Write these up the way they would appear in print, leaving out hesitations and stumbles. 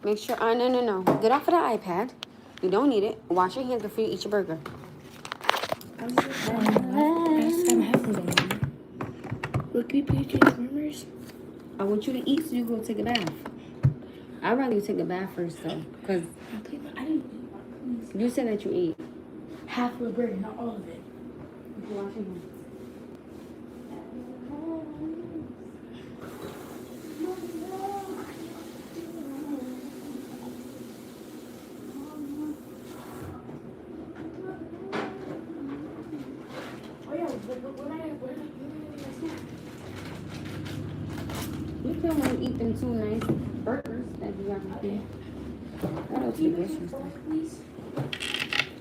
Make sure. No. Get off of the iPad. You don't need it. Wash your hands before you eat your burger. I'm having them. Look, you remembers? I want you to eat so you go take a bath. I'd rather you take a bath first, though. Because I didn't eat. you said that you ate. Half of the burger, not all of it. Wash your hands. Oh yeah, what I snack? You still want to eat them two nice burgers that you got to eat. What else you wish? Please.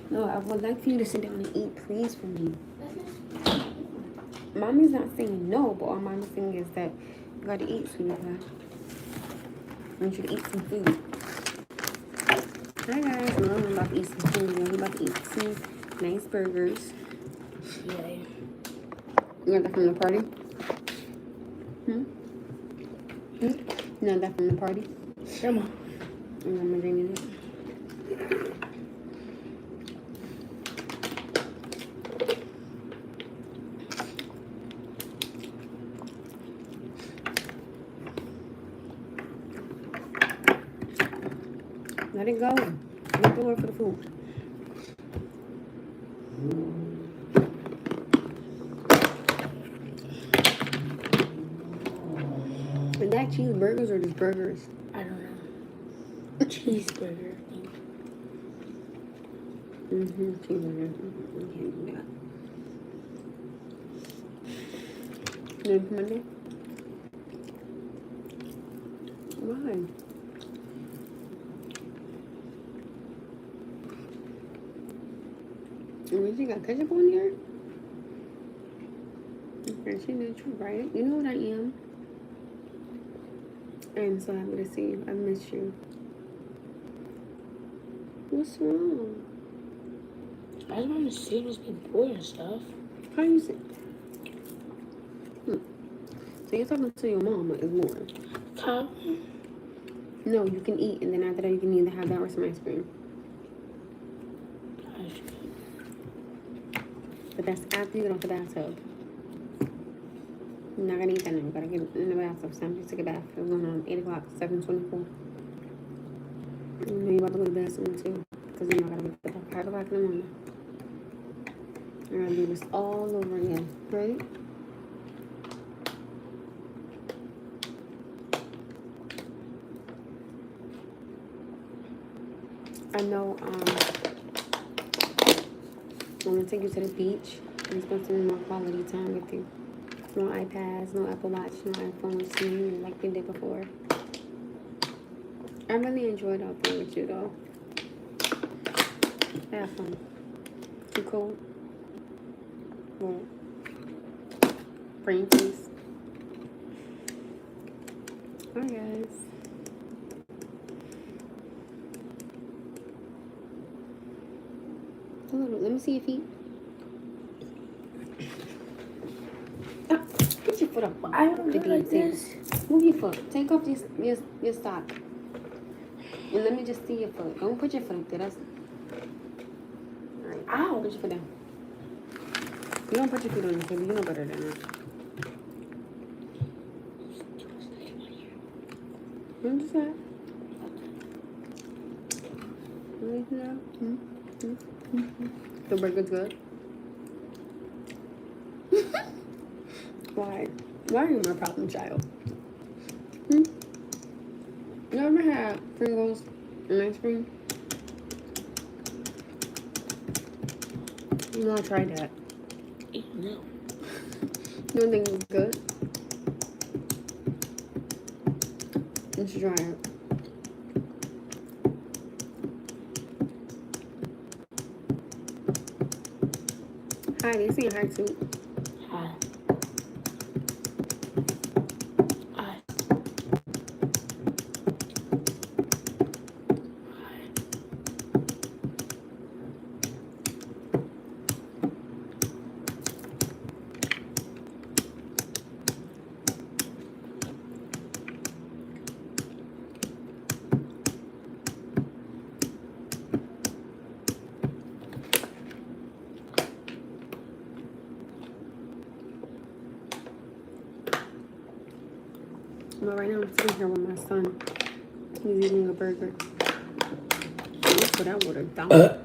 No, I would like for you to sit down and eat, please, for me. Mommy's not saying no, but all mommy's saying is that you gotta eat, sweetie pie. I want you to eat some food. Hi guys, I'm about to eat some food. I'm about to eat some nice burgers. Yay. You got that from the party? You got that from the party? Grandma. And I'm bringing it. Let it go. Look the word for the food. Is that cheeseburgers or just burgers? I don't know. Cheeseburger. Cheeseburger. You can't do that. You Monday? Why? You got ketchup on here? Okay, she did you right. You know what I am. I'm so happy to see you. I miss you. What's wrong? I just want to see this be bored and stuff. How you say? So you're talking to your mama is more. How? No, you can eat, and then after that you can either have that or some ice cream. But that's after you get off the bathtub. You're not gonna eat that now. You gotta get in the bathtub. It's time to take a bath. It's going on 8 o'clock, 7:24. You know you're about to go to bed soon too. Because you're not gonna wake up 5 o'clock in the morning. You're gonna do this all over again, right? I know, I want to take you to the beach and spend some more quality time with you. No iPads, no Apple Watch, no iPhones, just me and you like we did before. I really enjoyed out there with you though. Have fun. You cold? Well, brain please. Alright guys. Let me see your feet. Put your foot up. I don't do like this. Move your foot. Take off your sock. And let me just see your foot. Don't put your foot up there. That's alright. Ow. Put your foot down. You don't put your feet on the table. You know better than that. What is that? What is that? The burger's good. Why? Why are you my problem child? You ever had Pringles and ice cream? You know I tried that. No. You don't think it was good? You should try it. Hi, they saying hi too. Hi. Hi. I'm sitting here with my son. He's eating a burger. That's what I would have done. Well,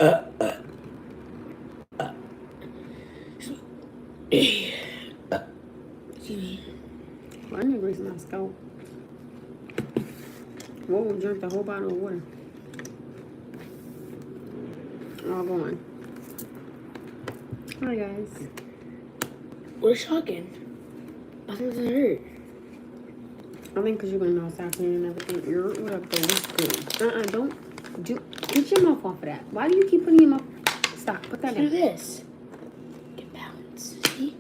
I need to grease my scalp. What would drink the whole bottle of water? All going. Hi guys. We're shocking. Nothing doesn't hurt. I think because you're going to know saccharin and everything. You're what up though? What's good? Don't do. Get your mouth off of that. Why do you keep putting your mouth? Stop. Put that Do down. this. Get balance. See?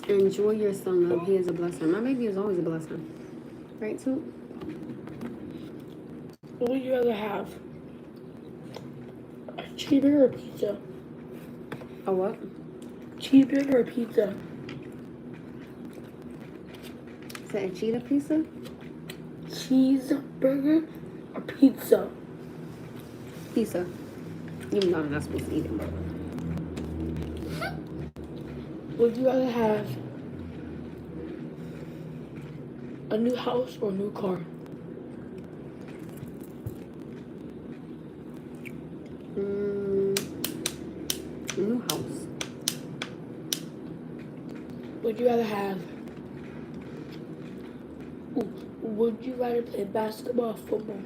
Enjoy your son, love. He is a blessing. My baby is always a blessing. Right, too? What would you rather have? A cheeseburger or pizza? A what? Cheeseburger or pizza? Is that a cheetah pizza? Cheeseburger or pizza? Pizza. Even though I'm not supposed to eat it. Would you rather have a new house or a new car? New house. Would you rather have? Would you rather play basketball or football?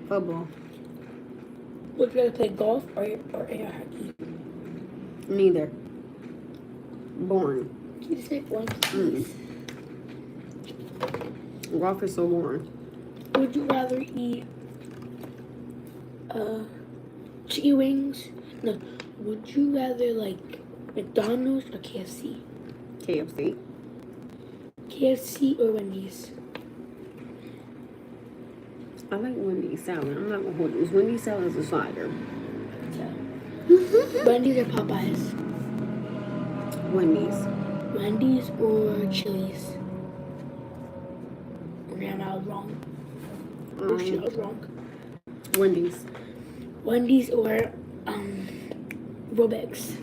Football. Would you rather play golf or air hockey? Neither. Boring. Can you say one, please? Golf is so boring. Would you rather eat chicken wings? No. Would you rather like McDonald's or KFC? KFC. KFC or Wendy's? I like Wendy's salad. I'm not gonna hold you. Wendy's salad is a slider. Wendy's or Popeyes? Wendy's. Wendy's or Chili's? Ran out wrong. Oh shit, I was wrong. Wendy's. Wendy's or Robux?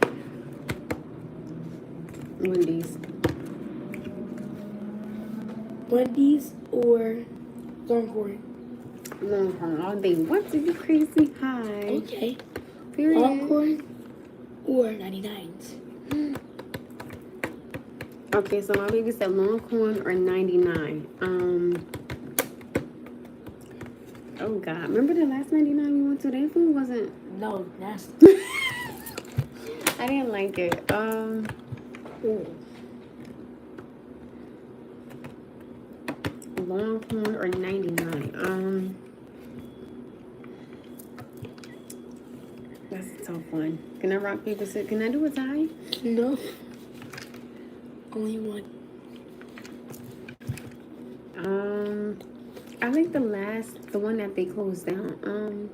Wendy's. Wendy's or Longhorn? Longhorn all day. What? Are you crazy? Hi. Okay. Period. Longhorn or 99s? Okay, so my baby said Longhorn or 99. Oh God, remember the last 99 we went to? That food wasn't. No, nasty. I didn't like it. Longhorn or 99. That's a tough one. Can I rock paper scissors? Can I do a tie? No. Only one. I like the one that they closed down.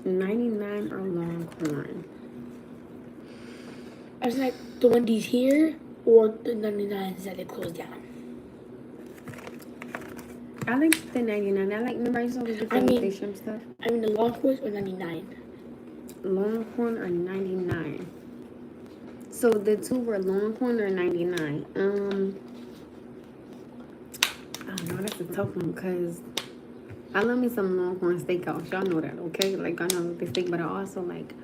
99 or Longhorn. I was like the Wendy's here or the 99s that they closed down. I like the 99. I like, remember I used to always get the shrimp stuff? I mean the Longhorns or 99? Longhorn or 99? So the two were Longhorn or 99? I don't know, that's a tough one because I love me some Longhorn steakhouse. Y'all know that, okay? Like, I know the steak, but I also like,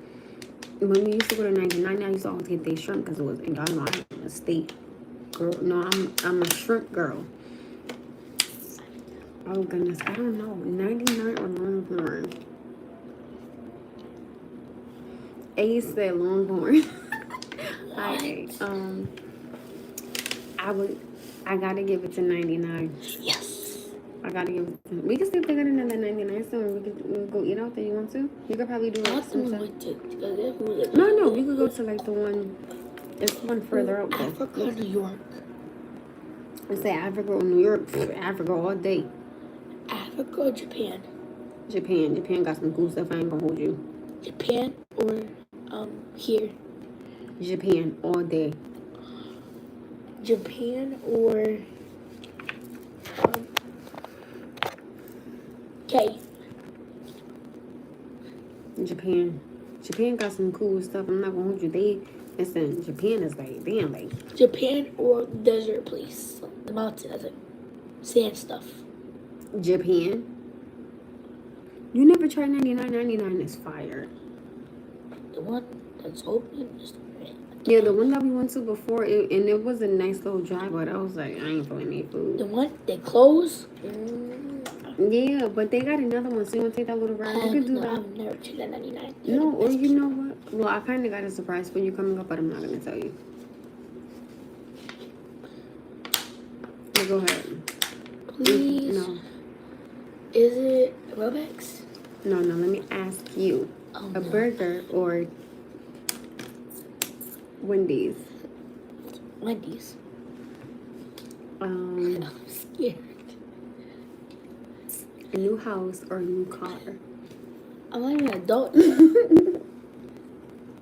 when we used to go to 99, I used to always get their shrimp because it was, y'all know I'm a steak girl. No, I'm a shrimp girl. Oh, goodness. I don't know. 99 or Longhorn? A said Longhorn. I gotta give it to 99. Yes. I gotta give it to, we can still pick it another 99 soon. We could go eat out there. You want to? You could probably do like some stuff. No, you could go to like the one, it's one further out there. Africa or New York? I say Africa or New York. Africa all day. Africa or Japan? Japan got some cool stuff. I ain't gonna hold you. Japan or here? Japan all day. Japan or UK. Japan. Japan got some cool stuff. I'm not gonna hold you. Listen, Japan is like, damn, like. Japan or desert place. The mountain, I think. Sand stuff. Japan. You never tried 99.99 is fire. The one that's open is yeah, the one that we went to before, and it was a nice little drive, but I was like, I ain't feeling any food. The one they closed? Yeah, but they got another one, so you want to take that little ride? You can do that. I've never tried that 99. No, or you know what? Well, I kind of got a surprise for you coming up, but I'm not going to tell you. So go ahead. Please. No. Is it Robux? No, let me ask you. A burger or Wendy's? Wendy's. I'm scared. A new house or a new car? I'm not even an adult.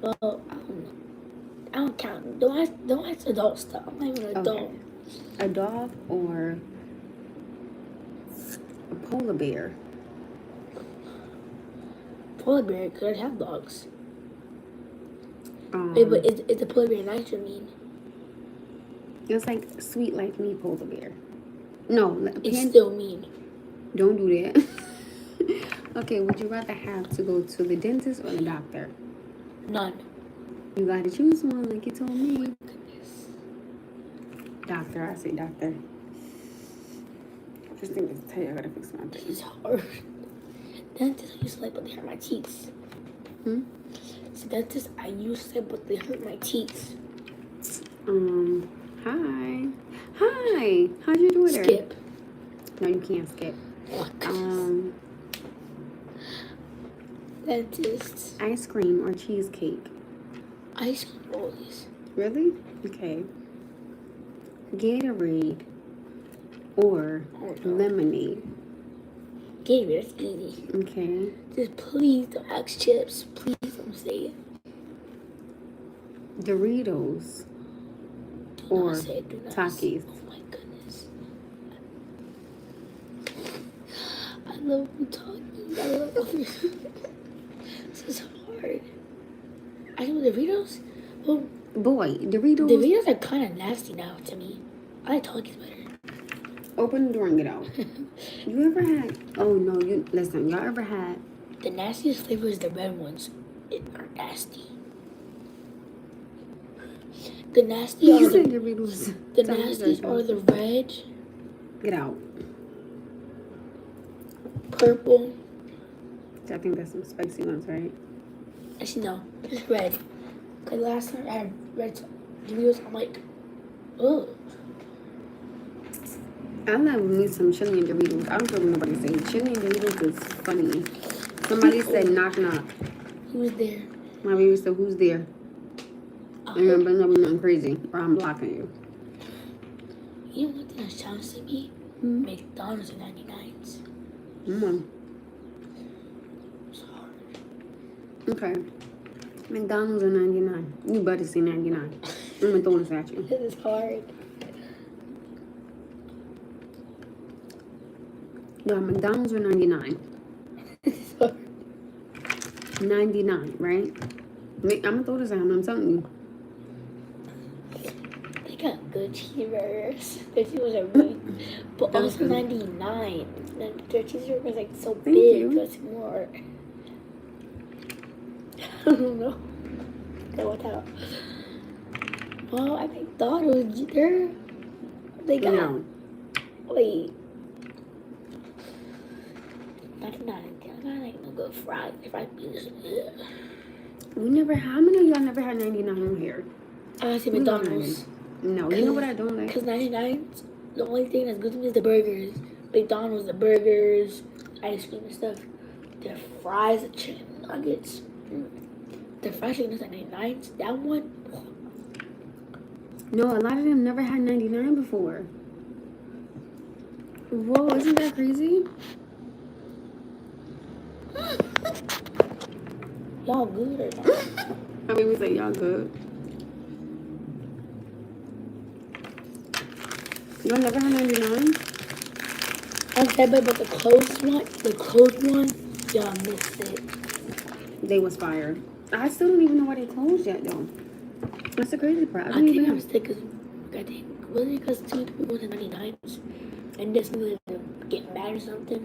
Well, I don't know. I don't count. Don't ask adult stuff. I'm not even an adult. Okay. A dog or a polar bear? Polar bear could have dogs. Wait, but is the polar bear nice or mean? It's like sweet like me polar bear. No, it's still mean. Don't do that. Okay, would you rather have to go to the dentist or the doctor? None. You gotta choose one like you told me. Oh my goodness. Doctor, I say doctor. I just think it's tight. I gotta fix my This thing. is hard. Dentist, I used to like, but they hurt my teeth. So dentist, I used to, but they hurt my teeth. Hi. Hi. How'd you do it? Skip. No, you can't skip. Dentist. Ice cream or cheesecake? Ice cream always. Really? Okay. Gatorade or lemonade? Gatorade, that's easy. Okay. Just please don't ask chips. Please don't say it. Doritos or Takis? Oh my goodness. I love you talking. I love you. This is hard. I know Doritos. Well, boy, Doritos. Doritos are kind of nasty now to me. I like Takis better. Open the door and get out. You ever had? Oh no, you listen. Y'all ever had? The nastiest flavor is the red ones. It are nasty. The nasty are the Doritos. The nasties are the red. Get out. Purple. I think that's some spicy ones, right? Actually, no. Just red. Because last time I had red Doritos, I'm like, ugh. I love me some chili and Doritos. I don't care what nobody say. Chili and Doritos is funny. Somebody said knock knock. Who's there? My baby said, who's there? You're gonna be nothing crazy, or I'm blocking you. You know what thing that's challenging me? McDonald's are 99s. It's hard. Okay. McDonald's are 99. You better say 99. I'm gonna throw this at you. This is hard. Yeah, McDonald's are 99. This is hard. 99, right? I'm gonna throw this at him, I'm telling you. They got good cheeseburgers. Their cheeseburgers are really, but also 99. Their cheeseburger is like so big. That's more. I don't know. That worked out. Well, I think McDonald's, they got. No. Wait. 99. Ain't no good fried. Fried beans. We never. How many of y'all never had 99 here? I say McDonald's. No, you know what I don't like? Because 99, the only thing that's good to me is the burgers. McDonald's, the burgers, ice cream and stuff. Their fries, the chicken nuggets. The fried chicken nuggets at 99, that one. No, a lot of them never had 99 before. Whoa, isn't that crazy? Y'all good or not? I mean, we say y'all good. Y'all never had 99? I'm sad about the closed one, y'all missed it. They was fired. I still don't even know why they closed yet, though. That's the crazy part. I think I was because was it because 2 people was in 99s and this movie get mad or something?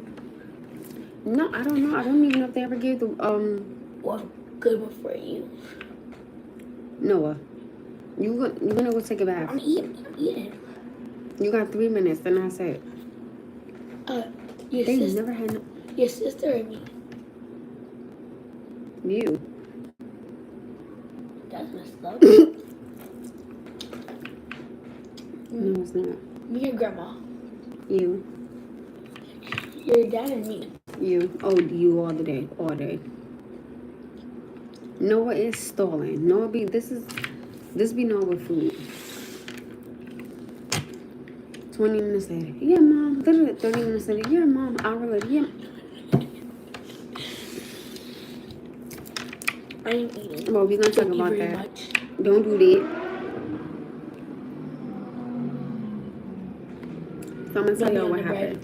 No, I don't know. I don't even know if they ever gave the Well, good one for you. Noah. You gonna go take a bath. I'm eating. You got 3 minutes, then that's it. Your They sister, never had your sister and me. you. That's messed up. No, it's not. Me and grandma. You. Your dad and me. You. Oh, you all the day. All day. Noah is stalling. Noah be this be Noah with food. 20 minutes later. Yeah, mom. 30 minutes later. Yeah, mom. Hour later. Yeah. I ain't eating. Well, we're gonna talk Thank you about very that. much. Don't do that. So I'm gonna tell y'all what happened.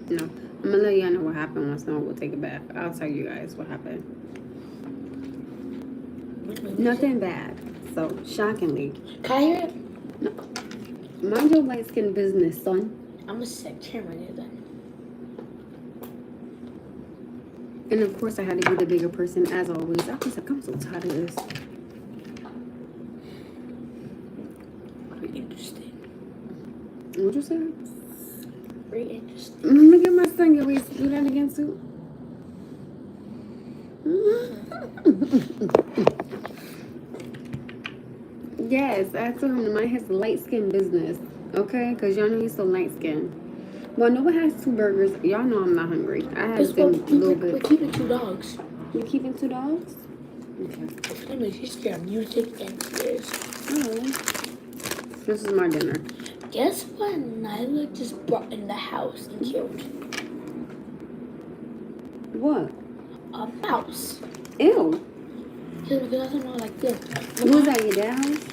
No. I'm gonna let y'all know what happened once Noah will take a bath. I'll tell you guys what happened. Nothing bad. So, shockingly. Can I hear it? No. Mind your light skin business, son. I'm a sick camera there then. And of course, I had to be the bigger person as always. I was like, I'm so tired of this. Very interesting. What'd you say? Very interesting. Look at my son. Can we do that again, Sue? Yes, I told him to mind his light skin business. Okay? Because y'all know he's so light skinned. Well, Noah has 2 burgers. Y'all know I'm not hungry. I had them a little bit. We're keeping 2 dogs. You keeping 2 dogs? Okay. Anyway, she's scared of music and tears. Oh. This is my dinner. Guess what Nyla just brought in the house and killed? What? A mouse. Ew. Because that's not like this. You was at your dad's house?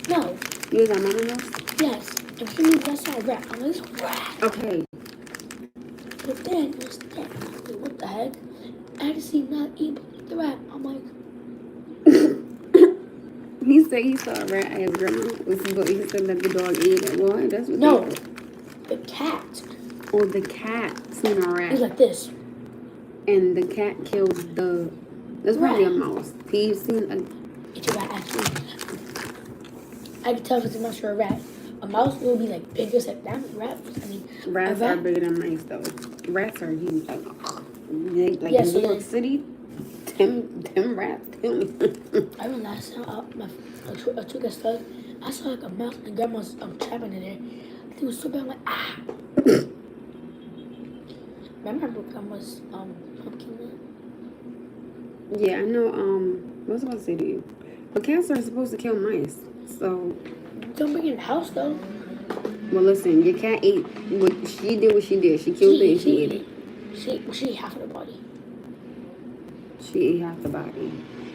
No. You was at mama's house? Yes. And he knew that's not a rat. I'm like, it's a rat. Okay. But then it was dead. I'm like, what the heck? I had to see not eat the rat. I'm like, He said he saw a rat at his grandma. But he said that the dog ate it. Well, that's what no. they did. The cat. Or the cat seen a It rat. was like this. And the cat killed the... That's probably a mouse. He seen a... It's a rat, actually. I can tell if it's a mouse or a rat. A mouse will be like bigger than that. Rats are bigger than mice, though. Rats are huge. Like yeah, in so New York City, them rats. I remember last time I took a stuff. I saw like a mouse and grandma's trapping in there. I think it was so bad. I'm like, ah. Remember grandma's pumpkin? Yeah, I know. What was I about to say to you? But cats are supposed to kill mice, so. Don't bring it in the house though. Well, listen, your cat ate what she did. What she did, she killed it and she ate it. She ate half of the body. She ate half the body.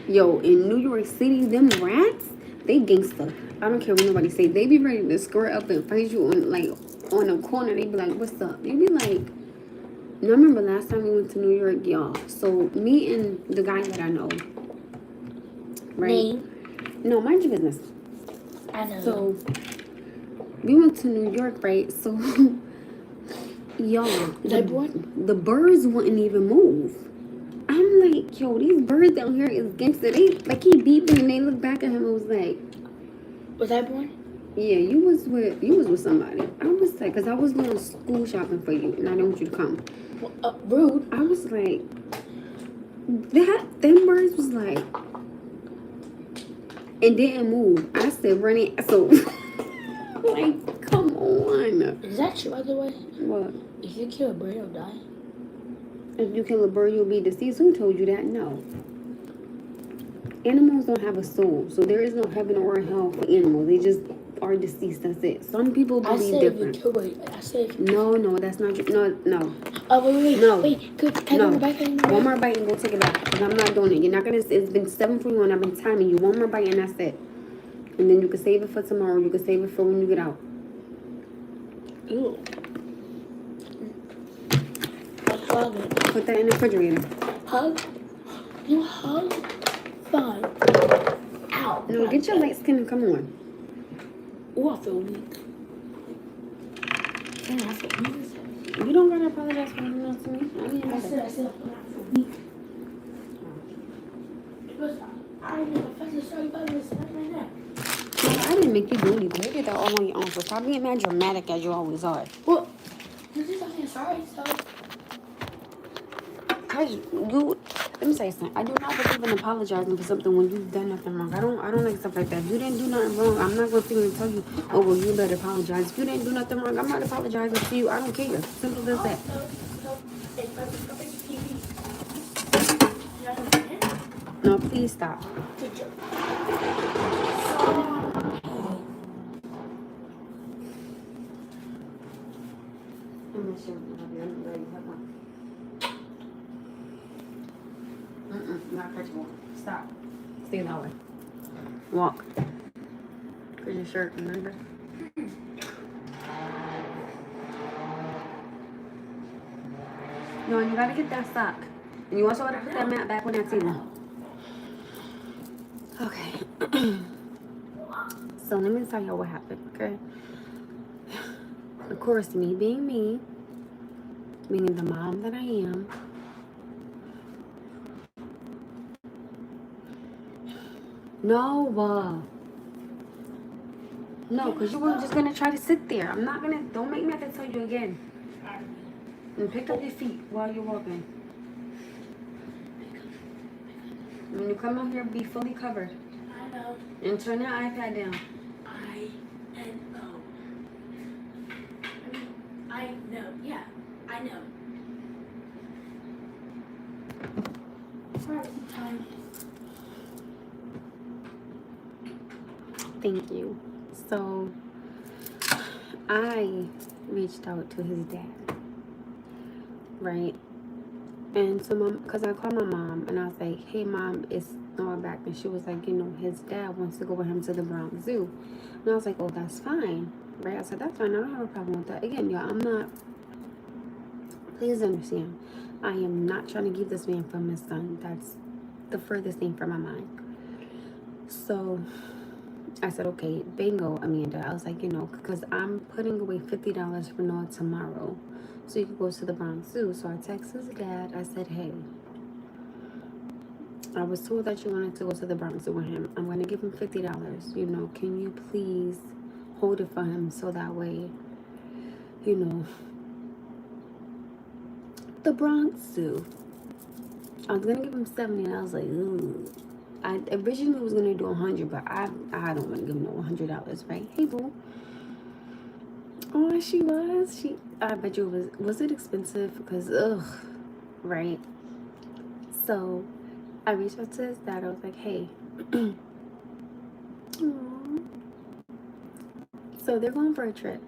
Yo, in New York City, them rats, they gangster. I don't care what nobody say. They be ready to squirt up and fight you on a corner. They be like, "What's up?" They be like. I remember last time we went to New York, y'all. So me and the guy that I know, right? Name? No, mind your business. I know. So we went to New York, right? So y'all, the birds wouldn't even move. I'm like, yo, these birds down here is gangster. They like he beeping and they look back at him and was like, was I born? Yeah, you was with somebody. I was like, cause I was going school shopping for you, and I didn't want you to come. Well, rude. I was like, them birds was like, and didn't move. I said, running. So, like, come on. Is that true, by the way? What? If you kill a bird, it'll die. If you kill a bird, you'll be deceased. Who told you that? No. Animals don't have a soul, so there is no heaven or hell for animals. They just are deceased. That's it. Some people believe different. I said no, that's not true. No. Oh wait, no. Wait. Can I go back anymore? One more bite and go take it back. Cause I'm not doing it. You're not gonna. It's been 7:41. I've been timing you. One more bite and that's it. And then you can save it for tomorrow. You can save it for when you get out. Ew. I love it. Put that in the refrigerator. Hug? You hug? Fine. Ow. No, get your light skin and come on. Ooh, I feel weak. Damn, I feel weak. You don't gotta apologize for anything else to me. I mean, I said I feel weak. Because I don't know if I just saw you by this right now. No, I didn't make you do anything. You did that all on your own. So stop being mad dramatic as you always are. Well, this is something sorry, so. Cause you, let me say something. I do not believe in apologizing for something when you've done nothing wrong. I don't like stuff like that. If you didn't do nothing wrong, I'm not gonna sit here and tell you, oh well, you better apologize. If you didn't do nothing wrong, I'm not apologizing to you. I don't care. Simple as that. No, please stop. Not touch walk. Stop. Stay that way. Walk. Here's your shirt, remember? No, you gotta get that sock. And you also gotta put that mat back on that table. Okay. So let me tell you what happened, okay? Of course, me being me, meaning the mom that I am, no, because you were just gonna try to sit there. I'm not gonna, don't make me have to tell you again. And pick up your feet while you're walking. When you come out here, be fully covered. I know. And turn your iPad down. I know. Yeah, I know. Time. Thank you. So, I reached out to his dad, right? And so, because I called my mom and I was like, hey, mom, it's Noah back. And she was like, you know, his dad wants to go with him to the Bronx Zoo. And I was like, oh, that's fine, right? I said, that's fine. I don't have a problem with that. Again, y'all, I'm not, please understand, I am not trying to keep this man from his son. That's the furthest thing from my mind. So I said, okay, bingo, Amanda. I was like, you know, because I'm putting away $50 for Noah tomorrow so you can go to the Bronx Zoo. So I texted his dad. I said, hey, I was told that you wanted to go to the Bronx Zoo with him. I'm going to give him $50. You know, can you please hold it for him so that way, you know, the Bronx Zoo. I was going to give him 70 and I was like, ooh. I originally was going to do 100, but I don't want to give him no $100, right? Hey, boo. Oh, she was. I bet you was it expensive? Because, ugh, right? So, I reached out to his dad. I was like, hey. So, they're going for a trip.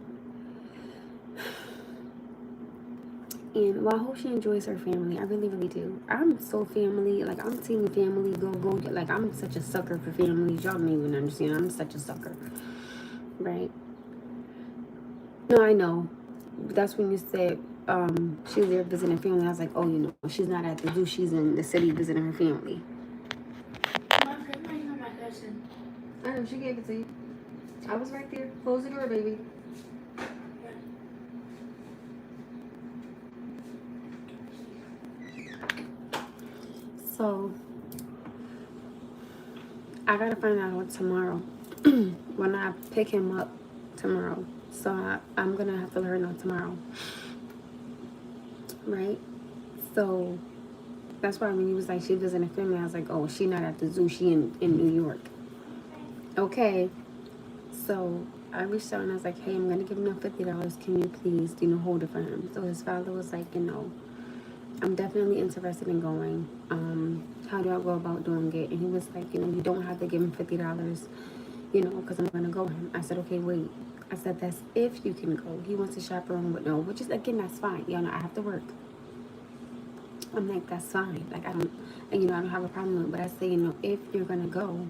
And while I hope she enjoys her family, I really, really do. I'm so family. Like, I'm team family. Go. Like, I'm such a sucker for families. Y'all don't even understand. I'm such a sucker. Right? No, I know. That's when you said she's there visiting family. I was like, oh, you know, she's not at the zoo. She's in the city visiting her family. My cousin. I know. She gave it to you. I was right there. Close the door, baby. So, I gotta find out tomorrow when I pick him up tomorrow. So, I'm gonna have to let her know tomorrow. Right? So, that's why when he was like, she visiting family, I was like, oh, she not at the zoo. She in New York. Okay. So, I reached out and I was like, hey, I'm gonna give him $50. Can you please, you know, hold it for him? So, his father was like, you know, I'm definitely interested in going. How do I go about doing it? And he was like, you know, you don't have to give him $50, you know, because I'm going to go with him. I said, okay, wait. I said, that's if you can go. He wants to chaperone with no, which is, again, that's fine. You know, I have to work. I'm like, that's fine. Like, I don't have a problem with it. But I say, you know, if you're going to go,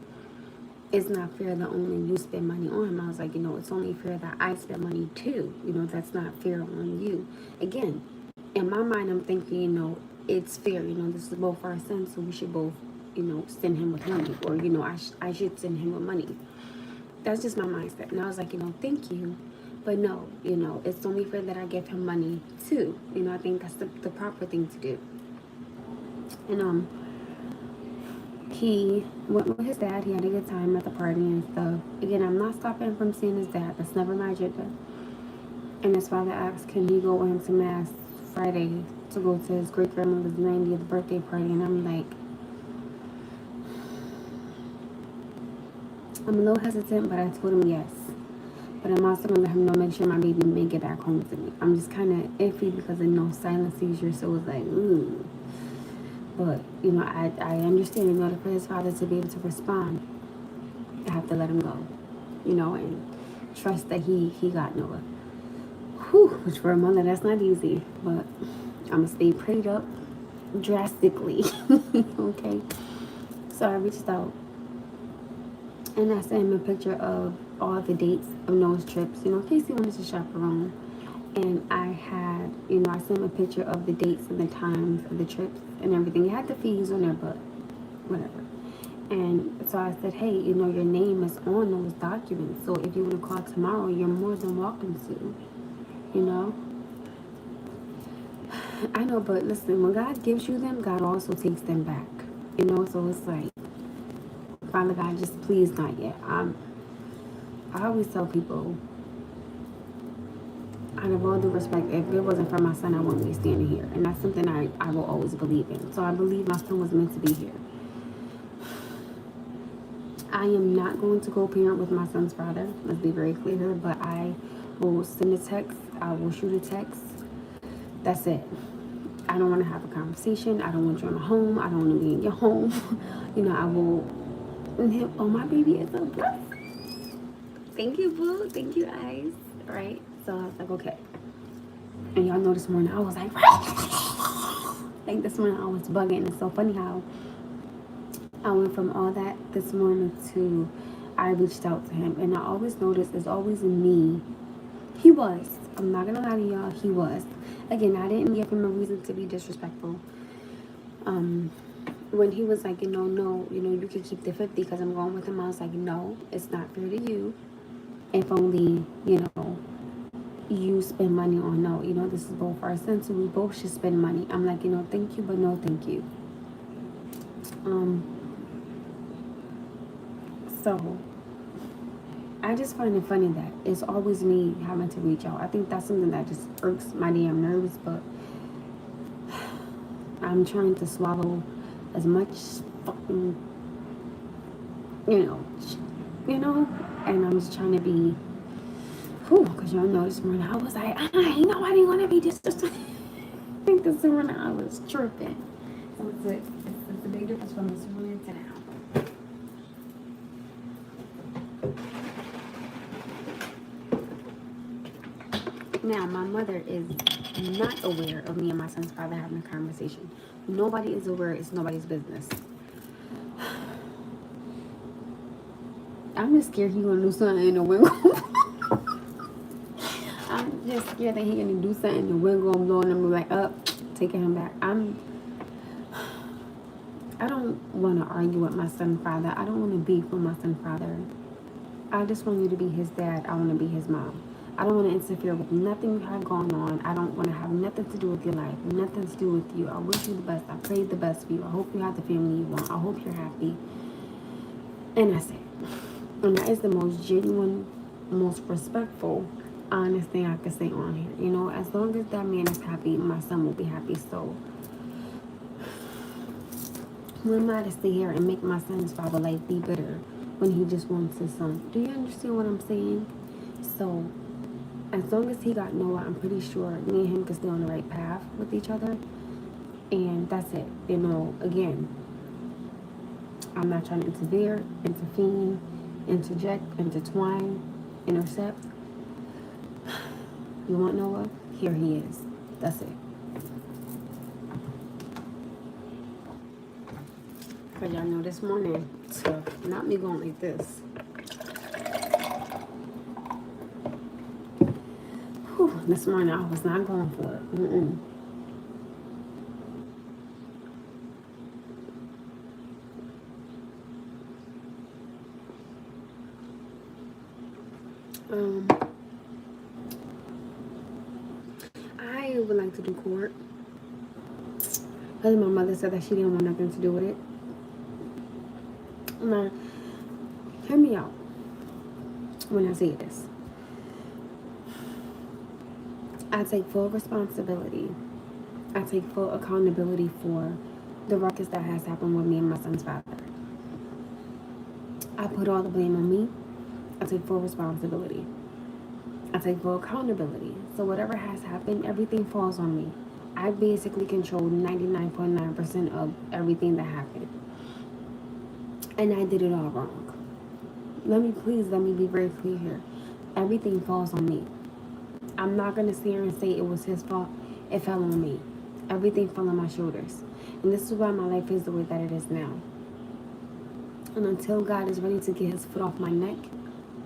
it's not fair that only you spend money on him. I was like, it's only fair that I spend money too. That's not fair on you. Again, in my mind, I'm thinking, it's fair. This is both our sons, so we should both, send him with money, or I should send him with money. That's just my mindset. And I was like, thank you, but no, it's only fair that I give him money too. I think that's the proper thing to do. And he went with his dad. He had a good time at the party and stuff. Again, I'm not stopping him from seeing his dad. That's never my agenda. And his father asked, can he go with him to mass Friday to go to his great grandmother's 90th birthday party? And I'm like, I'm a little hesitant, but I told him yes. But I'm also gonna let him know, make sure my baby make it back home to me. I'm just kind of iffy because of no silent seizure, so it's like, ooh. But I understand. In order for his father to be able to respond, I have to let him go, and trust that he got Noah. Whew, which for a mother, that's not easy, but I'm gonna stay prayed up drastically. Okay. So I reached out and I sent him a picture of all the dates of Noah's trips, in case he wanted to chaperone. And I had, I sent him a picture of the dates and the times of the trips and everything. It had the fees on there, but whatever. And so I said, hey, your name is on those documents. So if you want to call tomorrow, you're more than welcome to, I know, but listen, when God gives you them, God also takes them back, so it's like, Father God, just please not yet. I always tell people, out of all due respect, if it wasn't for my son, I wouldn't be standing here. And that's something I will always believe in. So I believe my son was meant to be here. I am not going to co-parent with my son's father. Let's be very clear here. But I will send a text. I will shoot a text. That's it. I don't want to have a conversation. I don't want you in my home. I don't want to be in your home. I will. Oh, my baby is so blessed. Thank you, boo. Thank you, eyes. All right. So I was like, okay. And y'all know this morning I was like, this morning I was bugging. It's so funny how I went from all that this morning to I reached out to him. And I always noticed it's always me. He was. I'm not going to lie to y'all. He was. Again, I didn't give him a reason to be disrespectful. When he was like, no, you can keep the 50 because I'm going with him. I was like, no, it's not fair to you. If only, you spend money on no, this is both our sons, so we both should spend money. I'm like, thank you, but no thank you. So I just find it funny that it's always me having to reach out. I think that's something that just irks my damn nerves, but I'm trying to swallow as much fucking and I'm just trying to be because y'all know this morning I was like, ain't nobody gonna be disrespectful. I think this morning I was tripping. So it's a big difference from this morning to now. Now, my mother is not aware of me and my son's father having a conversation. Nobody is aware. It's nobody's business. I'm just scared he's gonna do something in the wind. I'm just scared that he's gonna do something in the wind gonna blow and I'm gonna be like, up, taking him back. I don't want to argue with my son's father. I don't want to beef with my son's father. I just want you to be his dad. I want to be his mom. I don't want to interfere with nothing you have going on. I don't want to have nothing to do with your life. Nothing to do with you. I wish you the best. I pray the best for you. I hope you have the family you want. I hope you're happy. And that's it. And that is the most genuine, most respectful, honest thing I can say on here. As long as that man is happy, my son will be happy. So who am I to stay here and make my son's father life be bitter when he just wants his son? Do you understand what I'm saying? So as long as he got Noah, I'm pretty sure me and him can stay on the right path with each other. And that's it. Again, I'm not trying to intervene, interject, intertwine, intercept. You want Noah? Here he is. That's it. Because y'all know this morning, so not me going like this. Whew, this morning I was not going for it. I would like to do court. Because my mother said that she didn't want nothing to do with it. Now, hear me out when I say this. I take full responsibility. I take full accountability for the ruckus that has happened with me and my son's father. I put all the blame on me. I take full responsibility. I take full accountability. So whatever has happened, everything falls on me. I basically control 99.9% of everything that happened. And I did it all wrong. Let me be very clear here. Everything falls on me. I'm not going to sit here and say it was his fault. It fell on me. Everything fell on my shoulders. And this is why my life is the way that it is now. And until God is ready to get his foot off my neck,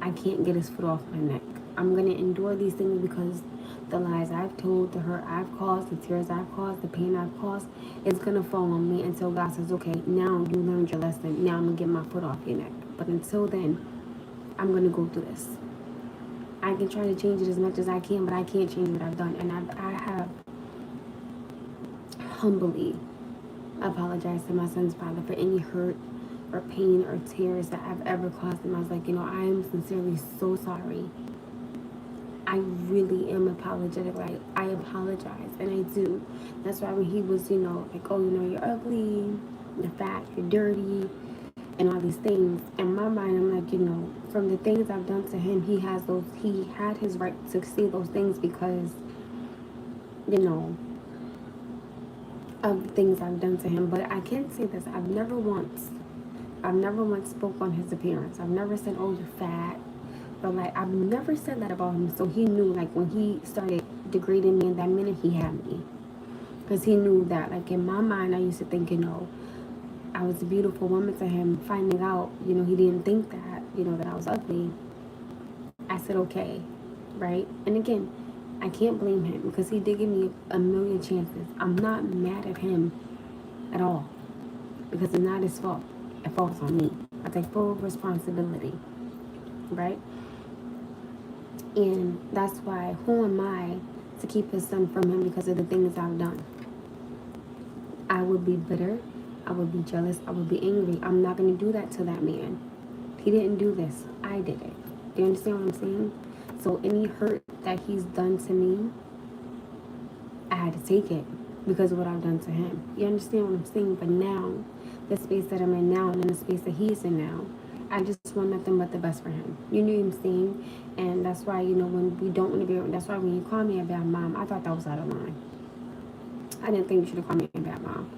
I can't get his foot off my neck. I'm going to endure these things because the lies I've told, the hurt I've caused, the tears I've caused, the pain I've caused, it's going to fall on me until God says, okay, now you learned your lesson. Now I'm going to get my foot off your neck. But until then, I'm going to go through this. I can try to change it as much as I can, but I can't change what I've done. And I have humbly apologized to my son's father for any hurt or pain or tears that I've ever caused him. I was like, I am sincerely so sorry. I really am apologetic. Like, I apologize, and I do. That's why when he was, like, oh, you're ugly, you're fat, you're dirty, and all these things. In my mind, I'm like, from the things I've done to him, he had his right to say those things because, of things I've done to him. But I can say this, I've never once spoke on his appearance. I've never said, oh, you're fat. But, like, I've never said that about him. So he knew, like, when he started degrading me in that minute, he had me. Because he knew that, like, in my mind, I used to think, I was a beautiful woman to him. Finding out, he didn't think that, that I was ugly. I said, okay, right? And again, I can't blame him because he did give me a million chances. I'm not mad at him at all because it's not his fault. It falls on me. I take full responsibility, right? And that's why, who am I to keep his son from him because of the things I've done? I would be bitter. I would be jealous. I would be angry. I'm not going to do that to that man. He didn't do this. I did it. Do you understand what I'm saying? So any hurt that he's done to me, I had to take it because of what I've done to him. You understand what I'm saying? But now, the space that I'm in now and in the space that he's in now, I just want nothing but the best for him. You know what I'm saying? And that's why, when we don't want to be, that's why when you call me a bad mom, I thought that was out of line. I didn't think you should have called me a bad mom.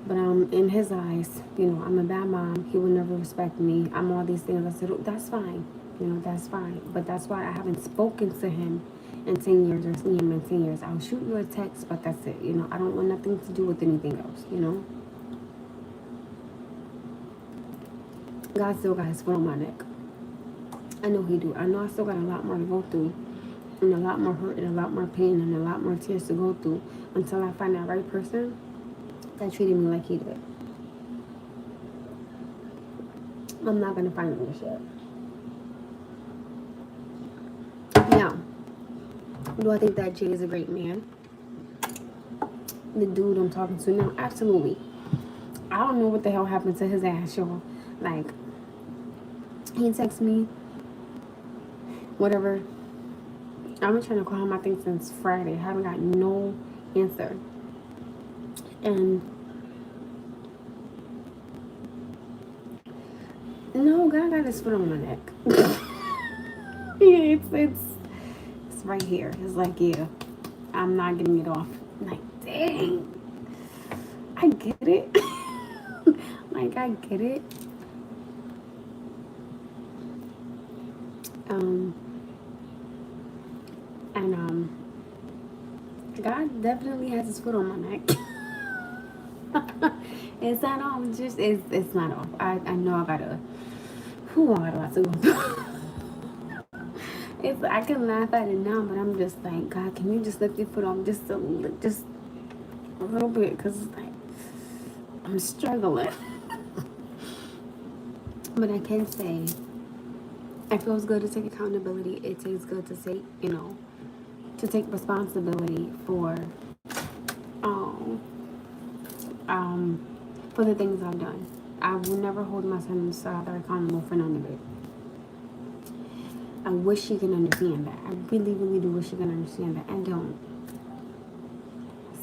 But in his eyes, I'm a bad mom. He would never respect me. I'm all these things. I said, oh, that's fine. That's fine. But that's why I haven't spoken to him in 10 years or seen him in 10 years. I'll shoot you a text, but that's it. I don't want nothing to do with anything else, God still got his foot on my neck. I know he do. I know I still got a lot more to go through. And a lot more hurt and a lot more pain and a lot more tears to go through until I find that right person that treated me like he did. I'm not going to find him this yet. Now, do I think that Jay is a great man? The dude I'm talking to now? Absolutely. I don't know what the hell happened to his ass, y'all. Like, he texts me, whatever. I've been trying to call him, I think, since Friday. I haven't got no answer. And no, God got his foot on my neck. Yeah, it's right here. It's like, yeah, I'm not getting it off. I'm like, dang, I get it. Like, I get it. God definitely has his foot on my neck. It's not off. It's not off. I know I gotta. Who I got a lot to go through. It's I can laugh at it now, but I'm just like, God, can you just lift your foot off just a little bit? Cause it's like I'm struggling. But I can say it feels good to take accountability. It tastes good to say, to take responsibility um for the things I've done. I will never hold my son's father accountable for none of it. I wish he can understand that. I really, really do wish he can understand that. I don't.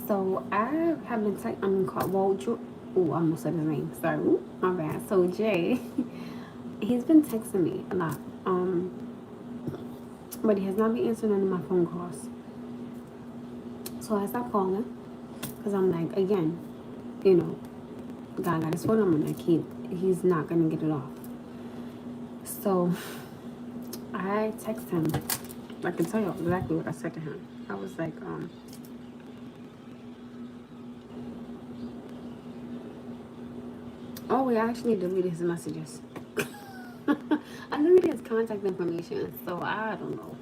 So I have been I'm called. Well, I almost said his name. Sorry, my bad. So Jay, he's been texting me a lot. But he has not been answering any of my phone calls. So I stopped calling because I'm like, again, God got his phone number. Like he's not gonna get it off. So I text him. I can tell you exactly what I said to him. I was like, oh, we actually deleted his messages. I deleted his contact information, so I don't know.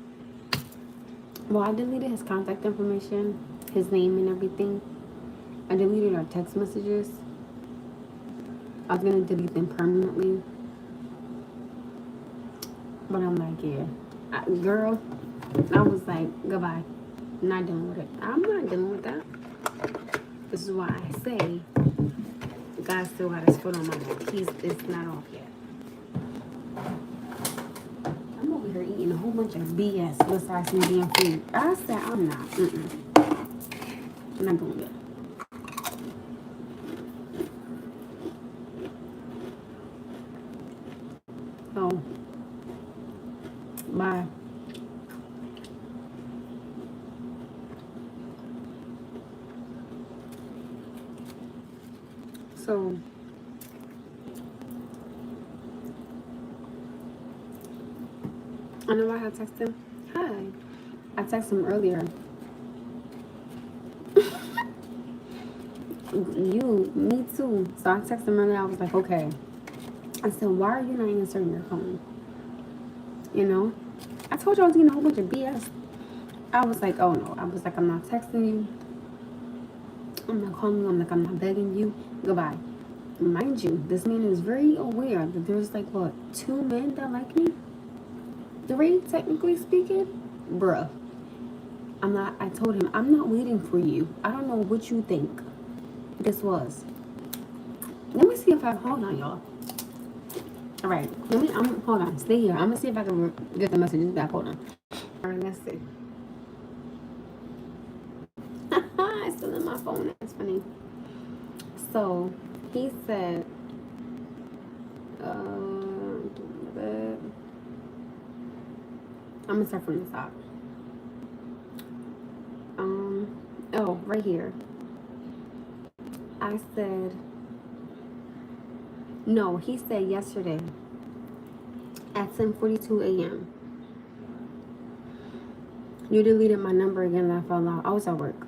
Well, I deleted his contact information, his name and everything. I deleted our text messages. I was gonna delete them permanently. But I'm like, yeah. Girl, I was like, goodbye. I'm not dealing with it. I'm not dealing with that. This is why I say God still got his foot on my neck. It's not off yet. I'm over here eating a whole bunch of BS besides some damn food. I said I'm not. I'm not doing it. So, bye. So, I know I had texted him. Hi. I texted him earlier. Me too. So I texted him earlier. I was like, okay. I said, why are you not answering your phone? I told you I was getting a whole bunch of BS. I was like, oh no. I was like, I'm not texting you. I'm not calling you. I'm not begging you. Goodbye. Mind you, this man is very aware that there's like, what, 2 men that like me? 3, technically speaking? Bruh. I told him, I'm not waiting for you. I don't know what you think this was. Let me see if hold on, y'all. All right, hold on, stay here. I'm gonna see if I can get the messages back. Hold on. All right, let's see. It's still in my phone. That's funny. So he said, I'm gonna start from the top. Oh, right here. I said, no, he said yesterday at 10:42 a.m. You deleted my number again and I fell out. I was at work.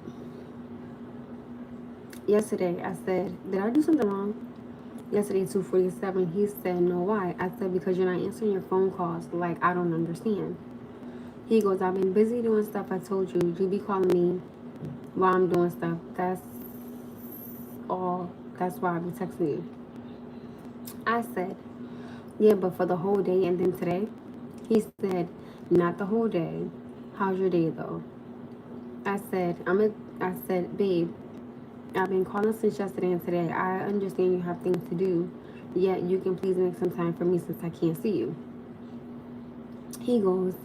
Yesterday, I said, did I do something wrong? Yesterday, 2:47, he said, no, why? I said, because you're not answering your phone calls. Like, I don't understand. He goes, I've been busy doing stuff. I told you. You be calling me while I'm doing stuff. That's all. That's why I be texting you. I said, yeah, but for the whole day and then today? He said, not the whole day. How's your day, though? I said, babe, I've been calling since yesterday and today. I understand you have things to do, yet you can please make some time for me since I can't see you. He goes,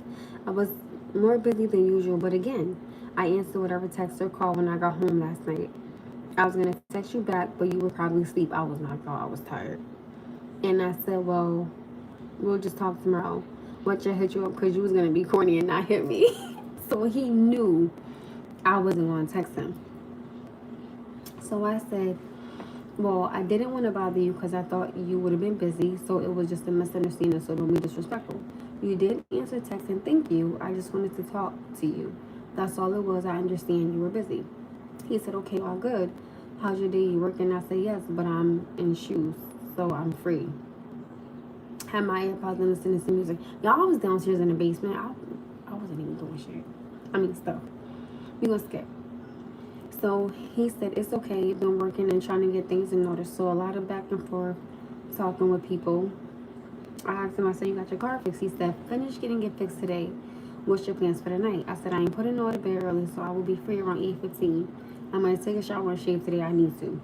I was more busy than usual, but again, I answered whatever text or call when I got home last night. I was going to text you back, but you were probably asleep. I was knocked out. I was tired. And I said, well, we'll just talk tomorrow. What you hit you up because you was going to be corny and not hit me. So he knew I wasn't going to text him. So I said, well, I didn't want to bother you because I thought you would have been busy. So it was just a misunderstanding, so don't be disrespectful. You did answer text and thank you. I just wanted to talk to you. That's all it was. I understand you were busy. He said, okay, all good. how's your day? You working? I said, yes, but I'm in shoes, so I'm free. Had my AirPods and listening to music. Y'all, I was downstairs in the basement. I wasn't even doing shit. I mean, stuff. We gonna skip. So he said, it's okay. Been working and trying to get things in order. So a lot of back and forth talking with people. I asked him, I said, you got your car fixed? He said, finish getting it fixed today. What's your plans for the night? I said, I ain't putting all to bed early, so I will be free around 8:15. I'm going to take a shower and shave today. I need to.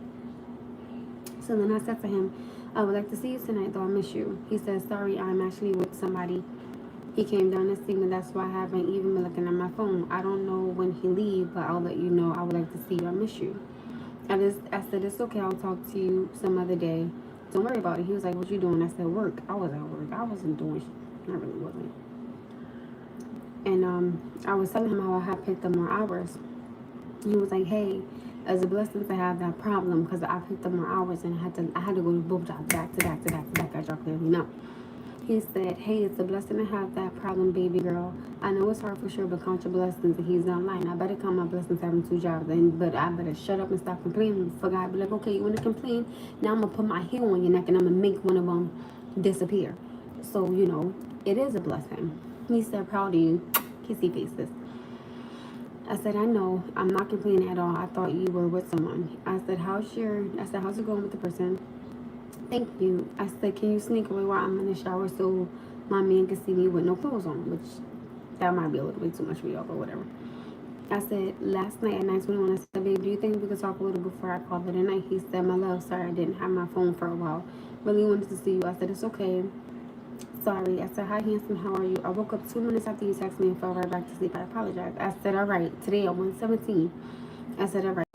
So then I said to him, I would like to see you tonight, though I miss you. He said, sorry, I'm actually with somebody. He came down to see me. That's why I haven't even been looking at my phone. I don't know when he leave, but I'll let you know. I would like to see you. I miss you. I said, it's okay. I'll talk to you some other day. Don't worry about it. He was like, what you doing? I said, work. I was at work. I wasn't doing shit. I really wasn't. And I was telling him how I had picked up more hours. He was like, hey, it's a blessing to have that problem because I picked up more hours and I had to go to both jobs back to back to back to back, as y'all clearly know. He said, hey, it's a blessing to have that problem, baby girl. I know it's hard for sure, but count your blessings. And he's not lying. I better count my blessings having 2 jobs. But I better shut up and stop complaining. For God, be like, okay, you want to complain? Now I'm going to put my heel on your neck and I'm going to make one of them disappear. So, it is a blessing. He said, proud of you. Kissy faces. I said, I know. I'm not complaining at all. I thought you were with someone. I said, how's it going with the person? Thank you. I said, can you sneak away while I'm in the shower so my man can see me with no clothes on? Which, that might be a little bit too much for y'all, but whatever. I said, last night at 9:21, I said, babe, do you think we could talk a little before I call it a night? He said, my love, sorry, I didn't have my phone for a while. Really wanted to see you. I said, it's okay. Sorry. I said, hi, handsome, how are you? I woke up 2 minutes after you texted me and fell right back to sleep. I apologize. I said, all right. Today at 1:17. I said, all right.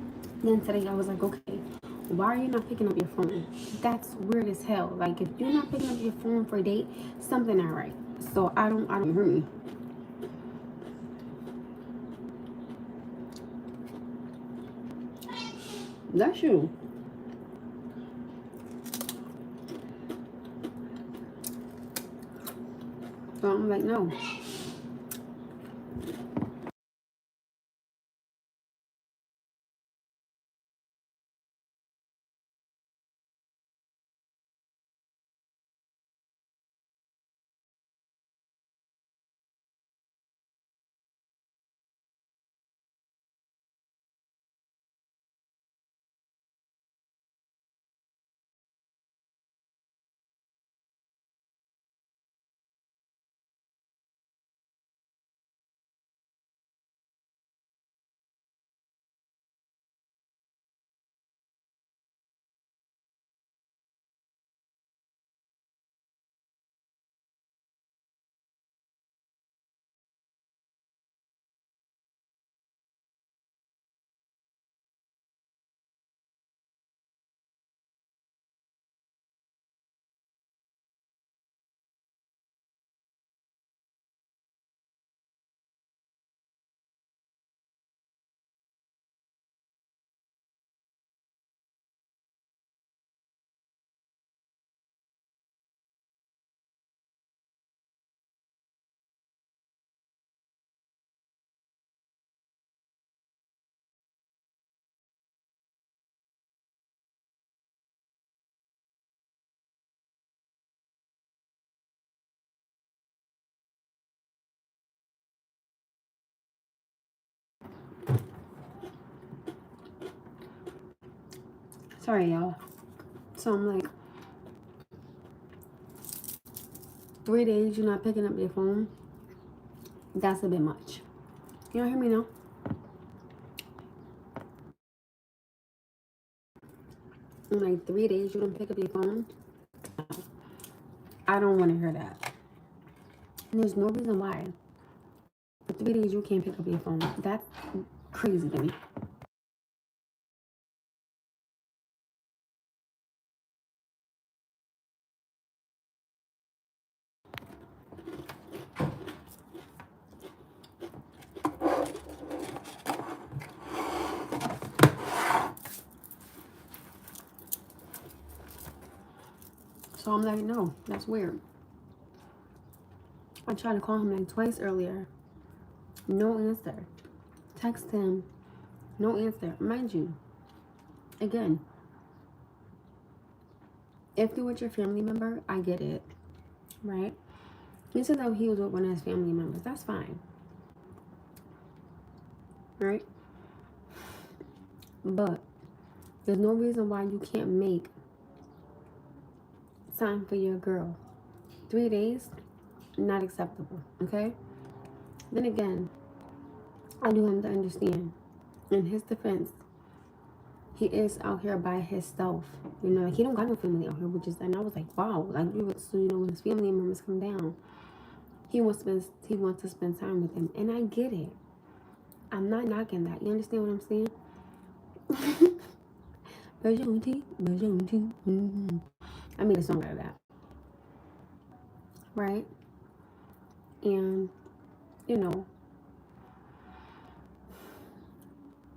Then today I was like, okay, why are you not picking up your phone? That's weird as hell. Like, if you're not picking up your phone for a date, something not right. So I don't hear me. That's you. So I'm like, no. Sorry, y'all. So I'm like, 3 days you're not picking up your phone? That's a bit much. You don't hear me now? I'm like, 3 days you don't pick up your phone? I don't want to hear that. And there's no reason why. For 3 days you can't pick up your phone. That's crazy to me. So I'm like, no, that's weird. I tried to call him like twice earlier. No answer. Text him. No answer. Mind you, again, if you're with your family member, I get it, right? He said that he was with one of his family members. That's fine, right? But there's no reason why you can't make time for your girl. 3 days, not acceptable, okay? Then again, I do have to understand. In his defense, he is out here by himself. You know, like he don't got no family out here, which is, and I was like, wow, like so you know, when his family members come down, he wants to spend time with them, and I get it. I'm not knocking that. You understand what I'm saying? I made a song out of that, right? And you know,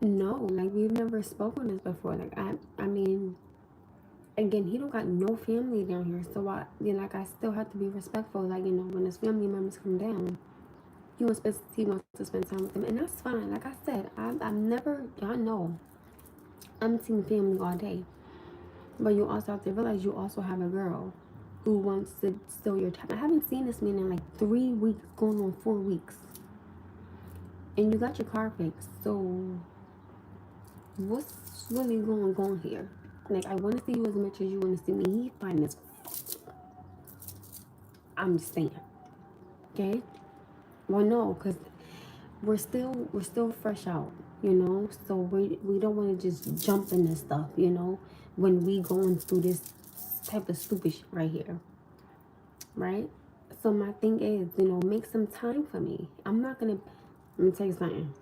no, like we've never spoken this before. Like I mean, again, he don't got no family down here, so like I still have to be respectful. Like you know, when his family members come down, he wants to spend time with them, and that's fine. Like I said, I'm never, y'all know, I'm team family all day, but you also have to realize you also have a girl who wants to steal your time. I haven't seen this man in like 3 weeks, going on 4 weeks, and you got your car fixed. So what's really going on here? Like I want to see you as much as you want to see me. He find this. I'm just saying, okay? Well, no, because we're still fresh out, you know. So we don't want to just jump in this stuff, you know, when we going through this type of stupid shit right here, right? So my thing is, you know, make some time for me. I'm not gonna. Let me tell you something.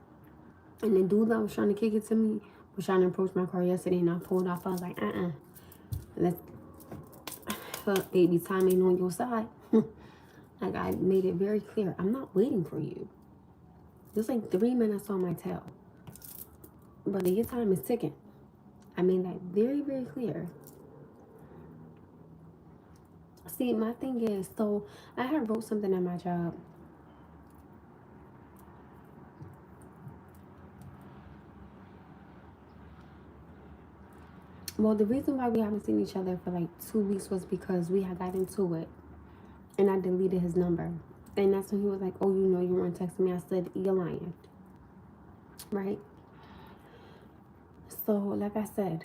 And the dude that was trying to kick it to me was trying to approach my car yesterday, and I pulled off. I was like, let's baby, time ain't on your side. Like I made it very clear, I'm not waiting for you. There's like 3 minutes on my tail, but your time is ticking. I made that very, very clear. See, my thing is, so I had wrote something at my job. Well, the reason why we haven't seen each other for like 2 weeks was because we had got into it, and I deleted his number. And that's when he was like, oh, you know, you weren't texting me. I said, you're lying, right? So, like I said,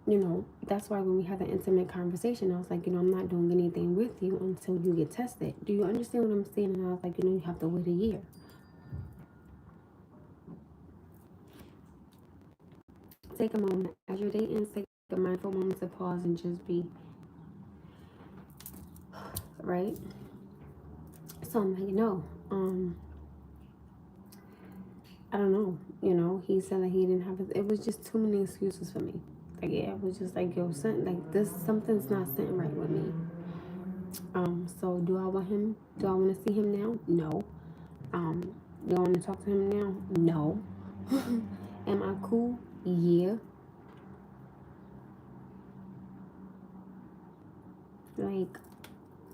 you know, that's why when we had an intimate conversation, I was like, you know, I'm not doing anything with you until you get tested. Do you understand what I'm saying? And I was like, you know, you have to wait a year. Take a moment as you're dating, take a mindful moment to pause and just be, right? So I'm like, no, I don't know. You know, he said that he didn't have it. It was just too many excuses for me. Like, yeah, it was just like, yo, like this, something's not sitting right with me. So do I want him? Do I want to see him now? No. Do I want to talk to him now? No. Am I cool? Yeah. Like,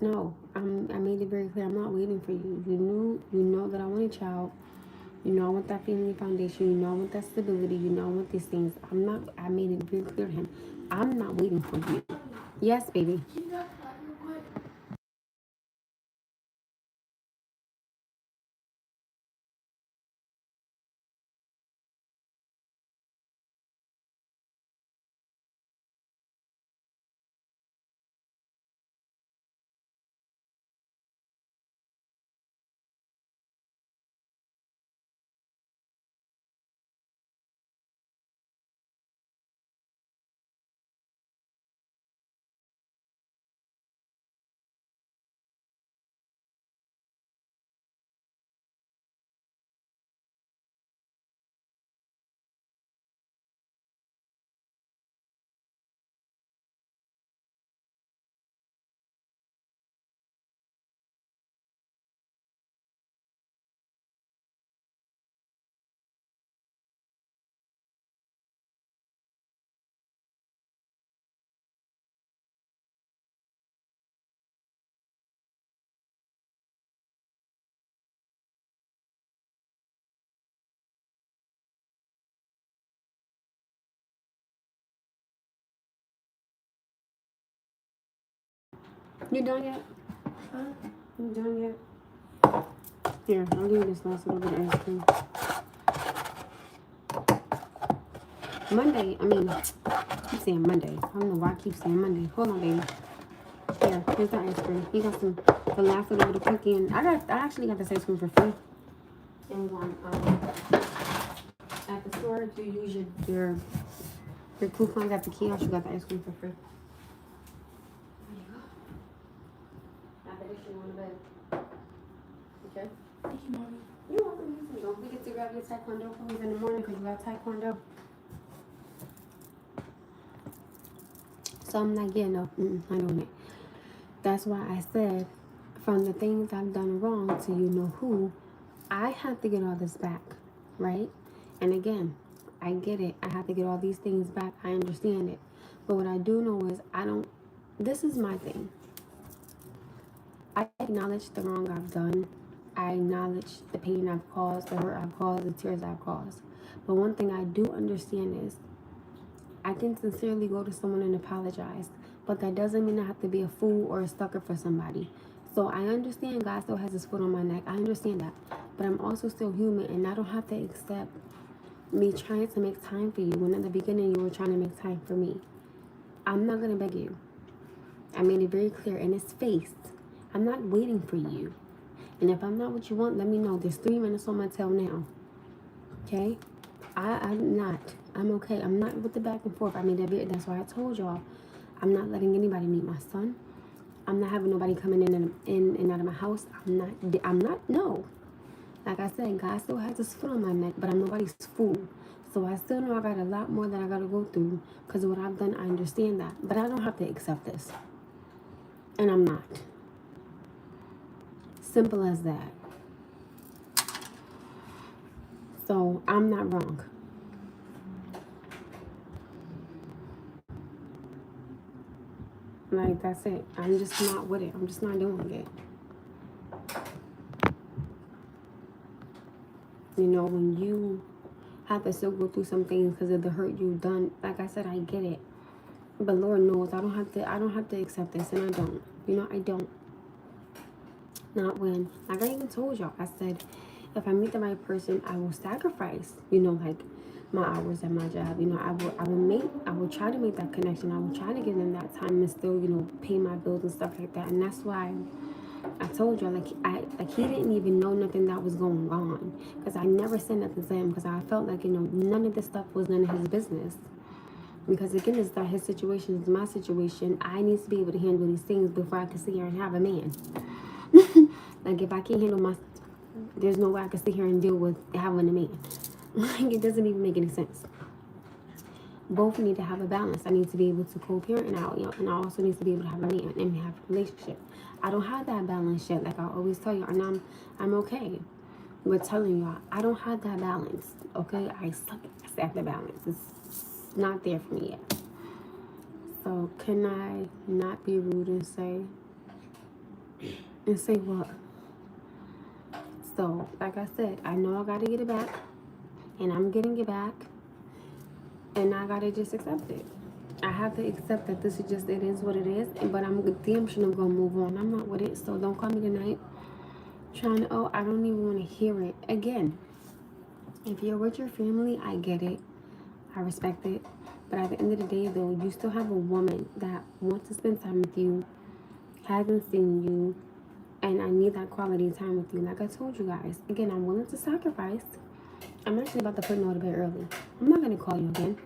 no. I made it very clear. I'm not waiting for you. You know that I want a child. You know I want that family foundation. You know I want that stability. You know I want these things. I made it very clear to him. I'm not waiting for you. Yes, baby. You done yet? Huh? You done yet? Here, I'll give you this last little bit of ice cream. Monday, I keep saying Monday. I don't know why I keep saying Monday. Hold on, baby. Here, here's the ice cream. You got the last little bit of cookie, and I actually got this ice cream for free. And at the store, if you use your coupons at the kiosk, you got the ice cream for free. There you go. After this, you want to bed. Okay? Thank you, Mommy. You're welcome. Don't forget to grab your taekwondo clothes in the morning because you got taekwondo. So I'm not getting up. I'm doing it. That's why I said, from the things I've done wrong to you know who, I have to get all this back, right? And again, I get it. I have to get all these things back. I understand it. But what I do know is this is my thing. I acknowledge the wrong I've done. I acknowledge the pain I've caused, the hurt I've caused, the tears I've caused. But one thing I do understand is I can sincerely go to someone and apologize. But that doesn't mean I have to be a fool or a sucker for somebody. So I understand God still has his foot on my neck. I understand that. But I'm also still human, and I don't have to accept me trying to make time for you when in the beginning you were trying to make time for me. I'm not going to beg you. I made it very clear in his face. I'm not waiting for you. And if I'm not what you want, let me know. There's 3 minutes on my tail now. Okay? I'm not. I'm okay. I'm not with the back and forth. I made that very, that's why I told y'all. I'm not letting anybody meet my son. I'm not having nobody coming in and out of my house. I'm not, no. Like I said, God still has his foot on my neck, but I'm nobody's fool. So I still know I got a lot more that I got to go through because of what I've done. I understand that. But I don't have to accept this. And I'm not. Simple as that. So I'm not wrong. Like, that's it. I'm just not with it. I'm just not doing it. You know, when you have to still go through some things because of the hurt you've done, like I said, I get it. But Lord knows I don't have to accept this, and I don't. You know, I don't. Not when, like I even told y'all, I said, if I meet the right person, I will sacrifice, you know, like my hours at my job. You know, I will try to make that connection. I will try to give them that time and still, you know, pay my bills and stuff like that. And that's why I told y'all, like he didn't even know nothing that was going on, because I never said nothing to him, because I felt like, you know, none of this stuff was none of his business. Because again, it's not his situation, it's my situation. I need to be able to handle these things before I can sit here and have a man. Like, if I can't handle my, there's no way I can sit here and deal with having a man. Like, it doesn't even make any sense. Both need to have a balance. I need to be able to co-parent, and I also need to be able to have a man and have a relationship. I don't have that balance yet, like I always tell you, and I'm okay with telling y'all I don't have that balance. Okay, I suck at the balance. It's not there for me yet. So can I not be rude and say what? So like I said, I know I gotta get it back, and I'm getting it back, and I gotta just accept it. I have to accept that this is just, it is what it is, but I'm damn sure I'm gonna move on. I'm not with it, so don't call me tonight trying to, I don't even want to hear it again. If you're with your family, I get it, I respect it, but at the end of the day though, you still have a woman that wants to spend time with you, hasn't seen you, and I need that quality time with you. Like I told you guys, again, I'm willing to sacrifice. I'm actually about to put Noah to bed early. I'm not going to call you again.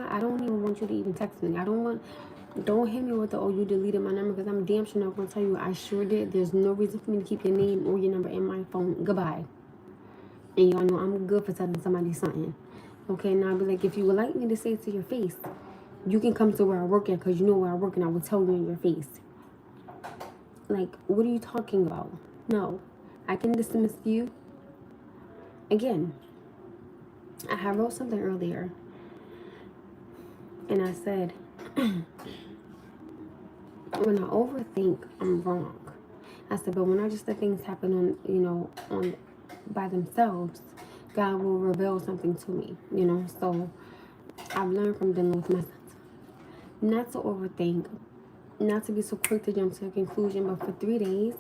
I don't even want you to even text me. Don't hit me with the, oh, you deleted my number, because I'm damn sure not going to tell you I sure did. There's no reason for me to keep your name or your number in my phone. Goodbye. And y'all know I'm good for telling somebody something. Okay, now I'll be like, if you would like me to say it to your face, you can come to where I work at, because you know where I work, and I will tell you in your face. Like, what are you talking about? No. I can dismiss you. Again, I had wrote something earlier, and I said, when I overthink, I'm wrong. I said, but when I just let things happen on by themselves, God will reveal something to me, you know. So I've learned from dealing with myself not to overthink, not to be so quick to jump to a conclusion, but for 3 days,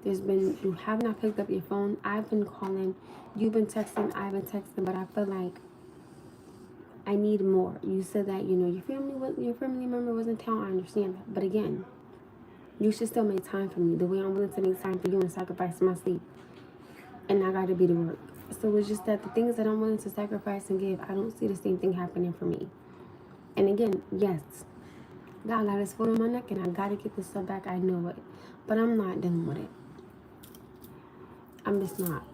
you have not picked up your phone. I've been calling, you've been texting, I've been texting, but I feel like I need more. You said that, your family member was in town. I understand that. But again, you should still make time for me. The way I'm willing to make time for you and sacrifice my sleep. And I gotta be to work. So it's just that the things that I'm willing to sacrifice and give, I don't see the same thing happening for me. And again, yes, God got his foot on my neck and I gotta get this stuff back. I know it. But I'm not dealing with it. I'm just not.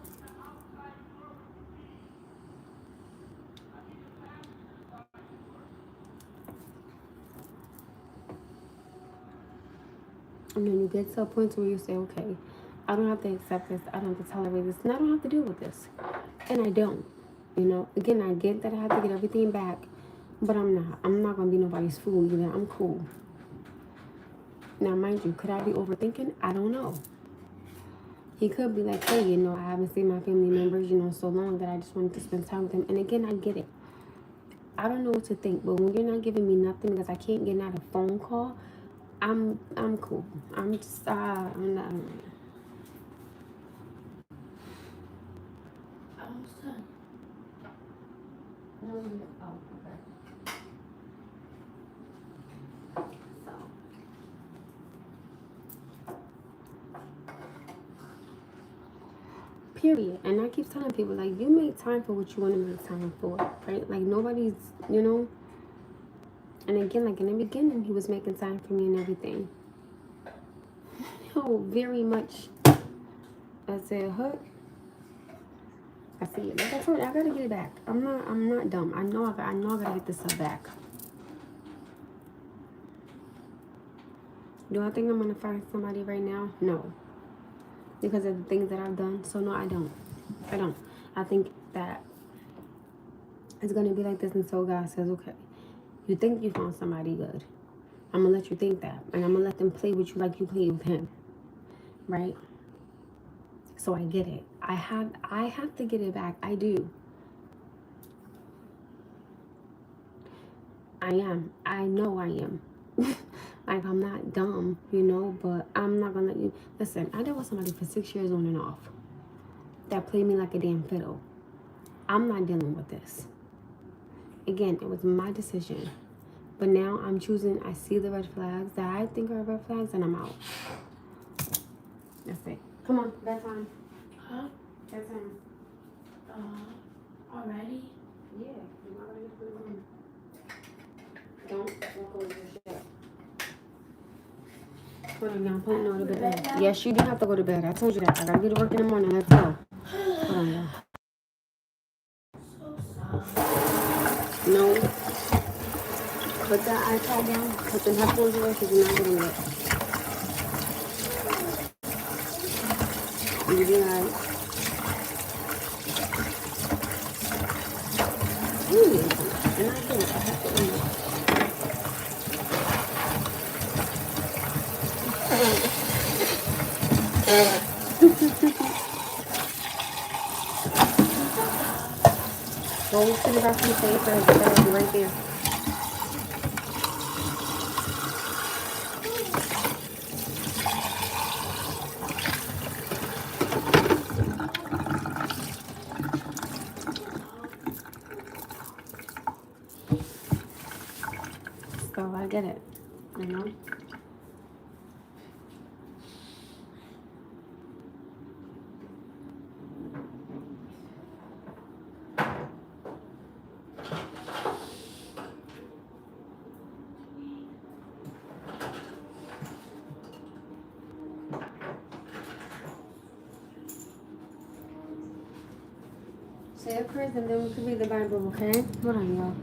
And then you get to a point where you say, okay, I don't have to accept this. I don't have to tolerate this. And I don't have to deal with this. And I don't. Again, I get that I have to get everything back. But I'm not. I'm not going to be nobody's fool either. I'm cool. Now, mind you, could I be overthinking? I don't know. He could be like, hey, I haven't seen my family members, so long that I just wanted to spend time with them. And again, I get it. I don't know what to think. But when you're not giving me nothing because I can't get out a phone call, I'm cool. I'm just, I'm not. Almost done. Oh, okay. So. Period. And I keep telling people, like, you make time for what you want to make time for, right? Like, nobody's, And again, like, in the beginning, he was making time for me and everything. Very much. I said, "Huh." I see it. Like I told you, I gotta get it back. I'm not dumb. I know I gotta get this stuff back. Do I think I'm gonna find somebody right now? No. Because of the things that I've done. So no, I don't. I think that it's gonna be like this until God says, okay, you think you found somebody good. I'm gonna let you think that. And I'm gonna let them play with you like you played with him. Right? So I get it. I have to get it back. I do. I am. I know I am. Like, I'm not dumb, but I'm not gonna let you. Listen, I dealt with somebody for 6 years on and off that played me like a damn fiddle. I'm not dealing with this. Again, it was my decision. But now I'm choosing, I see the red flags that I think are red flags, and I'm out. That's it. Come on, bedtime. Huh? Bedtime. Already? Yeah, you're not ready for the room. Don't walk over your shit. Hold on, y'all. I'm putting all to bed. Yes, you do have to go to bed. I told you that. I gotta be to work in the morning. Let's go. Hold on, y'all. So sorry. No. Put the iPad down. Put the headphones away because you're not getting it. You be like, ooh, and I get it. I have to eat it. Go to the bathroom safe and that'll be right there. So I get it. Say a prayer and then we can read the Bible, okay? Hold on, y'all.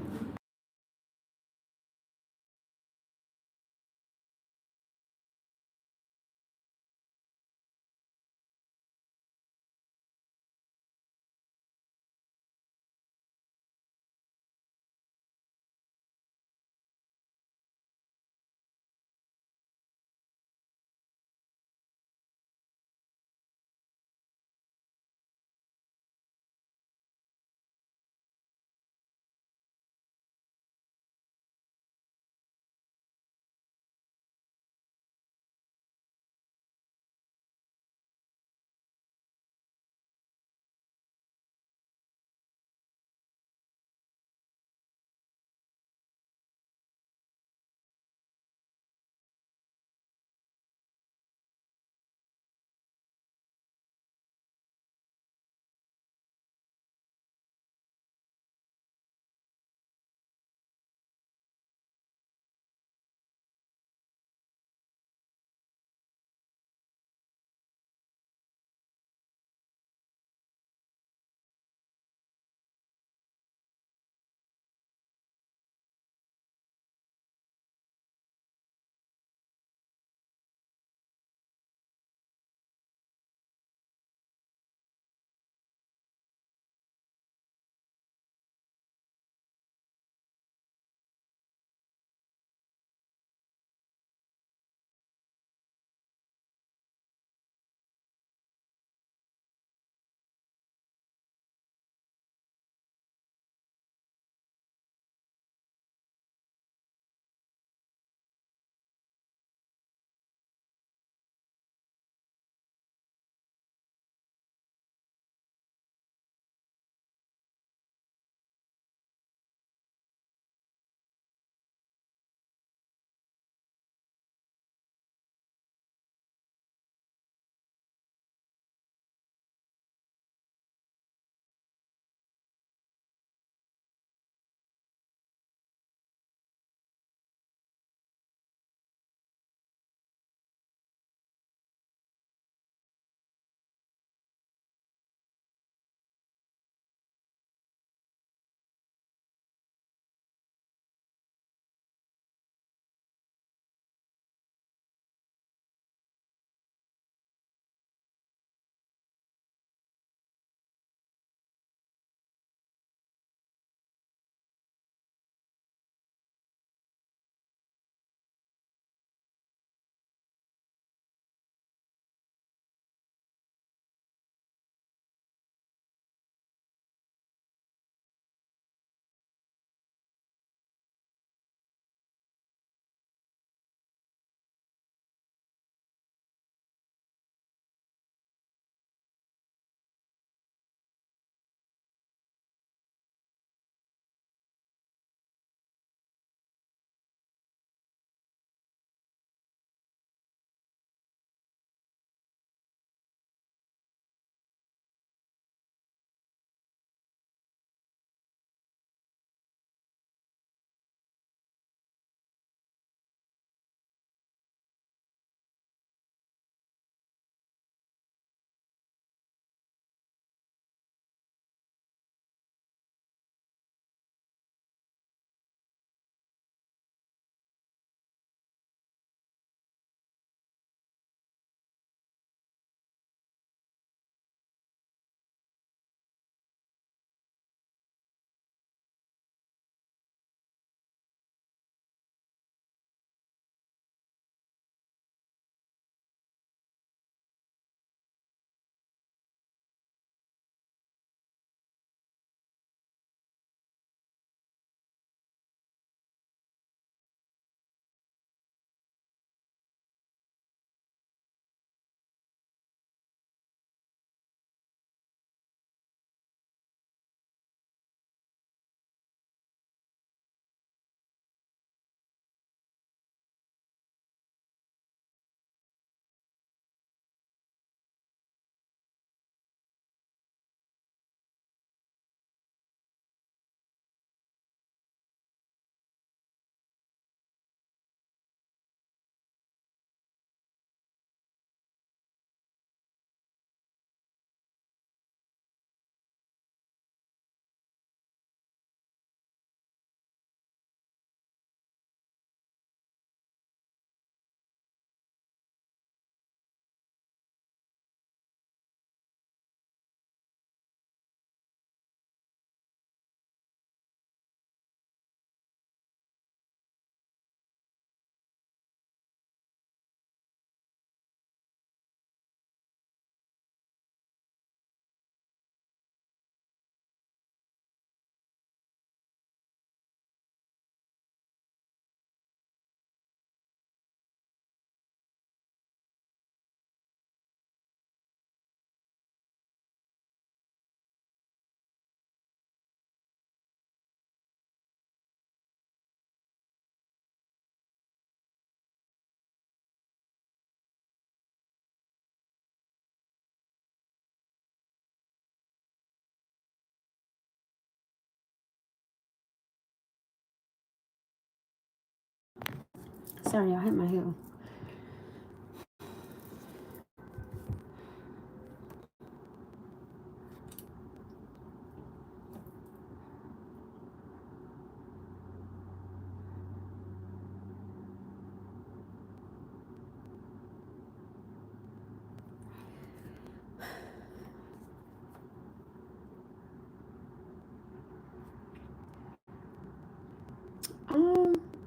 Sorry, I hit my heel.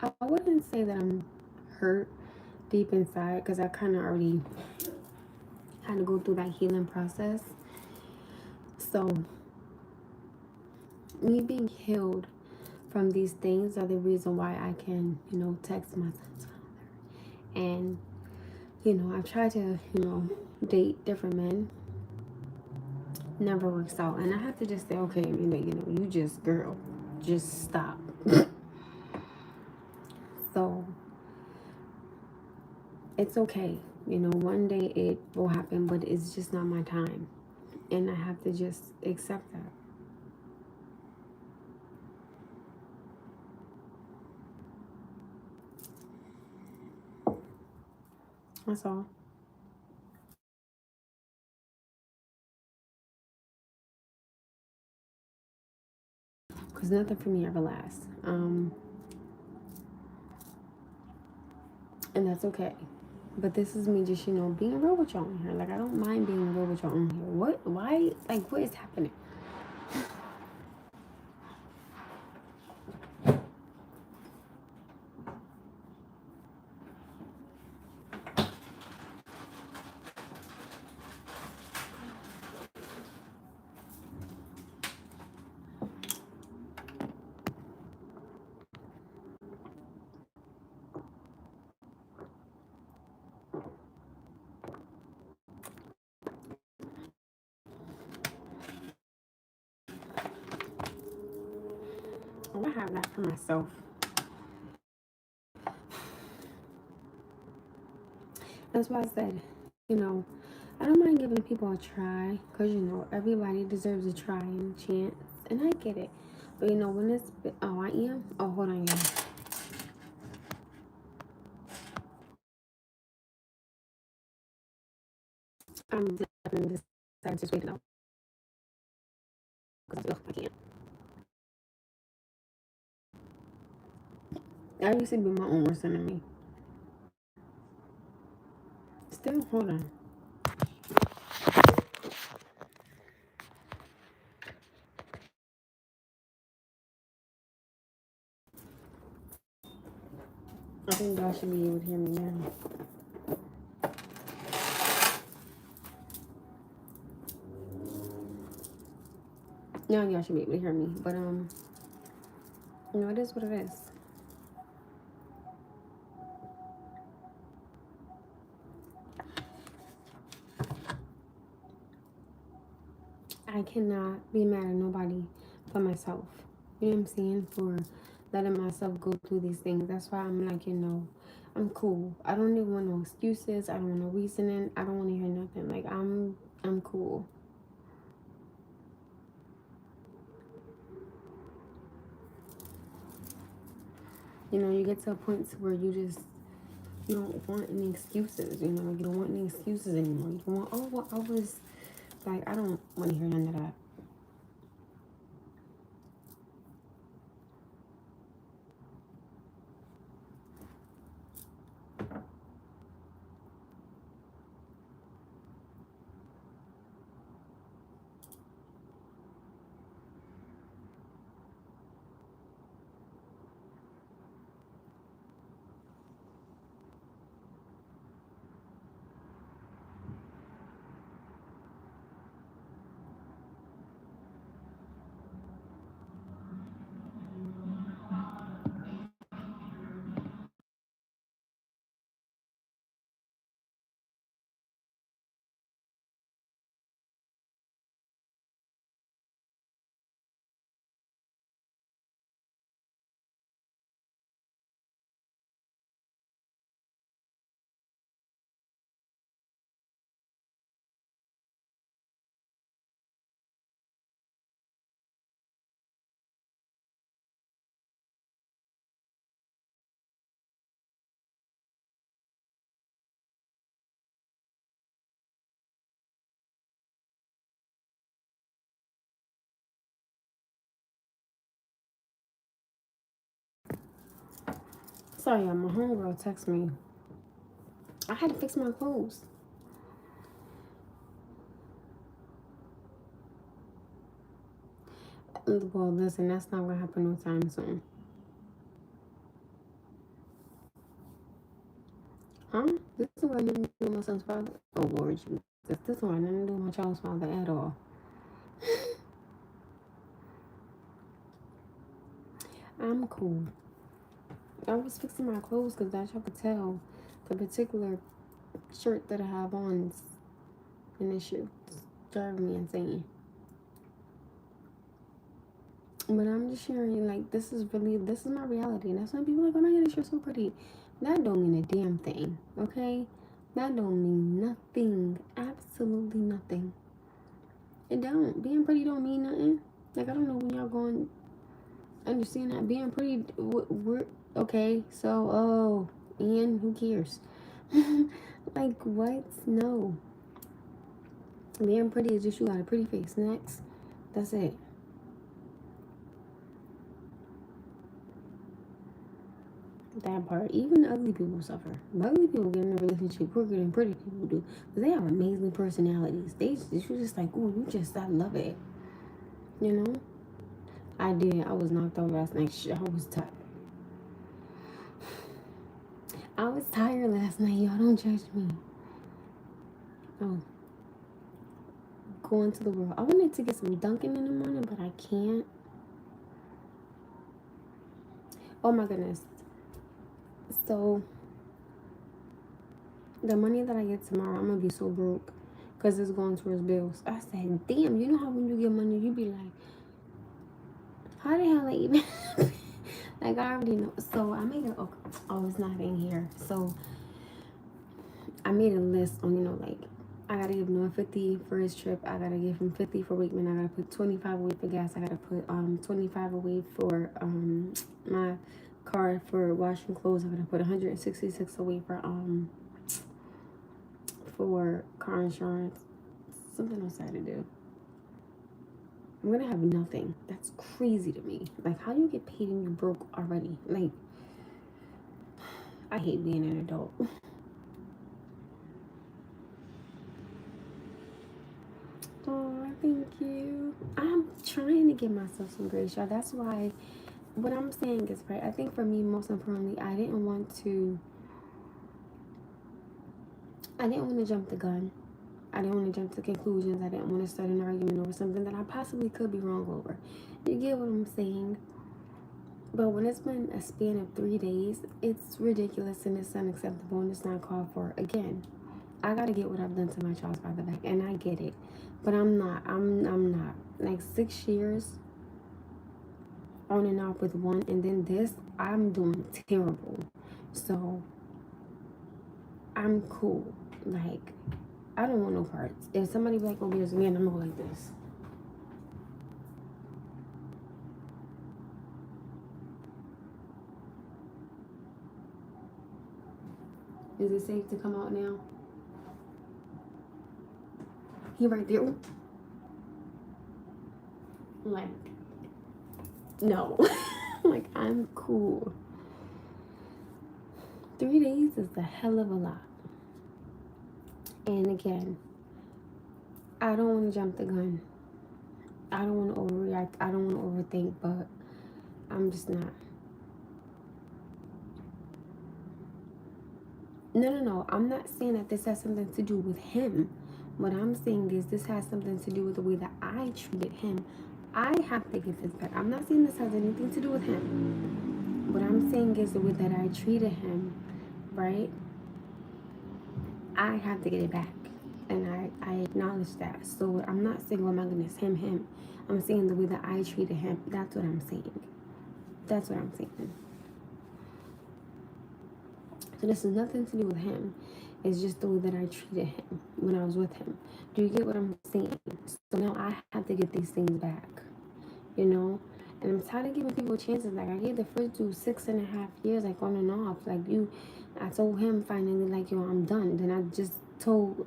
I wouldn't say that I'm hurt deep inside because I kind of already had to go through that healing process. So, me being healed from these things are the reason why I can, text my son's father. And, I've tried to, date different men. Never works out. And I have to just say, okay, you just, girl, just stop. So, it's okay. One day it will happen, but it's just not my time. And I have to just accept that. That's all. Because nothing for me ever lasts. And that's okay. But this is me just, being real with y'all in here. Like, I don't mind being real with y'all in here. Why, what is happening? I have that for myself. That's why I said, I don't mind giving people a try. Because, everybody deserves a try and a chance. And I get it. But, when it's... Oh, I am? Oh, hold on, y'all. I'm definitely decided to just wait it out. Because I can't. I used to be my own worst enemy. Still, hold on. I think y'all should be able to hear me now. Now y'all should be able to hear me. But, it is what it is. I cannot be mad at nobody but myself. You know what I'm saying? For letting myself go through these things. That's why I'm like, I'm cool. I don't even want no excuses. I don't want no reasoning. I don't want to hear nothing. Like, I'm cool. You get to a point where you don't want any excuses. You don't want any excuses anymore. You don't want, oh, well, I was like, I don't want to hear none of that. sorry, y'all. My homegirl texted me. I had to fix my clothes. Well, listen, that's not gonna happen no time soon. Huh? This is what I didn't do my son's father. Oh Lord Jesus. This one I didn't do my child's father at all. I'm cool. I was fixing my clothes because as y'all could tell, the particular shirt that I have on is an issue. It's driving me insane. But I'm just sharing you, like, this is my reality. And that's when people are like, oh my goodness, you're so pretty. That don't mean a damn thing, okay? That don't mean nothing. Absolutely nothing. It don't. Being pretty don't mean nothing. Like, I don't know when y'all going to understand that. Being pretty, we're, okay, so, oh, and who cares? Like, what? No. Being pretty is just you got a pretty face. Next. That's it. That part. Even ugly people suffer. Ugly people get in a relationship quicker than pretty people do. Because they have amazing personalities. You're just like, ooh, I love it. You know? I did. I was knocked out last night. I was tired. I was tired last night. Y'all don't judge me. Oh. Going to the world. I wanted to get some Dunkin' in the morning, but I can't. Oh my goodness. So, the money that I get tomorrow, I'm going to be so broke. Because it's going towards bills. I said, damn, you know how when you get money, you be like, how the hell I even... like, I already know. So, I made a... Oh, it's not in here. So, I made a list on, you know, like, I gotta give Noah 50 for his trip. I gotta give him 50 for Wakeman. I gotta put 25 away for gas. I gotta put 25 away for my car for washing clothes. I gotta put 166 away for car insurance. Something else I had to do. I'm gonna have nothing. That's crazy to me. Like, how do you get paid and you broke already? Like, I hate being an adult. Oh, thank you. I'm trying to give myself some grace, y'all. That's why what I'm saying is right. I think for me, most importantly, I didn't want to jump the gun. I didn't want to jump to conclusions. I didn't want to start an argument over something that I possibly could be wrong over. You get what I'm saying? But when it's been a span of 3 days, it's ridiculous and it's unacceptable and it's not called for. Again, I gotta get what I've done to my child's father back, and I get it. But I'm not. Like 6 years on and off with one, and then this, I'm doing terrible. So I'm cool. Like, I don't want no parts. If somebody be like, oh, here's me, and I'm gonna go like this. Is it safe to come out now? He right there. Like, no. Like, I'm cool. 3 days is a hell of a lot. And again, I don't want to jump the gun. I don't want to overreact. I don't want to overthink, but I'm just not. No. I'm not saying that this has something to do with him. What I'm saying is this has something to do with the way that I treated him. I have to get this back. I'm not saying this has anything to do with him. What I'm saying is the way that I treated him, right? I have to get it back. And I acknowledge that. So I'm not saying, oh my goodness, him. I'm saying the way that I treated him. That's what I'm saying. That's what I'm saying. So this has nothing to do with him. It's just the way that I treated him when I was with him. Do you get what I'm saying? So now I have to get these things back. You know? And I'm tired of giving people chances. Like, I gave the first dude 6.5 years, like, on and off. Like, I told him finally, like, yo, I'm done. Then I just told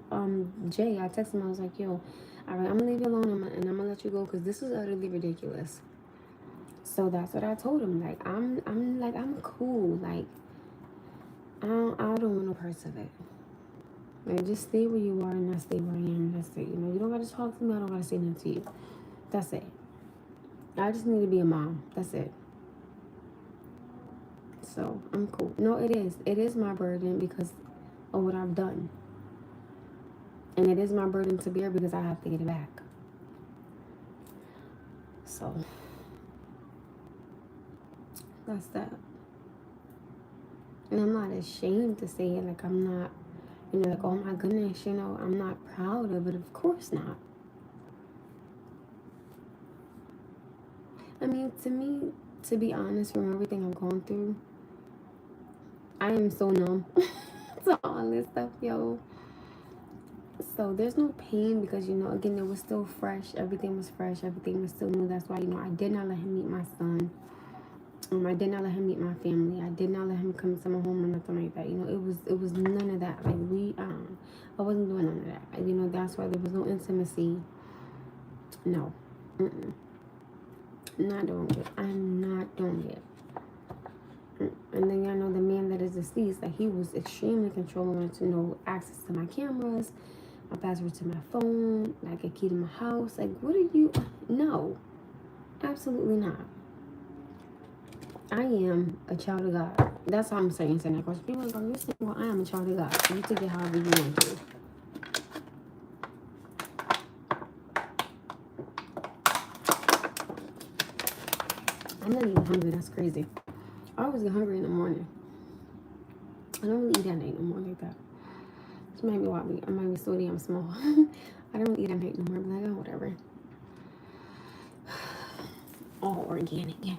Jay, I texted him, I was like, yo, all right, I'm gonna leave you alone and I'm gonna let you go because this is utterly ridiculous. So that's what I told him. Like, I'm cool. Like, don't want no parts of it. Like, just stay where you are and I stay where I am. That's it. You know, you don't gotta talk to me. I don't gotta say nothing to you. That's it. I just need to be a mom. That's it. So I'm cool. No, it is. It is my burden because of what I've done. And it is my burden to bear because I have to get it back. So that's that. And I'm not ashamed to say it. Like, I'm not, you know, like, oh my goodness, you know, I'm not proud of it. Of course not. I mean, to me, to be honest, from everything I've gone through, I am so numb to all this stuff, yo. So there's no pain because, you know, again, it was still fresh. Everything was fresh. Everything was still new. That's why, you know, I did not let him meet my son. I did not let him meet my family. I did not let him come to my home or nothing like that. You know, it was none of that. Like, I wasn't doing none of that. You know, that's why there was no intimacy. No. Not doing it. I'm not doing it. And then y'all know the man that is deceased, like, he was extremely controlling, wanted to know access to my cameras, my password to my phone, like a key to my house. Like, what are you? No, absolutely not. I am a child of God. That's how I'm saying that question. People are like, you're saying, well, I am a child of God. So you take it however you want to. I'm not even hungry. That's crazy. I always get hungry in the morning. I don't really eat at night no more like that. This might be why I might be so damn small. I don't really eat at night no more. I'm like, oh, whatever. All organic, yeah.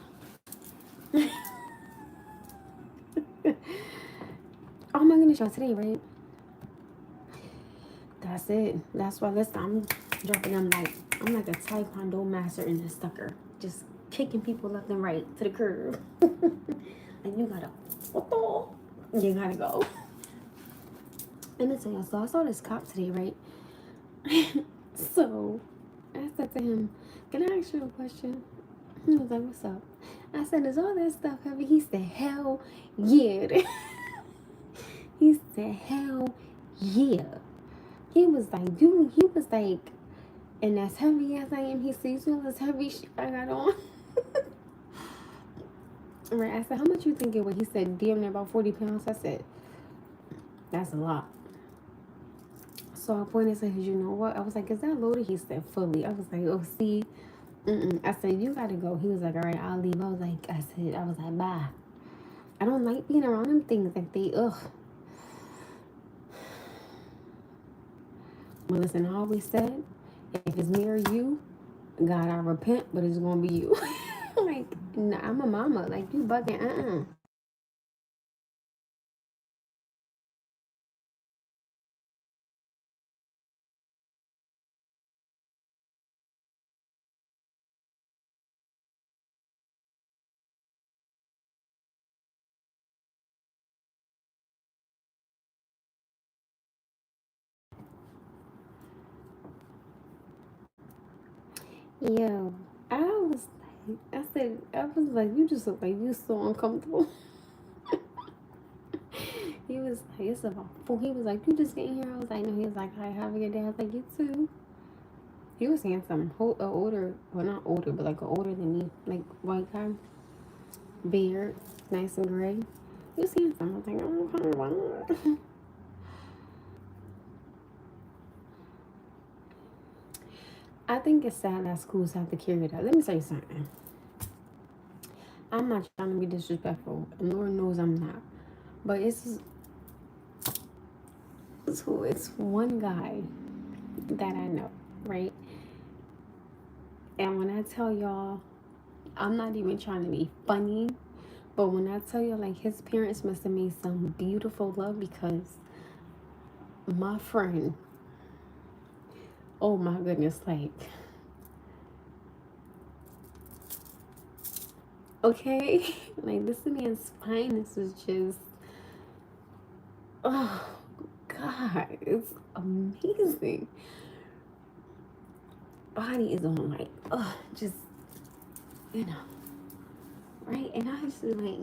Oh my goodness, y'all, today, right? That's it. That's why this time I'm dropping them like, I'm like a taekwondo master in this sucker. Just kicking people left and right to the curb. And you gotta go. And then tell y'all, so I saw this cop today, right? So I said to him, can I ask you a question? He was like, what's up? I said, is all that stuff heavy? He said, hell yeah. He said, hell yeah. He was like, dude, he was like, and as heavy as I am, he said, you know this heavy shit I got on? Right, I said, how much you think it was? He said, damn near about 40 pounds. I said, that's a lot. So I pointed and said, you know what? I was like, is that loaded? He said, fully. I was like, oh, see. I said, you gotta go. He was like, all right, I'll leave. I was like, bye. I don't like being around them things. Like, ugh. But listen, I always said, if it's me or you, God, I repent, but it's gonna be you. Like, nah, I'm a mama. Like, you bugging, Yo, I was like, you just look like you so uncomfortable. He was like, it's about 4. He was like, you just getting here? I was like, no. He was like, hi, have a good day. I was like, you too. He was handsome. Older, well, not older, but like older than me. Like, white guy. Beard, nice and gray. He was handsome. I was like, oh, I think it's sad that schools have to carry that. Let me tell you something. I'm not trying to be disrespectful, and Lord knows I'm not. But it's one guy that I know, right? And when I tell y'all, I'm not even trying to be funny, but when I tell you, like, his parents must have made some beautiful love because my friend, oh my goodness, like, okay, like, this man's finest is just, oh God, it's amazing. Body is on, like, just, you know, right? And I was just like,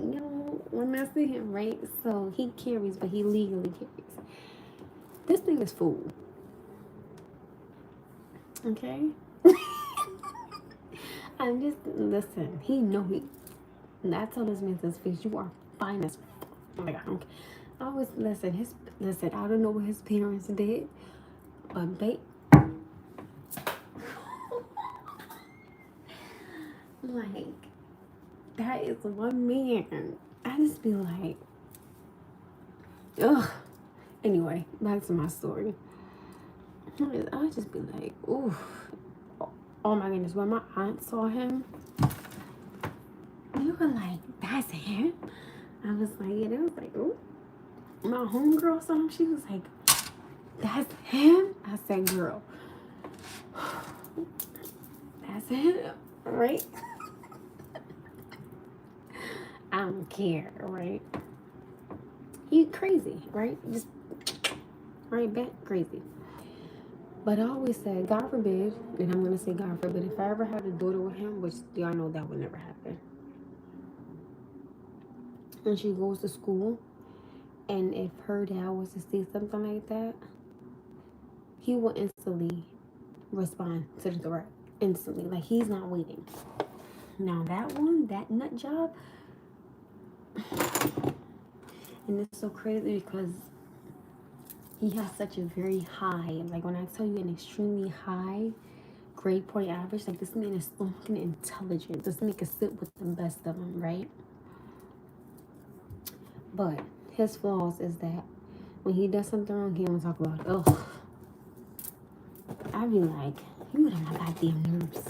when I see him, right? So he carries, but he legally carries. This thing is fool. Okay? I'm just, listen, he know he, and I told this man to his face, you are fine as fuck. Like, I don't care. I always, listen, I don't know what his parents did, but like, that is one man. I just be like, ugh. Anyway, back to my story. I just be like, ooh, oh my goodness. When my aunt saw him, you were like, that's him? I was like, yeah, it was like, ooh. My homegirl saw him, she was like, that's him? I said, girl, that's him, right? I don't care, right? He crazy, right? Just right back crazy. But I always said, God forbid, and I'm gonna say God forbid, if I ever had a daughter with him, which y'all know that would never happen. And she goes to school, and if her dad was to see something like that, he will instantly respond to the threat. Instantly. Like, he's not waiting. Now that one, that nut job, and it's so crazy because he has such a very high, like when I tell you an extremely high grade point average, like this man is so fucking intelligent. This man can sit with the best of them, right? But his flaws is that when he does something wrong, he don't talk about it. Ugh. I be like, you get on my goddamn nerves.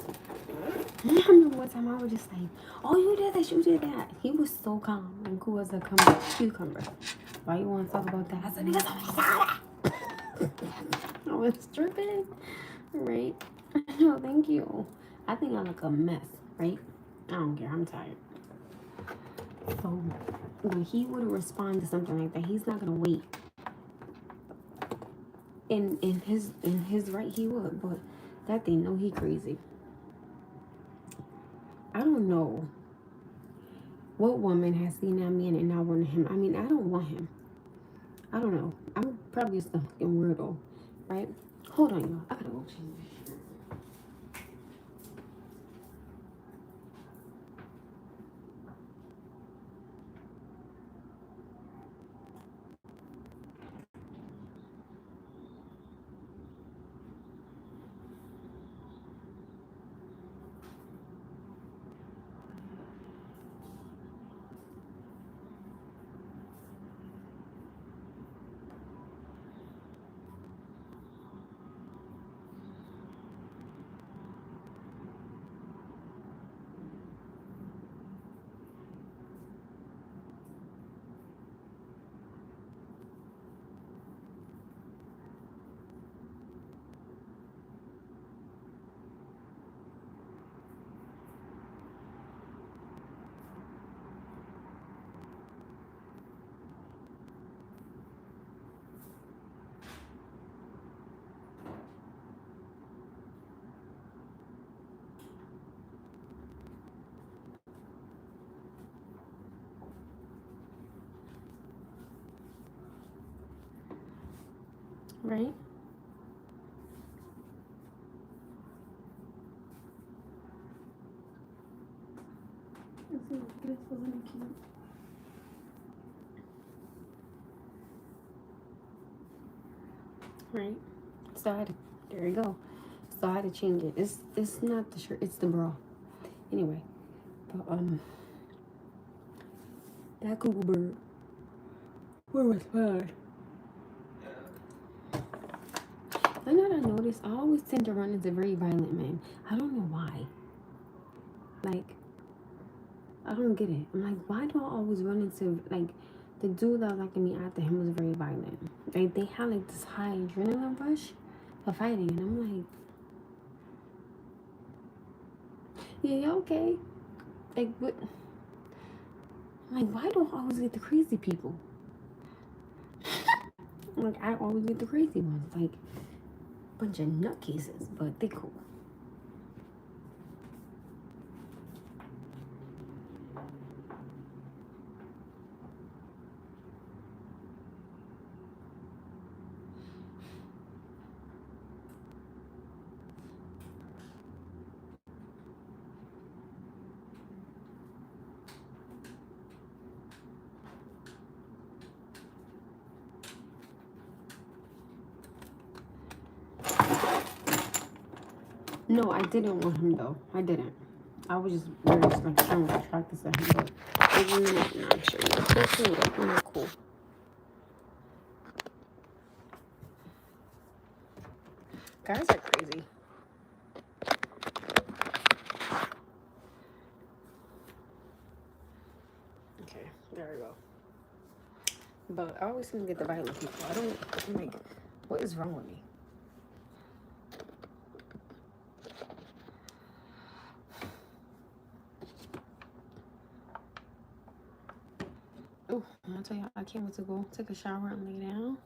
I remember one time I was just like, oh, you did this, you did that. He was so calm and cool as a cucumber. Why you want to talk about that? I said, because I was tripping, right? No, thank you. I think I look a mess, right? I don't care. I'm tired. So when he would respond to something like that, he's not gonna wait. In his right, he would, but that thing, no, he crazy. I don't know what woman has seen that man and not wanted him. I mean, I don't want him. I don't know. I'm probably just a fucking weirdo, right? Hold on, y'all. I gotta go change this shit. Right? This wasn't cute. Right? So there you go. So I had to change it. It's not the shirt, it's the bra. Anyway, but that Google bird. Where was mine? I know what I noticed. I always tend to run into very violent men. I don't know why. Like, I don't get it. I'm like, why do I always run into, like, the dude that was liking me after him was very violent. Like, they had like this high adrenaline rush for fighting, and I'm like, yeah, okay. Like, what? I'm like, why do I always get the crazy people? Like, I always get the crazy ones. Like, bunch of nutcases, but they cool. No, I didn't want him though. I didn't. I was just very just like trying to attract this to him, but no, I'm sure you're cool. You're not cool. Guys are crazy. Okay, there we go. But I always seem to get the violent people. I'm like, what is wrong with me? Oh, I'll tell you, I can't wait to go take a shower and lay down.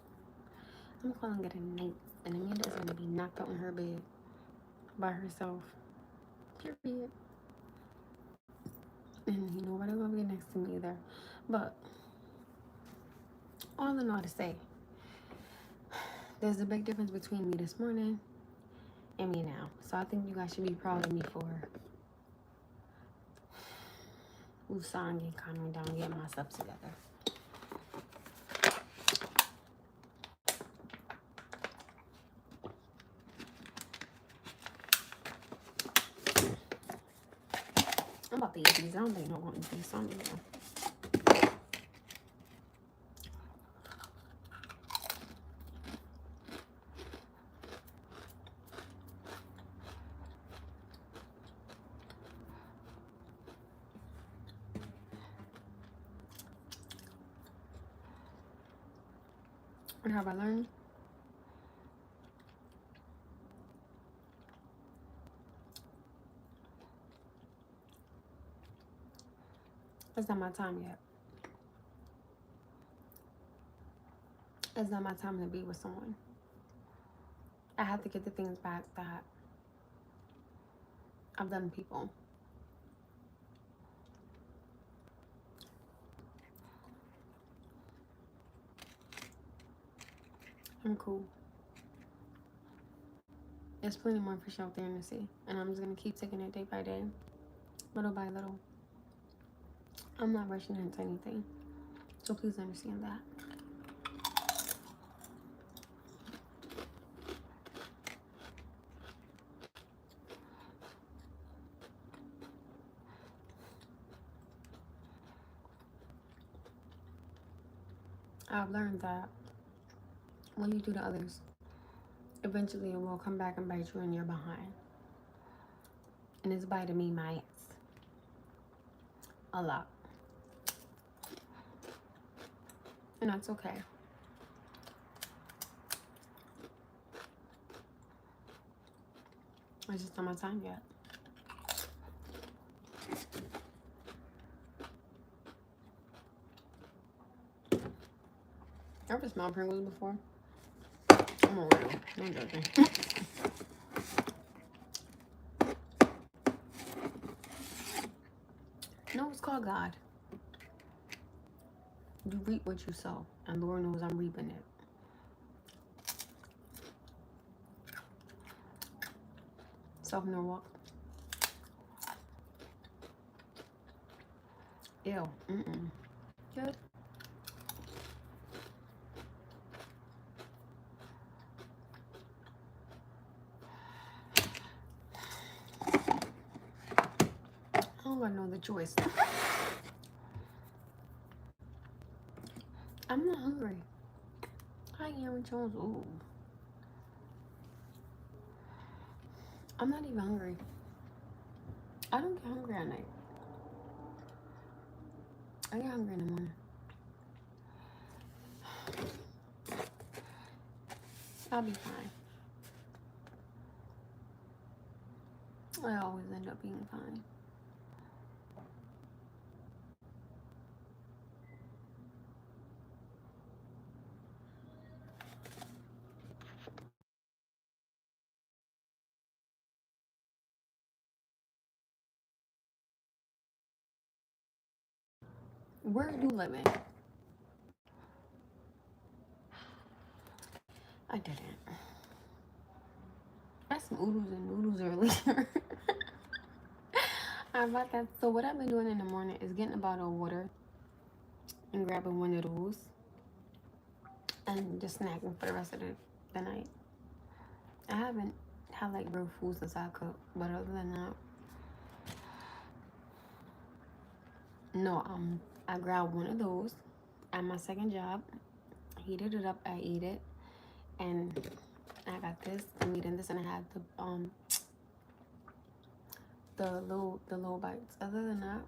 I'm calling it a night. And Amanda is going to be knocked out in her bed by herself. Period. And nobody going to be next to me either. But all in all to say, there's a big difference between me this morning and me now. So I think you guys should be proud of me for Usan and calming down, getting my stuff together. I'm about to eat these. I don't think I want to do something. What have I learned? It's not my time yet. It's not my time to be with someone. I have to get the things back that I've done to people. I'm cool. There's plenty more fish out there in the sea. And I'm just going to keep taking it day by day, little by little. I'm not rushing into anything. So please understand that. I've learned that when you do to others, eventually it will come back and bite you in your behind. And it's biting me my ass. A lot. And that's okay. It's just not my time yet. Ever smelled Pringles before? I'm a weirdo. I'm joking. No, it's called God. You reap what you sow, and Lord knows I'm reaping it. Self-no walk. Ew. Good. I don't got no other choice. I'm not hungry. Hi, Aaron Jones. Ooh. I'm not even hungry. I don't get hungry at night. I get hungry in the morning. I'll be fine. I always end up being fine. Where are you living? I didn't. I had some oodles and noodles earlier. How about that? So what I've been doing in the morning is getting a bottle of water and grabbing one of those and just snacking for the rest of the night. I haven't have like real foods that I cook. But other than that, no. I grabbed one of those at my second job, heated it up, I ate it, and I got this. I'm eating this, and I had the little bites. Other than that,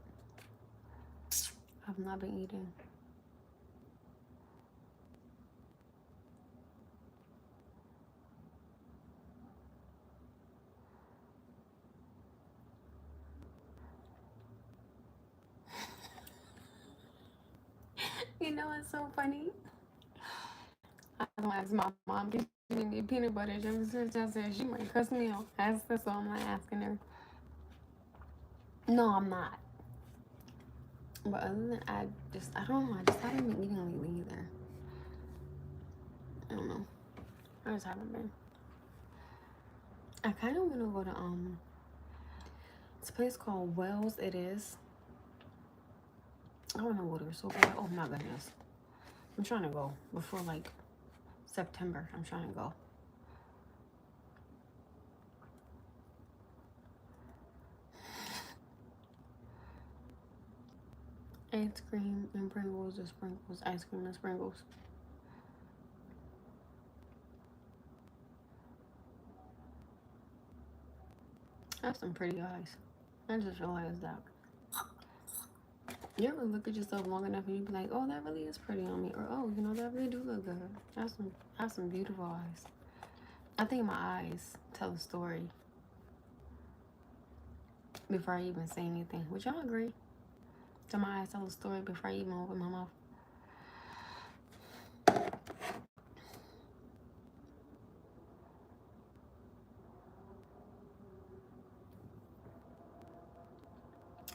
I've not been eating. You know what's so funny? I don't ask my mom, can she give me peanut butter jelly sandwich? I said she might cuss me out. That's all I'm not asking her. No, I'm not. But other than I don't know. I just haven't been eating lately either. I don't know. I just haven't been. I kind of want to go to it's a place called Wells. It is. I want to go there so bad. Oh my goodness. I'm trying to go before like September. I'm trying to go. Ice cream and Pringles or sprinkles. Ice cream and sprinkles. I have some pretty eyes. I just realized that. You ever look at yourself long enough and you be like, oh, that really is pretty on me. Or, oh, you know, that really do look good. I have some beautiful eyes. I think my eyes tell a story before I even say anything. Would y'all agree? So my eyes tell a story before I even open my mouth.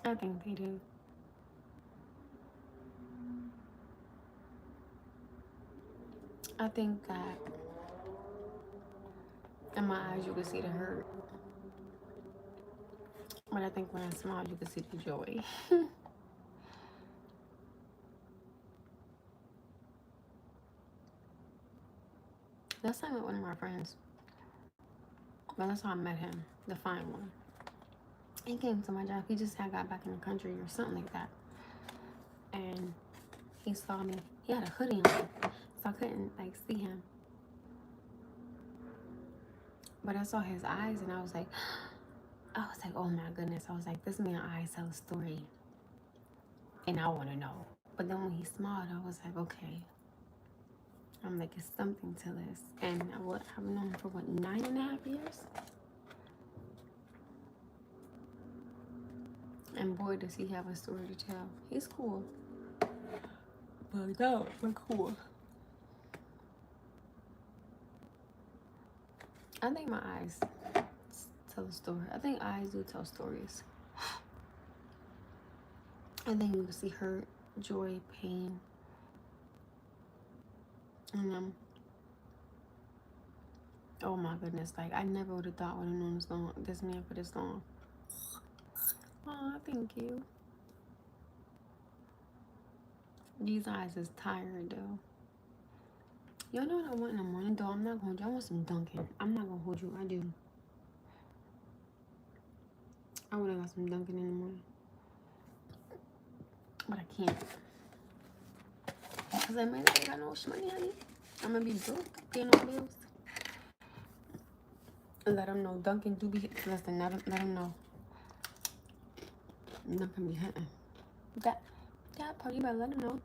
I think they do. I think that in my eyes you can see the hurt. But I think when I smile you can see the joy. That's how I met one of my friends. Well, that's how I met him, the fine one. He came to my job. He just had got back in the country or something like that. And he saw me. He had a hoodie on, so I couldn't like see him. But I saw his eyes, and I was like, oh my goodness. I was like, this man's eyes tell a story, and I want to know. But then when he smiled, I was like, okay. I'm like, it's something to this. And I've known him for what, 9.5 years? And boy, does he have a story to tell. He's cool. But no, we're cool. I think my eyes tell a story. I think eyes do tell stories. I think you can see hurt, joy, pain. And oh my goodness, like I never would have thought would have known this man for this long. Oh, thank you. These eyes is tired though. Y'all know what I want in the morning though? I'm not gonna I want some Dunkin'. I'm not gonna hold you. I do. I would have got some Dunkin' in the morning. But I can't. Because I might not got no money, honey. I'm gonna be broke, paying no bills. Let them know Dunkin' do be hitting. Listen, let them know. Dunkin' be hitting. That part, you better let them know.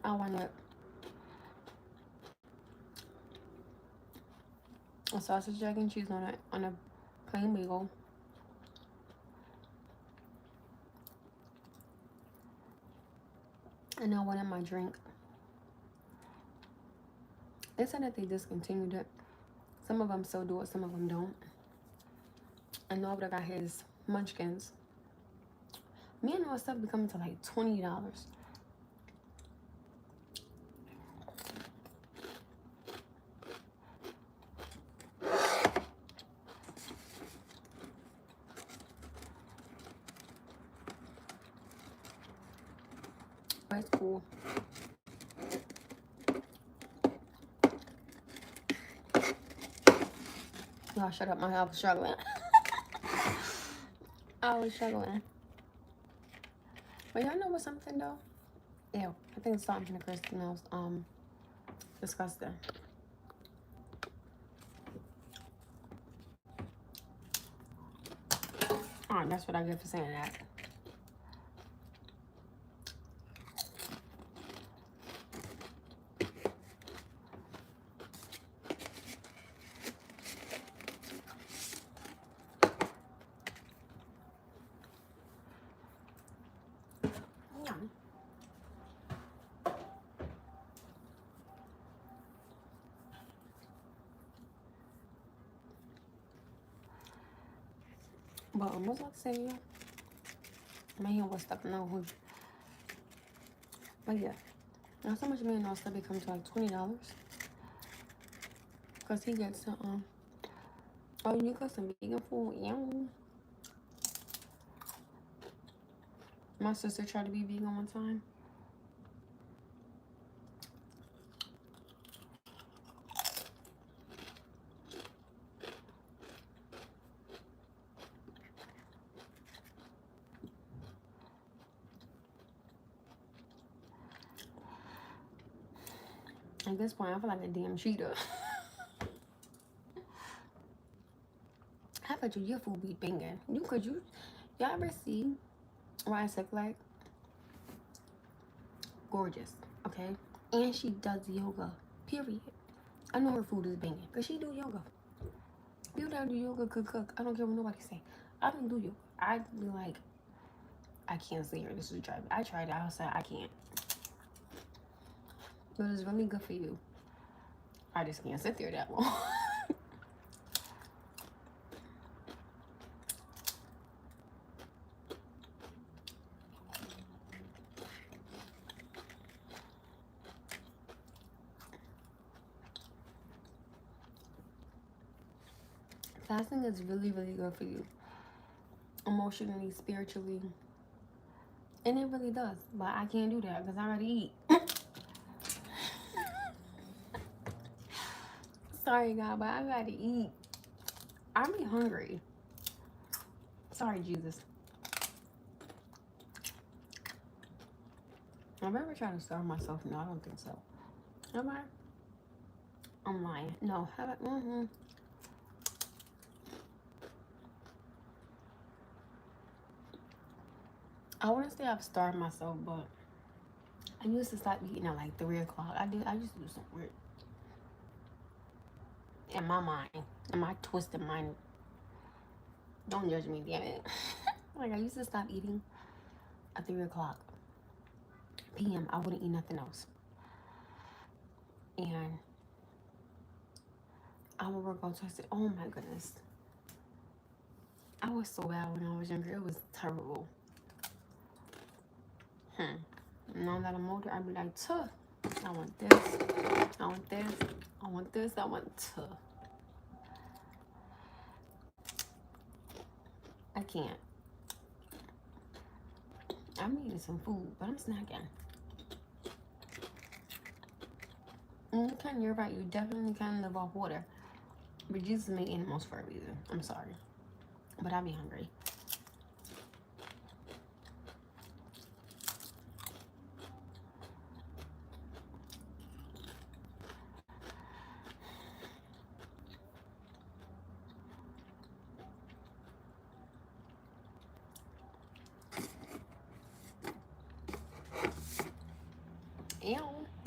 I want a sausage, egg, and cheese on a plain bagel. And I wanted my drink. They said that they discontinued it. Some of them still do it, some of them don't. I know that I got his munchkins. Me and all stuff be coming to like $20. it's cool. Y'all shut up, I was struggling. I was struggling. But y'all know what's something though? Ew, I think it's something the Chris smells disgusting. Alright, that's what I get for saying that. Yum. But what was I saying? My hand was stuck in the hood. But yeah. Now so much man all stuff becomes to like $20. Cause he gets oh, you got some vegan food, yeah. My sister tried to be vegan one time. At this point, I feel like a damn cheater. I bet you your food be banging. Y'all ever see Rice like gorgeous, okay? And she does yoga, period. I know her food is banging, because she do yoga. People that do yoga could cook. I don't care what nobody say. I don't do yoga. I be like, I can't see her. This is driving. I tried it. I was like, I can't. But it's really good for you. I just can't sit there that long. Fasting is really, really good for you. Emotionally, spiritually. And it really does. But I can't do that because I gotta eat. Sorry, God, but I gotta eat. I be hungry. Sorry, Jesus. Have I ever tried to starve myself? No, I don't think so. Have I? I'm lying. No, have I? I want to say I've starved myself, but I used to stop eating at like 3 o'clock. I used to do some weird. In my mind, in my twisted mind. Don't judge me, damn it. Like, I used to stop eating at 3 o'clock p.m. I wouldn't eat nothing else. And I would work out twisted. Oh my goodness. I was so bad when I was younger. It was terrible. Now that I'm older, I'd be like, tuh. I want this. I want this. I want this. I want tuh. I can't. I'm eating some food, but I'm snacking. And you can, you're right. You definitely can live off water. But Jesus made animals for a reason. I'm sorry. But I be hungry. Ew.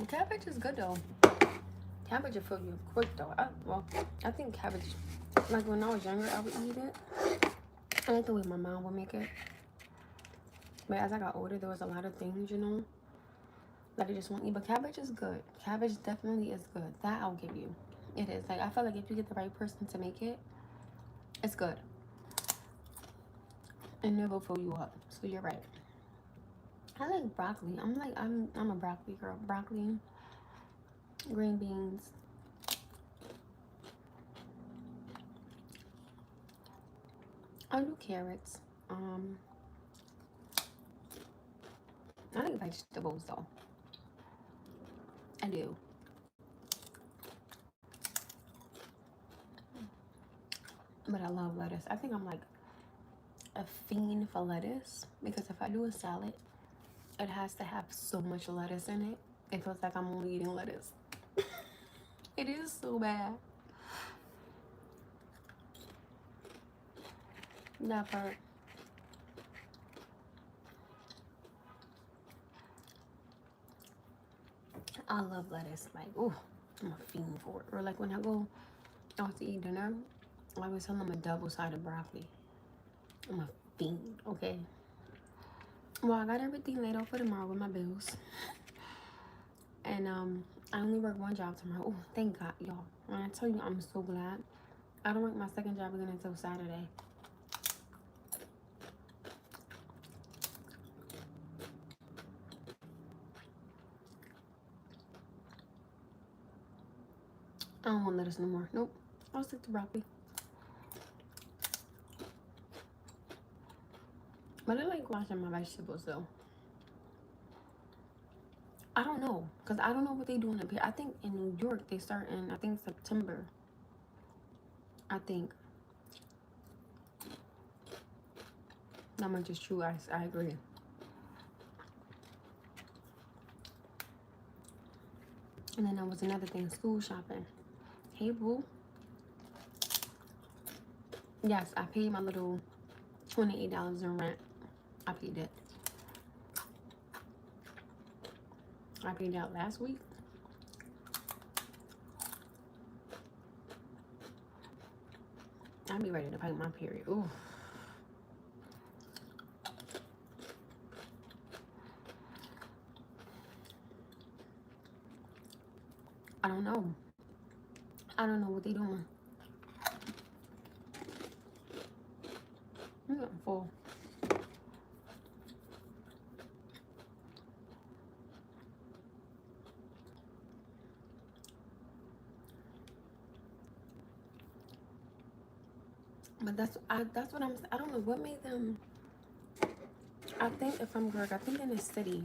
Cabbage is good though. Cabbage will fill you quick though. I think cabbage, like when I was younger, I would eat it. I like the way my mom would make it. But as I got older, there was a lot of things, you know, that I just won't eat. But cabbage is good. Cabbage definitely is good. That I'll give you. It is. Like, I feel like if you get the right person to make it, it's good. And it will fill you up. So you're right. I like broccoli. I'm a broccoli girl. Broccoli, green beans. I do carrots. I like vegetables though. I do. But I love lettuce. I think I'm like a fiend for lettuce because if I do a salad, it has to have so much lettuce in it. It feels like I'm only eating lettuce. It is so bad. That part. I love lettuce. Like, oh, I'm a fiend for it. Or like when I go out to eat dinner, I always tell them a double-sided broccoli. I'm a fiend, okay? Well, I got everything laid out for tomorrow with my bills. And I only work one job tomorrow. Oh, thank God, y'all. When I tell you I'm so glad, I don't work my second job again until Saturday. I don't want lettuce no more. Nope. I'll stick to broccoli. But I like washing my vegetables though. I don't know. Because I don't know what they doing up here. I think in New York they start in, I think, September. I think. That much is true. I agree. And then there was another thing, school shopping. Hey, boo. Yes, I paid my little $28 in rent. I paid it. I paid out last week. I'll be ready to pay my period. Ooh. I don't know. I don't know what they doing. I'm getting full. But that's what I'm. I don't know what made them. I think if I'm correct, I think in the city.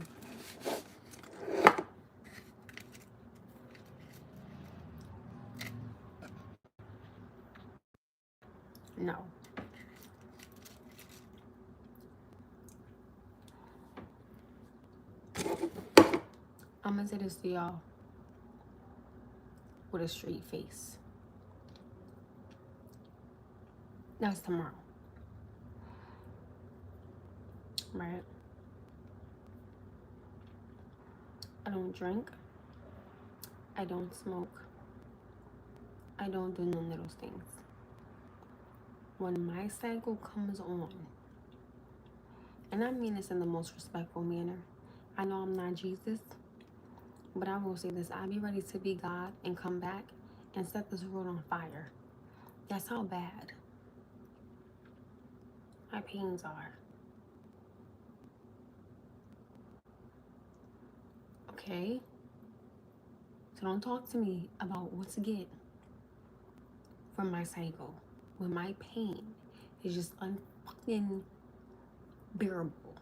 No. I'm gonna say this to y'all with a straight face. That's tomorrow. Right? I don't drink. I don't smoke. I don't do none of those things. When my cycle comes on, and I mean this in the most respectful manner, I know I'm not Jesus, but I will say this: I'll be ready to be God and come back and set this world on fire. That's how bad my pains are. Okay? So don't talk to me about what to get from my cycle when my pain is just unfucking bearable.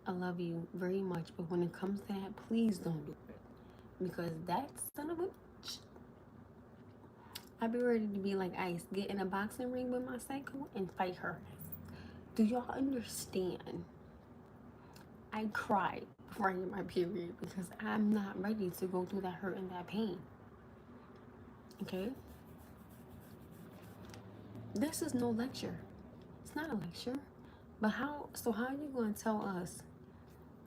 I love you very much, but when it comes to that, please don't do it. Because that son of a bitch, I'd be ready to be like Ice, get in a boxing ring with my cycle and fight her. Do y'all understand? I cried before I get my period because I'm not ready to go through that hurt and that pain. Okay? This is no lecture. It's not a lecture. But how are you going to tell us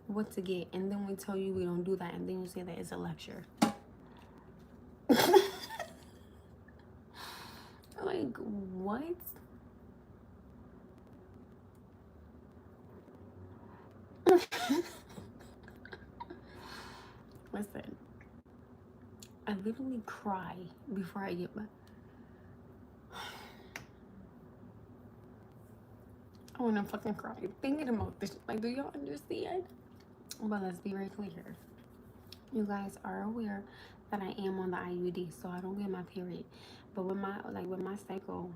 what to get and then we tell you we don't do that and then you say that it's a lecture? Like, what? Listen, I literally cry before I get my... I want to fucking cry thinking about this. Like, do y'all understand? But let's be very clear. You guys are aware that I am on the IUD, so I don't get my period. But with my cycle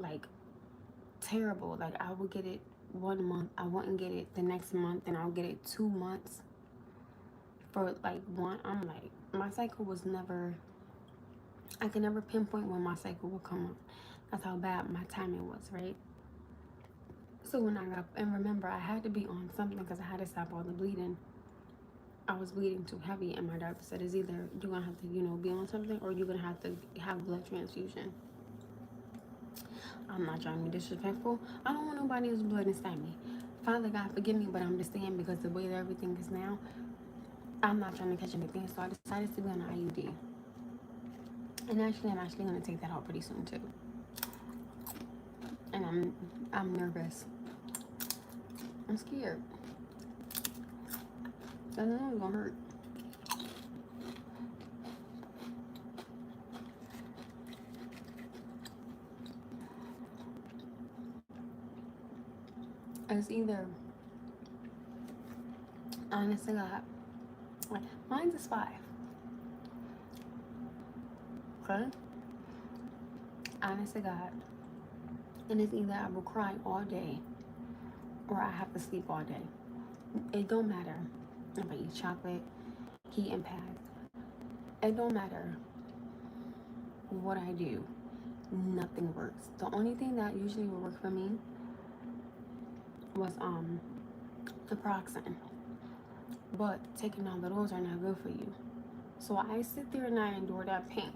like terrible. Like I would get it 1 month, I wouldn't get it the next month, and I'll get it 2 months for like one. I'm like, my cycle was never, I could never pinpoint when my cycle would come up. That's how bad my timing was, right? So when I got, and remember, I had to be on something because I had to stop all the bleeding. I was bleeding too heavy, and my doctor said, it's either you're gonna have to, be on something, or you're gonna have to have blood transfusion. I'm not trying to be disrespectful. I don't want nobody's blood inside me. Father God, forgive me, but I'm just saying, because the way that everything is now, I'm not trying to catch anything. So I decided to be on an IUD. And actually, I'm actually gonna take that out pretty soon too. And I'm nervous. I'm scared. I know it's gonna hurt. It's either, honest to God, mine's is 5. Okay? Honest to God. And it's either I will cry all day, or I have to sleep all day. It don't matter if I eat chocolate, heat and pad. It don't matter what I do. Nothing works. The only thing that usually would work for me was naproxen. But taking all of those are not good for you. So I sit there and I endure that pain.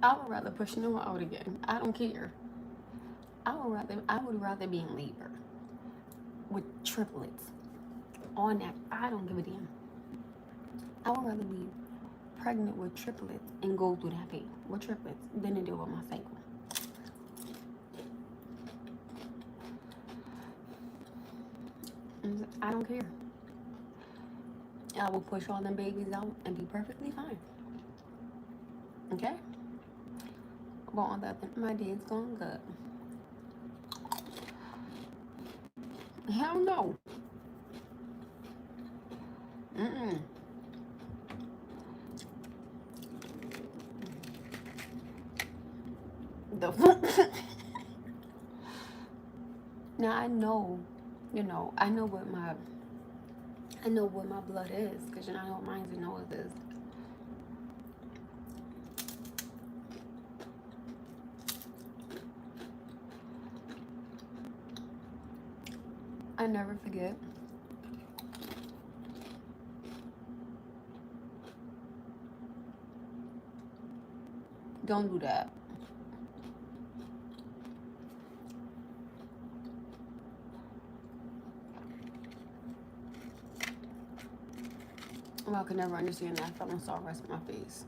I would rather push Noah out again. I don't care. I would rather be in labor with triplets on that. I don't give a damn. I would rather be pregnant with triplets and go through that pain with triplets than to deal with my cycle. I don't care. I will push all them babies out and be perfectly fine. Okay? But on the other, my day's going good. Hell no. Mm-mm. Now I know, I know what my blood is, because I know what mine and Noah's is. I never forget. Don't do that. Well, I could never understand that. I felt no salt rest on my face.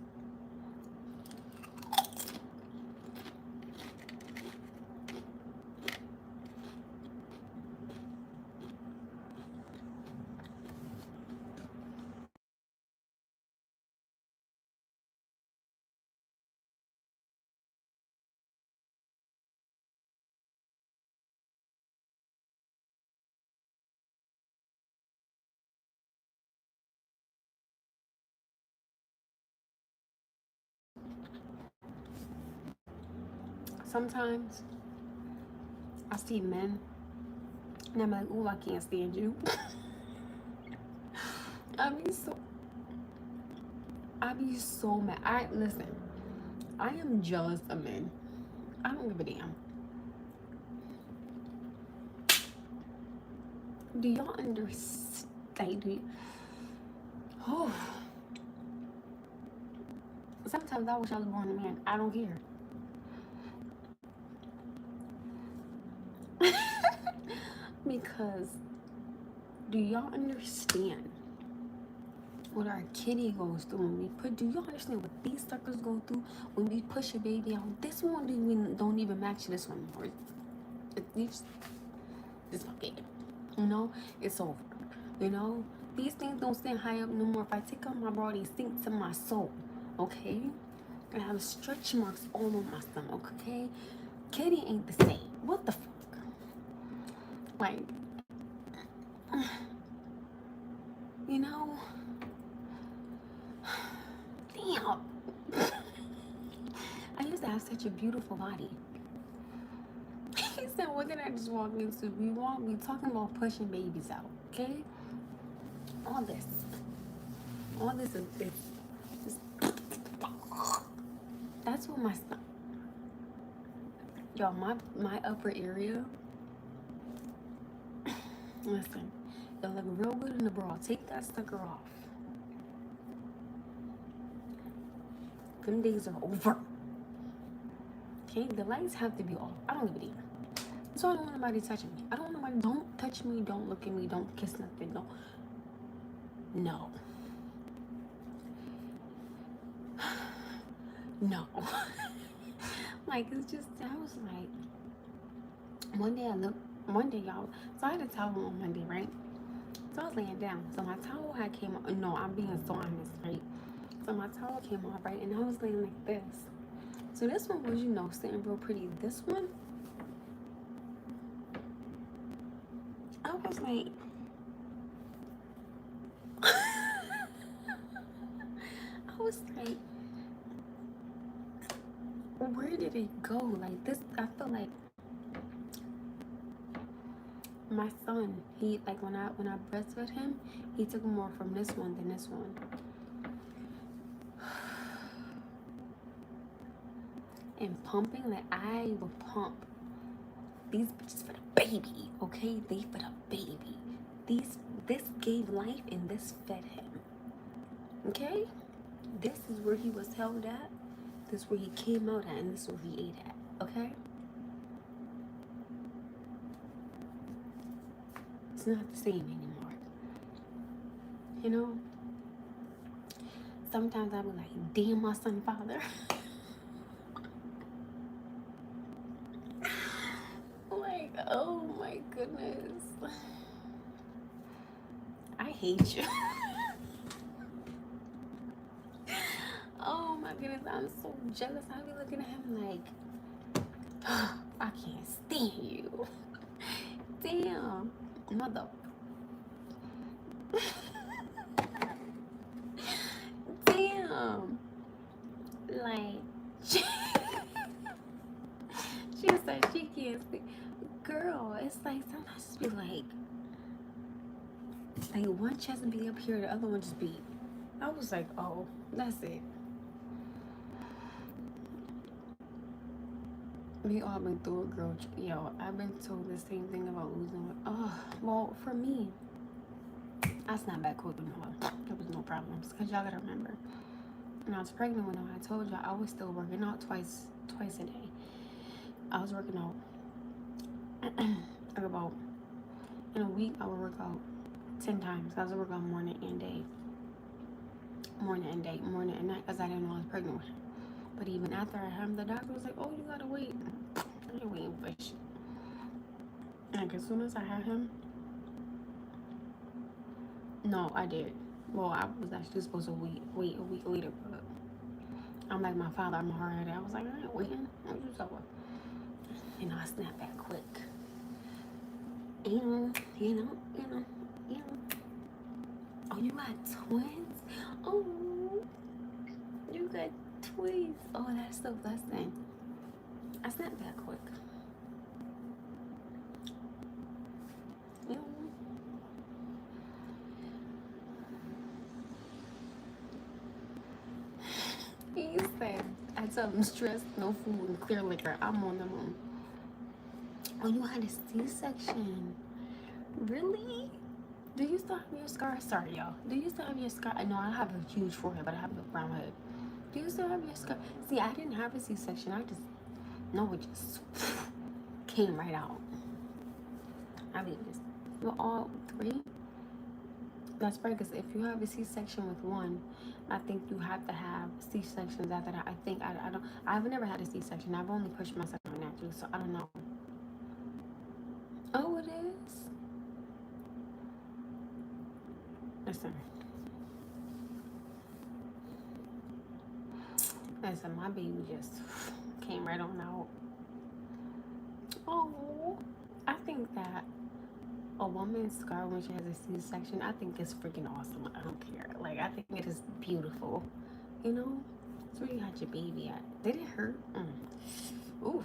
Sometimes I see men and I'm like, ooh, I can't stand you. I be so mad. Listen, I am jealous of men. I don't give a damn. Do y'all understand? Oh. Sometimes I wish I was born a man. I don't care. Because do y'all understand what our kitty goes through when we put? Do y'all understand what these suckers go through when we push a baby out? This one don't even match this one. Or this fucking, it's over. These things don't stand high up no more. If I take out my bra, they sink to my soul. Okay, I have stretch marks all on my stomach. Okay, kitty ain't the same. What the fuck? Like, damn. I used to have such a beautiful body. He said, what did I just walk into? We talking about pushing babies out, okay? All this is just, that's what my son, y'all, my upper area, listen, it look real good in the bra. Take that sucker off. Them days are over. Okay, the lights have to be off. I don't give a damn. So I don't want nobody touching me. I don't want nobody. Don't touch me. Don't look at me. Don't kiss nothing. Don't. No. No. Like, it's just, I was like, one day, y'all, so I had a towel on Monday, right? So I was laying down. So my towel had came off. No, I'm being so honest, right? So my towel came off, right? And I was laying like this. So this one was, sitting real pretty. This one, I was like, I was like, where did it go? Like this, I feel like my son, he, like when I breastfed him, he took more from this one than this one. And pumping, like I will pump these bitches for the baby, okay? They for the baby. This gave life and this fed him, okay? This is where he was held at. This is where he came out at, and this is where he ate at, okay? It's not the same anymore. You know? Sometimes I be like, damn, my son father. Like, oh my goodness. I hate you. Oh my goodness, I'm so jealous. I be looking at him like, I can't stand you. Damn, mother. Damn. Like, she said she can't see. Girl, it's like sometimes just be like one chest be up here, the other one just be. I was like, oh, that's it. We all been through it, girl. Yo, I've been told the same thing about losing weight. Oh, well, for me, I snapped back quick with no. There was no problems. Because y'all gotta remember, when I was pregnant with him, I told y'all I was still working out twice a day. I was working out like about, in a week, I would work out 10 times. I was working out morning and night, because I didn't know I was pregnant with him. But even after I had him, the doctor was like, oh, you gotta wait. I ain't waiting for shit. Like, as soon as I had him, no, I did. Well, I was actually supposed to wait a week later, but I'm like my father, I'm hard-headed. I was like, I ain't waiting. What you talking about? I snapped back quick. And, oh, you got twins? Oh, you got twins. Oh, that's the blessing. I snapped back quick. He said, I tell him stress, no food, and clear liquor. I'm on the moon. Oh, you had a C-section. Really? Do you still have your scar? Sorry, y'all. Do you still have your scar? I know I have a huge forehead, but I have a brown head. Do you still have your scar? See, I didn't have a C-section. It just came right out. I mean, you're all three. That's right, because if you have a C-section with one, I think you have to have C-sections after that. I think, I've never had a C-section. I've only pushed myself naturally, so I don't know. Oh, it is? Listen, my baby just came right on out. Oh, I think that a woman's scar when she has a C-section, I think it's freaking awesome. I don't care. Like, I think it is beautiful, you know? So where you had your baby at? Did it hurt? Ooh.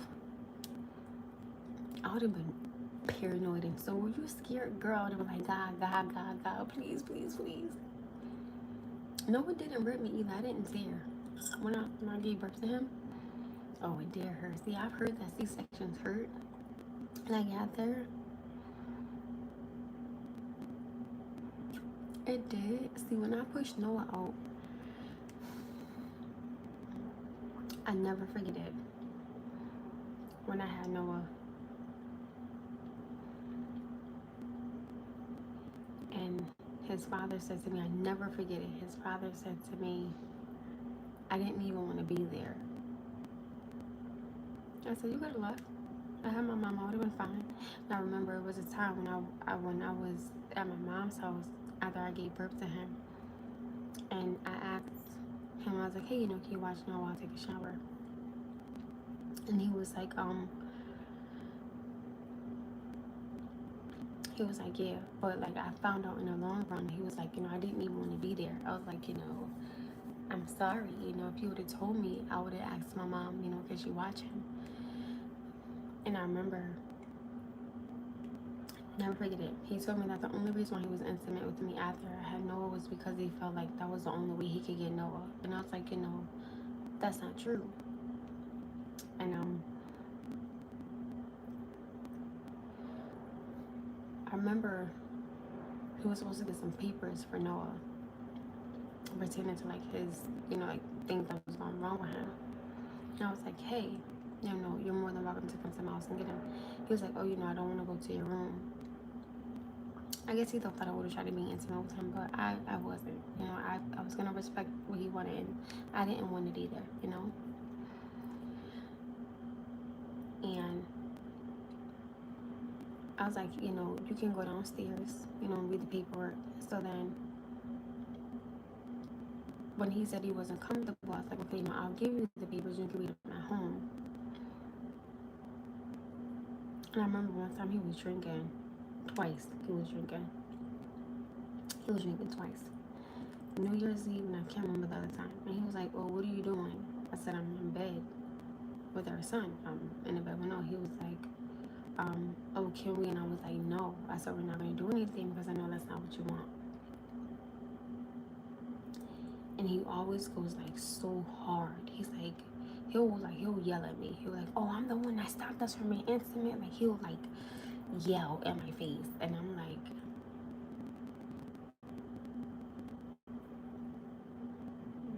I would have been paranoid and so were you a scared girl? I would have been like, God, please, please, please. No, it didn't hurt me either. I didn't dare. When I gave birth to him, oh, it did hurt. See, I've heard that C-sections hurt. And I got there. It did. See, when I pushed Noah out, I never forget it. When I had Noah, and his father said to me, I never forget it. His father said to me, I didn't even want to be there. I said, you could have left. I had my mom, I would have been fine. And I remember it was a time when I was at my mom's house after I gave birth to him. And I asked him, I was like, hey, can you watch Noah while I take a shower? And he was like, yeah, but like I found out in the long run, he was like, I didn't even want to be there. I was like, I'm sorry, if you would have told me, I would have asked my mom, could she watch him? And I remember, never forget it, he told me that the only reason why he was intimate with me after I had Noah was because he felt like that was the only way he could get Noah. And I was like, that's not true. And I remember he was supposed to get some papers for Noah, pretending to like his, like things that was going wrong with him. And I was like, hey, you're more than welcome to come to my house and get him. He was like, oh, I don't want to go to your room. I guess he thought that I would have tried to be intimate with him, but I wasn't. I was going to respect what he wanted, and I didn't want it either, And I was like, you can go downstairs, and read the paperwork. So then when he said he wasn't comfortable, I was like, okay, I'll give you the papers, you can read them at home. And I remember one time he was drinking twice. He was drinking twice. New Year's Eve, and I can't remember the other time. And he was like, well, what are you doing? I said, I'm in bed with our son. I'm in the bed with no. He was like, oh, can we? And I was like, no. I said, we're not going to do anything because I know that's not what you want. And he always goes like so hard. He's like, he'll yell at me. He'll like, oh, I'm the one that stopped us from being intimate. Like he'll like yell at my face. And I'm like,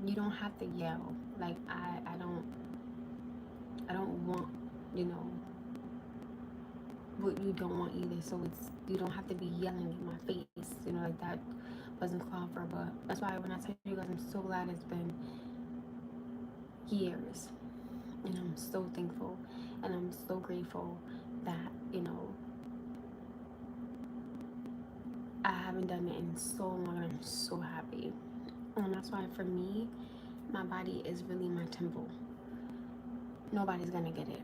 you don't have to yell. Like I don't want, what you don't want either. So you don't have to be yelling in my face. Like that wasn't called for. But that's why when I tell you guys, I'm so glad it's been years. And I'm so thankful and I'm so grateful that, I haven't done it in so long, and I'm so happy. And that's why for me, my body is really my temple. Nobody's gonna get it.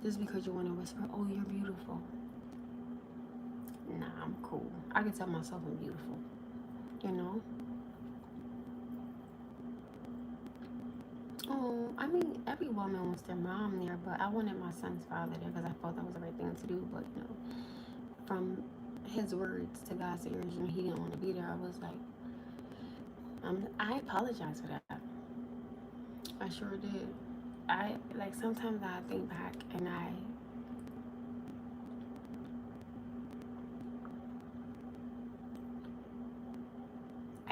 Just because you want to whisper, oh, you're beautiful. Nah, I'm cool. I can tell myself I'm beautiful. Oh, I mean, every woman wants their mom there, but I wanted my son's father there because I felt that was the right thing to do. But, from his words to God's ears, he didn't want to be there. I was like, I apologize for that. I sure did. Sometimes I think back and I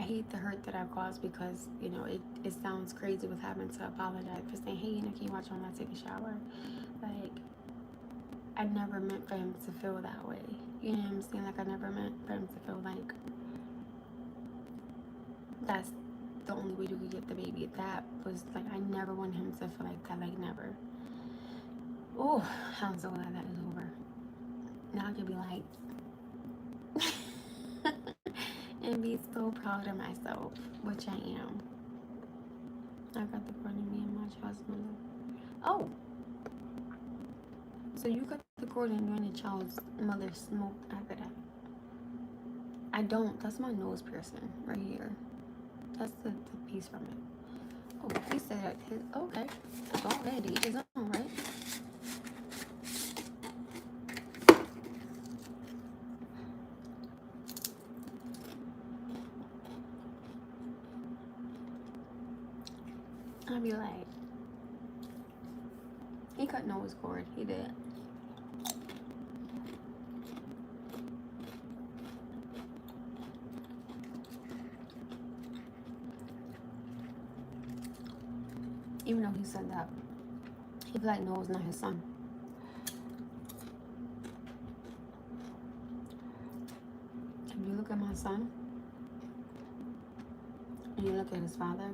hate the hurt that I caused because, it sounds crazy with having to apologize for saying, hey, can you watch when I take a shower? Like, I never meant for him to feel that way. You know what I'm saying? Like, I never meant for him to feel like that's the only way you could get the baby. That was, like, I never wanted him to feel like that. Like, never. Oh, I'm so glad that is over. Now I can be like, and be so proud of myself, which I am. I got the front of me and my child's mother. Oh, so you got the cord and you and the child's mother smoked after that. I don't. That's my nose piercing right here. That's the piece from it. Oh, he said his, okay. Go ahead, to each his own, right? I'd be like, he cut Noah's cord. He did. Even though he said that, he'd be like, Noah's not his son. If you look at my son, and you look at his father,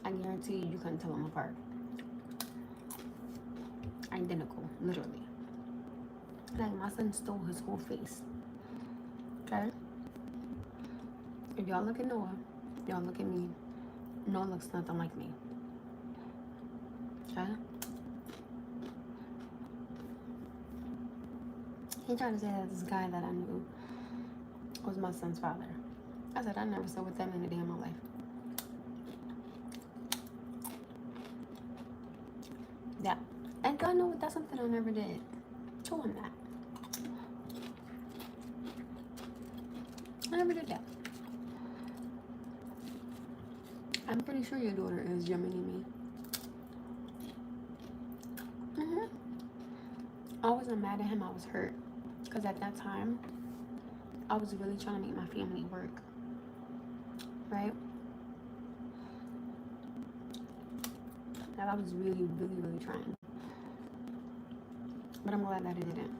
I guarantee you couldn't tell them apart. Identical, literally. Like, my son stole his whole face. Okay? If y'all look at Noah, y'all look at me. Noah looks nothing like me. Okay? He tried to say that this guy that I knew was my son's father. I said, I never saw what that meant a day in my life. Yeah. And God knows that's something I never did. Show him that. I never did that. I'm pretty sure your daughter is younger than me. I wasn't mad at him, I was hurt. Because at that time, I was really trying to make my family work. Right? Like, I was really, really, really trying. But I'm glad that it didn't.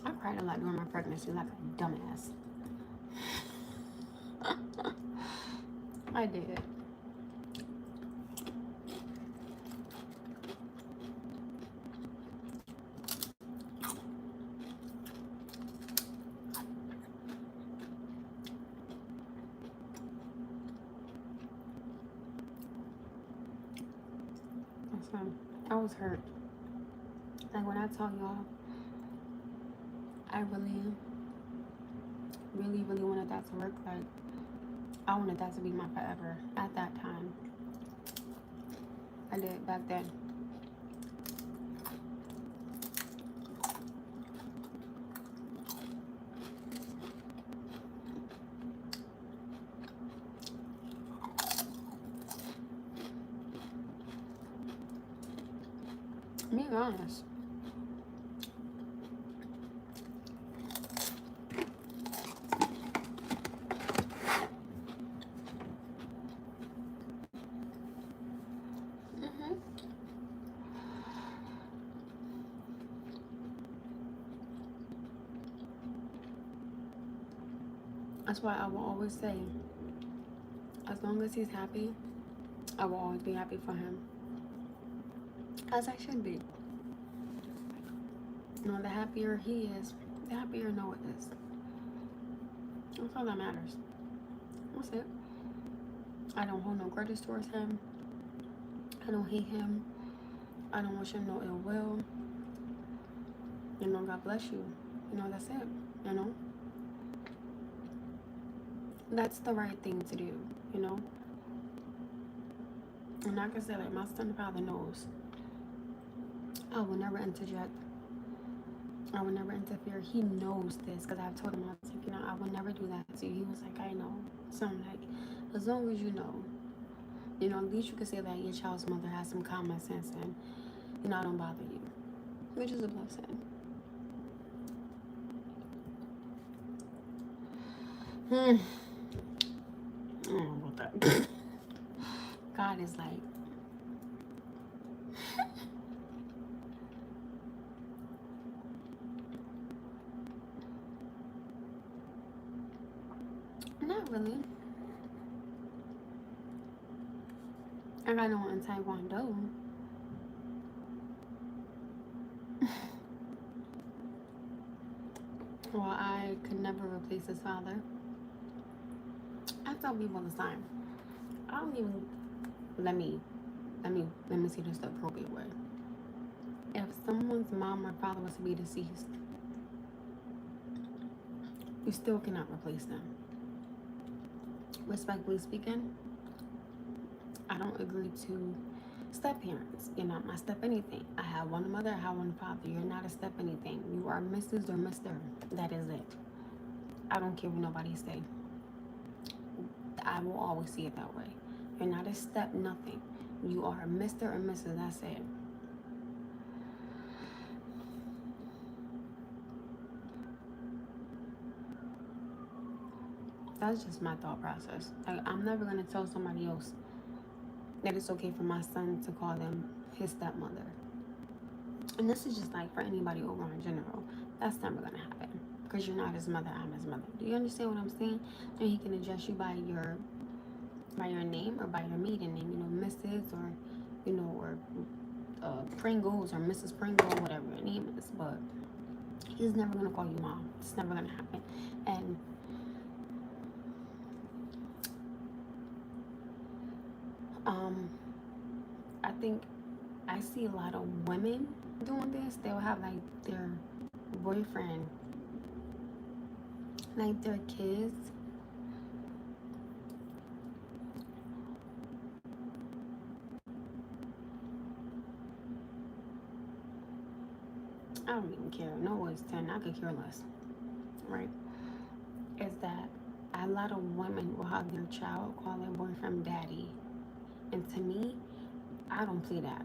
I cried a lot during my pregnancy, like a dumbass. I did. So, I was hurt. Like, when I tell y'all, I really, really, really wanted that to work. Like, I wanted that to be my forever at that time. I did back then. Being honest. That's why I will always say, as long as he's happy, I will always be happy for him. As I should be. You know, the happier he is, the happier Noah is. That's all that matters. That's it. I don't hold no grudges towards him. I don't hate him. I don't wish him no ill will. You know, God bless you. You know, that's it. You know? That's the right thing to do, you know? And like I said, like, my son father knows. I will never interject. I will never interfere. He knows this because I've told him, I was like, you know, I will never do that to you. He was like, I know. So I'm like, as long as you know, at least you can say that your child's mother has some common sense and, you know, I don't bother you. Which is a blessing. I don't know about that. God is like, not really. I got no one in Taekwondo. Well, I could never replace his father. I tell people all the time, I don't even, let me see this the appropriate way. If someone's mom or father was to be deceased, You still cannot replace them. Respectfully speaking, I don't agree to step parents. You're not my step anything. I have one mother, I have one father. You're not a step anything. You are Mrs. or Mr. That is it. I don't care what nobody say. I will always see it that way. You're not a step nothing. You are Mr. or Mrs. That's it. That's just my thought process. Like, I'm never going to tell somebody else that it's okay for my son to call them his stepmother. And this is just like for anybody over in general. That's never going to happen. Because you're not his mother, I'm his mother. Do you understand what I'm saying? And he can address you by your name or by your maiden name. You know, Mrs. or, you know, or Pringles or Mrs. Pringle, whatever your name is. But he's never going to call you mom. It's never going to happen. And I think I see a lot of women doing this. They'll have like their boyfriend, like their kids. I don't even care. No, it's 10. I could care less. Right? Is that a lot of women will have their child call their boyfriend daddy. And to me, I don't play that.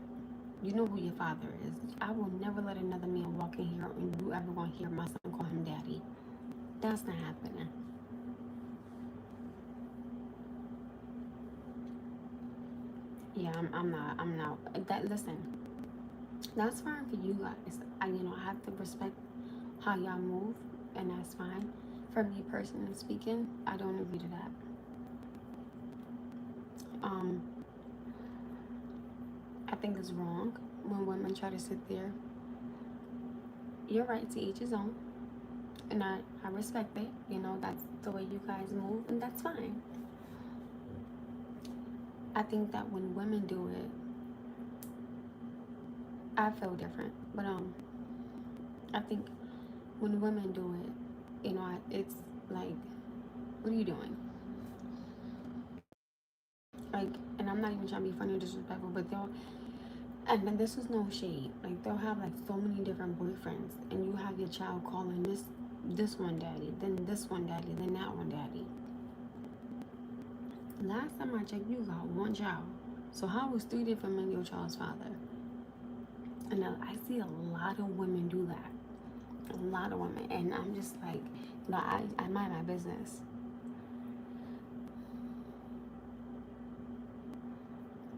You know who your father is. I will never let another man walk in here and you ever want to hear my son call him daddy. That's not happening. Yeah, I'm not. Listen, that's fine for you guys. I have to respect how y'all move, and that's fine. For me personally speaking, I don't agree to that. I think it's wrong when women try to sit there. You're right, to each his own, and I respect it. That's the way you guys move, and that's fine. I think that when women do it, I feel different. But I think when women do it, it's like, what are you doing? Like, and I'm not even trying to be funny or disrespectful, but and then this is no shade. Like, they'll have like so many different boyfriends, and you have your child calling this one daddy, then this one daddy, then that one daddy. Last time I checked, you got one child. So how is 3 different men your child's father? And I see a lot of women do that. A lot of women. And I'm just like, I mind my business.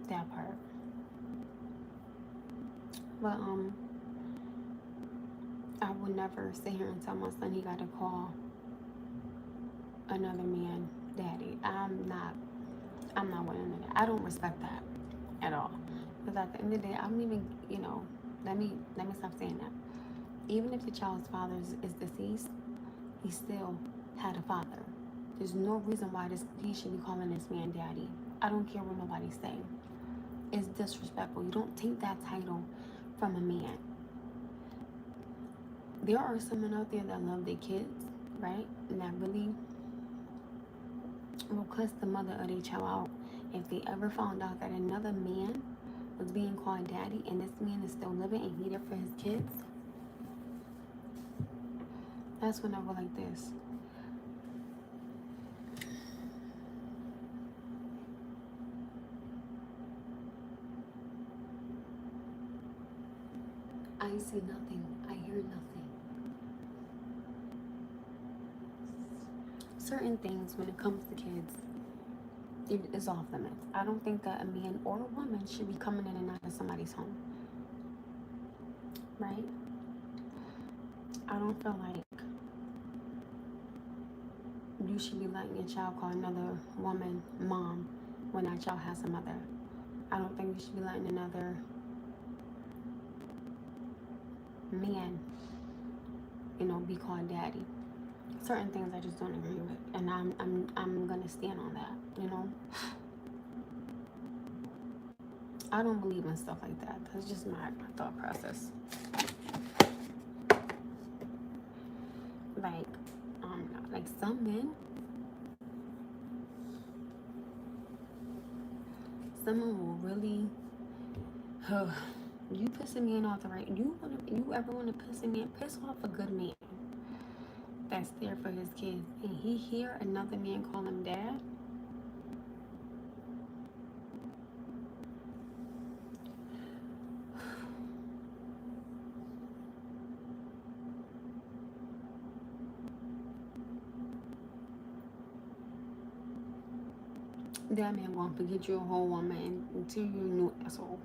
That part. But I would never sit here and tell my son he got to call another man daddy. I'm not willing to that. I don't respect that at all. Because at the end of the day, I don't even, let me stop saying that. Even if the child's father is deceased, he still had a father. There's no reason why he should be calling this man daddy. I don't care what nobody's saying. It's disrespectful. You don't take that title from a man. There are some men out there that love their kids, right? And that really will cuss the mother of their child out if they ever found out that another man was being called daddy and this man is still living and he there for his kids. That's when I go like this. I see nothing. I hear nothing. Certain things when it comes to kids, it is off limits. I don't think that a man or a woman should be coming in and out of somebody's home. Right? I don't feel like you should be letting your child call another woman mom when that child has a mother. I don't think you should be letting another man, be called daddy. Certain things I just don't agree with, and I'm gonna stand on that. I don't believe in stuff like that. That's just my thought process. Like some men, someone will really, you pissing me off the right. You ever wanna piss off a good man that's there for his kids, and he hear another man call him dad? That man won't forget you're a whole woman until you're a new asshole.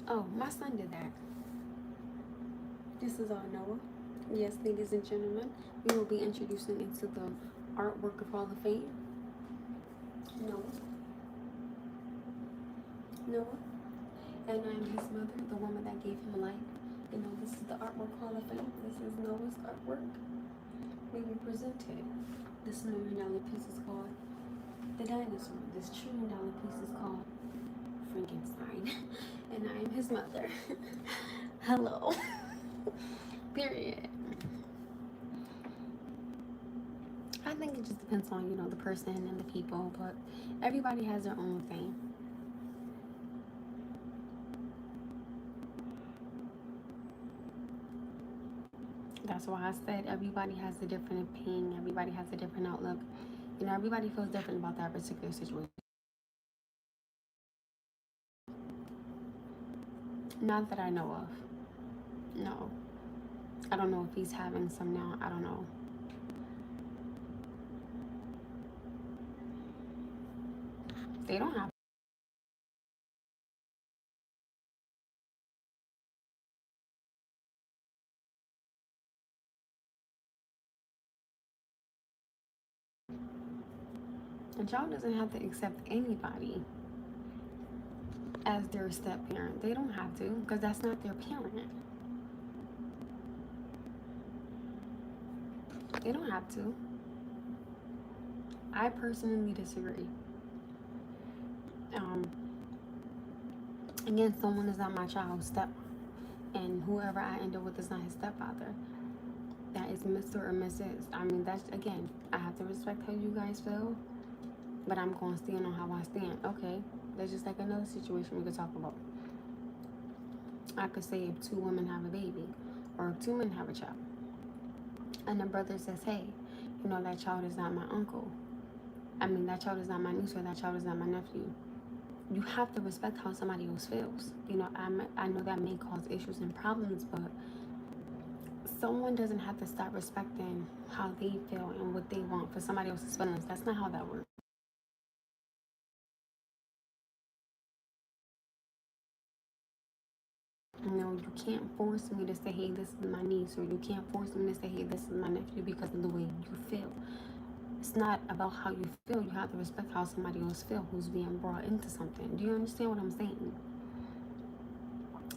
Oh, my son did that. This is all Noah. Yes, ladies and gentlemen, we will be introducing into the Artwork of Hall of Fame. Noah. Noah. And I'm his mother, the woman that gave him life. You know, this is the Artwork Hall of Fame. This is Noah's artwork. We will present it. This $1 million piece is called The Dinosaur. This $1 trillion piece is called Frankenstein. And I am his mother. Hello. Period. I think it just depends on, you know, the person and the people, but everybody has their own thing. That's why I said everybody has a different opinion, everybody has a different outlook. You know, everybody feels different about that particular situation. Not that I know of. No. I don't know if he's having some now. I don't know. They don't have. A child doesn't have to accept anybody as their step parent. They don't have to, because that's not their parent. They don't have to. I personally disagree. Again, someone is not my child's step, and whoever I end up with is not his stepfather. That is Mr. or Mrs. I mean, that's, again, I have to respect how you guys feel, but I'm going to stand on how I stand. Okay, that's just like another situation we could talk about. I could say if 2 women have a baby, or if 2 men have a child, and the brother says, hey, you know, that child is not my uncle. I mean, that child is not my niece, or that child is not my nephew. You have to respect how somebody else feels. You know, I know that may cause issues and problems, but someone doesn't have to stop respecting how they feel and what they want for somebody else's feelings. That's not how that works. You know, you can't force me to say, hey, this is my niece, or you can't force me to say, hey, this is my nephew, because of the way you feel. It's not about how you feel. You have to respect how somebody else feels who's being brought into something. Do you understand what I'm saying?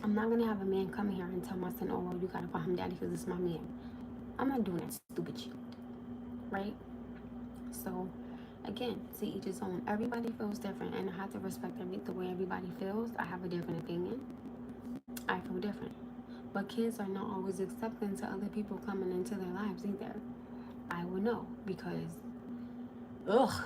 I'm not going to have a man come here and tell my son, oh, well, you got to call him daddy because it's my man. I'm not doing that stupid shit. Right? So, again, to each his own. Everybody feels different, and I have to respect the way everybody feels. I have a different opinion. I feel different. But kids are not always accepting to other people coming into their lives either. I will know, because, ugh.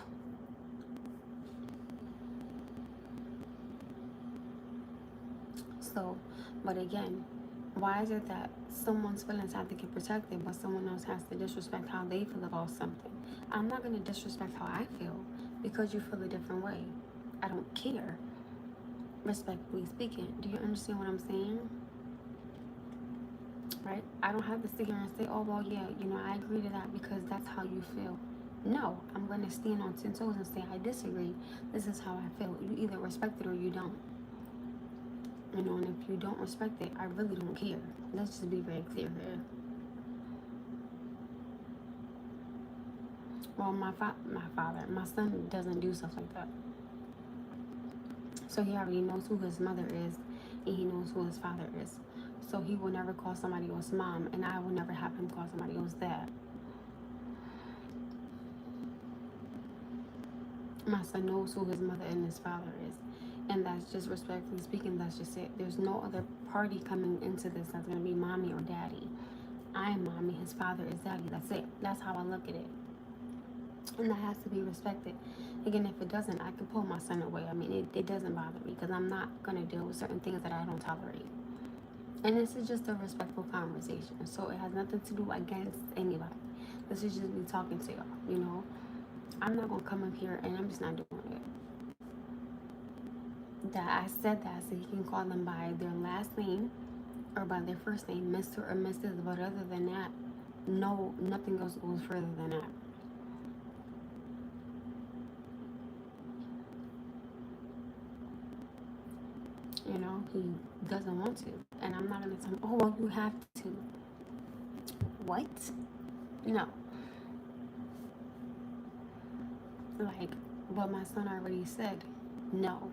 So, but again, why is it that someone's feelings have to get protected, but someone else has to disrespect how they feel about something? I'm not going to disrespect how I feel because you feel a different way. I don't care, respectfully speaking. Do you understand what I'm saying? Right? I don't have to sit here and say, oh, well, yeah, you know, I agree to that because that's how you feel. No, I'm going to stand on 10 toes and say, I disagree. This is how I feel. You either respect it or you don't. You know, and if you don't respect it, I really don't care. Let's just be very clear here. Well, my son doesn't do stuff like that. So he already knows who his mother is, and he knows who his father is. So he will never call somebody else mom, and I will never have him call somebody else dad. My son knows who his mother and his father is. And that's just, respectfully speaking, that's just it. There's no other party coming into this that's going to be mommy or daddy. I am mommy, his father is daddy. That's it. That's how I look at it. And that has to be respected. Again, if it doesn't, I can pull my son away. I mean, it doesn't bother me because I'm not going to deal with certain things that I don't tolerate. And this is just a respectful conversation. So it has nothing to do against anybody. This is just me talking to y'all, you know. I'm not going to come up here and I'm just not doing it. That I said that so he can call them by their last name or by their first name, Mr. or Mrs. But other than that, no, nothing else goes further than that. You know, he doesn't want to. And I'm not going to tell him, oh, well, you have to. What? No. Like, but my son already said no.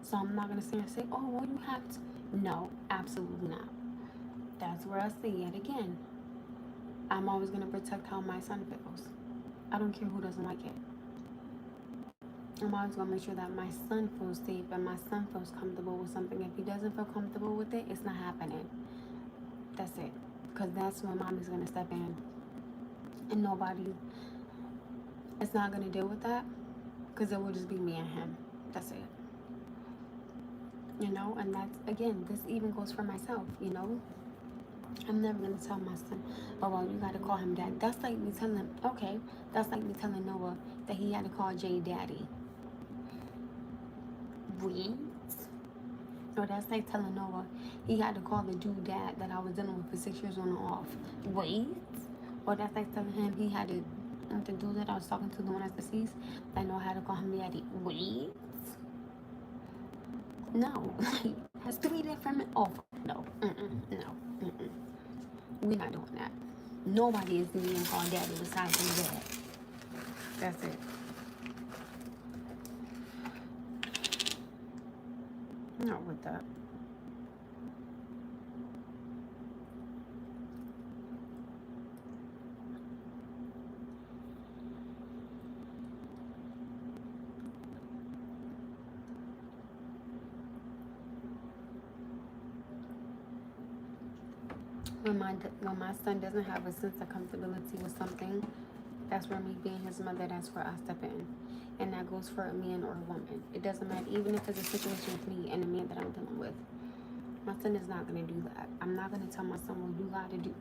So I'm not going to sit here and say, oh, well, you have to. No, absolutely not. That's where I say yet again. I'm always going to protect how my son feels. I don't care who doesn't like it. I'm always going to make sure that my son feels safe and my son feels comfortable with something. If he doesn't feel comfortable with it, it's not happening. That's it. Because that's when mommy's going to step in. And nobody is not going to deal with that. Because it will just be me and him. That's it. You know, and that's, again, this even goes for myself, you know. I'm never going to tell my son, oh, well, you got to call him dad. That's like me telling, okay, that's like me telling Noah that he had to call Jay daddy. Wait. Or that's like telling Noah he had to call the dude dad that I was dealing with for 6 years on and off. Wait. Or that's like telling him he had to, the dude that I was talking to, the one that's deceased, that Noah had to call him daddy. Wait. No. That's 3 different, oh, no. No. We're not doing that. Nobody is being called daddy besides his dad. That's it. Not with that. When my son doesn't have a sense of comfortability with something, that's where me being his mother, that's where I step in. And that goes for a man or a woman. It doesn't matter, even if it's a situation with me and a man that I'm dealing with. My son is not going to do that. I'm not going to tell my son, well, you got to do.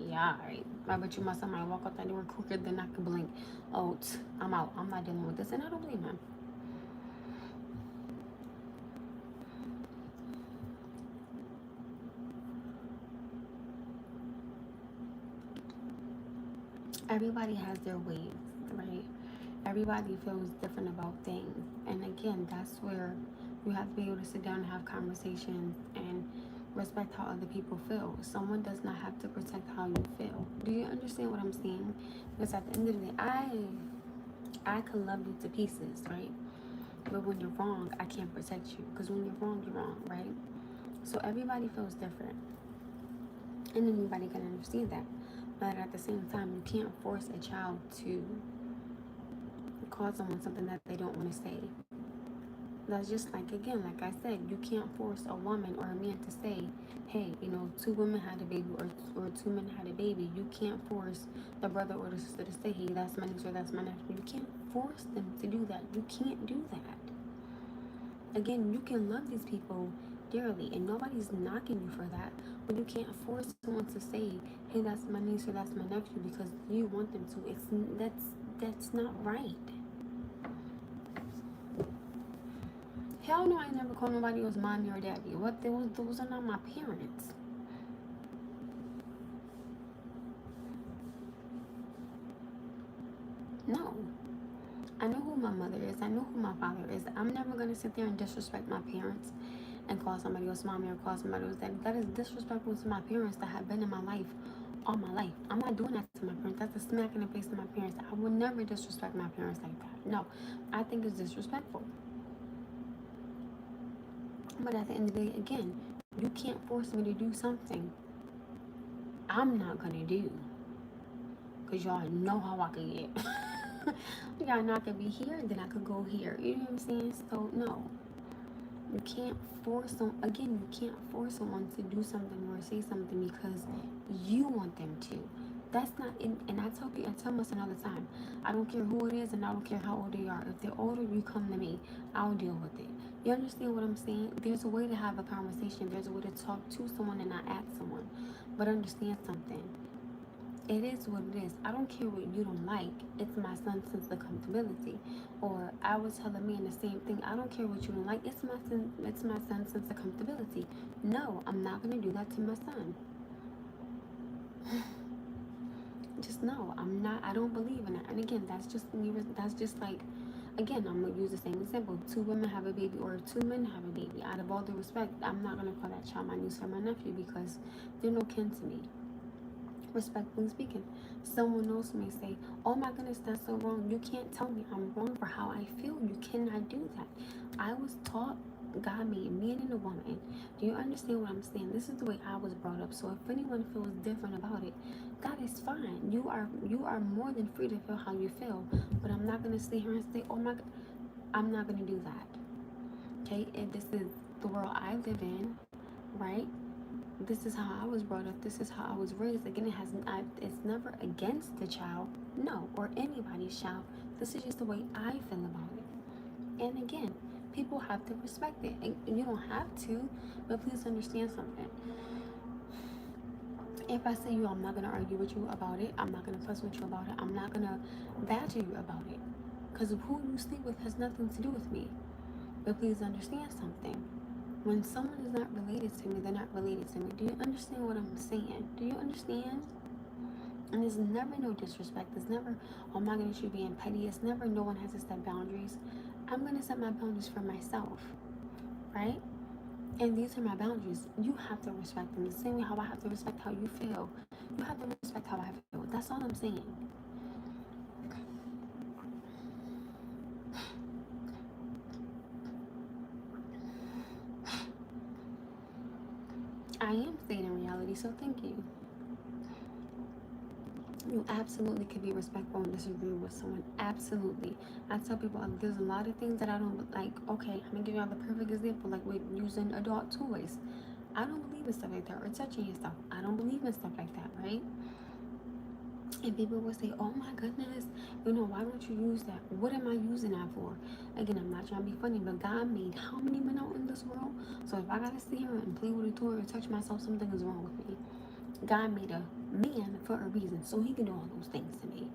Yeah, all right. I bet you my son might walk out that door quicker than I can blink. Oh, I'm out. I'm not dealing with this. And I don't blame him. Everybody has their ways, right? Everybody feels different about things. And again, that's where you have to be able to sit down and have conversations and respect how other people feel. Someone does not have to protect how you feel. Do you understand what I'm saying? Because at the end of the day, I can love you to pieces, right? But when you're wrong, I can't protect you. Because when you're wrong, right? So everybody feels different. And anybody can understand that. But at the same time, you can't force a child to call someone something that they don't want to say. That's just like, again, like I said, you can't force a woman or a man to say, hey, you know, 2 women had a baby or 2 men had a baby. You can't force the brother or the sister to say, hey, that's my niece or that's my nephew. You can't force them to do that. You can't do that. Again, you can love these people dearly and nobody's knocking you for that, but you can't force someone to say, hey, that's my niece or that's my nephew because you want them to. That's not right. Hell no, I never called nobody else mommy or daddy. What? Those are not my parents. No. I know who my mother is. I know who my father is. I'm never going to sit there and disrespect my parents and call somebody else mommy or call somebody else daddy. That is disrespectful to my parents that have been in my life all my life. I'm not doing that to my parents. That's a smack in the face to my parents. I would never disrespect my parents like that. No. I think it's disrespectful. But at the end of the day, again, you can't force me to do something I'm not going to do. Because y'all know how I could get. Y'all know I could be here, then I could go here. You know what I'm saying? So, no. You can't force you can't force someone to do something or say something because you want them to. That's not in, and I tell my son all the time, I don't care who it is and I don't care how old they are. If they're older, you come to me. I'll deal with it. You understand what I'm saying? There's a way to have a conversation. There's a way to talk to someone and not at someone. But understand something. It is what it is. I don't care what you don't like. It's my son's sense of comfortability. Or I was telling a man the same thing. I don't care what you don't like. It's my son's sense of comfortability. No, I'm not gonna do that to my son. Just no, I'm not. I don't believe in it. And again, that's just me. That's just like, again, I'm gonna use the same example. Two women have a baby, or two men have a baby. Out of all due respect, I'm not gonna call that child my niece or my nephew because they're no kin to me. Respectfully speaking, someone else may say, "Oh my goodness, that's so wrong. You can't tell me I'm wrong for how I feel. You cannot do that." I was taught God made man and a woman. Do you understand what I'm saying? This is the way I was brought up. So if anyone feels different about it, that is fine. You are more than free to feel how you feel. But I'm not gonna sit here and say, "Oh my God," I'm not gonna do that. Okay, and this is the world I live in, right? This is how I was brought up. This is how I was raised. Again, it's never against the child, no, or anybody's child. This is just the way I feel about it. And again, people have to respect it. And you don't have to, but please understand something. If I say you, I'm not gonna argue with you about it. I'm not gonna fuss with you about it. I'm not gonna badger you about it, because who you sleep with has nothing to do with me. But please understand something. When someone is not related to me, they're not related to me. Do you understand what I'm saying? Do you understand? And there's never no disrespect. There's never, oh my goodness, you're being petty. It's never no one has to set boundaries. I'm going to set my boundaries for myself, right? And these are my boundaries. You have to respect them the same way how I have to respect how you feel. You have to respect how I feel. That's all I'm saying. I am stating reality, so thank you. You absolutely can be respectful and disagree with someone. Absolutely. I tell people there's a lot of things that I don't like. Okay, I'm gonna give you the perfect example, like with using adult toys. I don't believe in stuff like that, or touching yourself. I don't believe in stuff like that, right? And people will say, "Oh my goodness, why don't you use that? What am I using that for?" Again, I'm not trying to be funny, but God made how many men out in this world? So if I gotta sit here and play with a toy or touch myself, something is wrong with me. God made a man for a reason, so he can do all those things to me.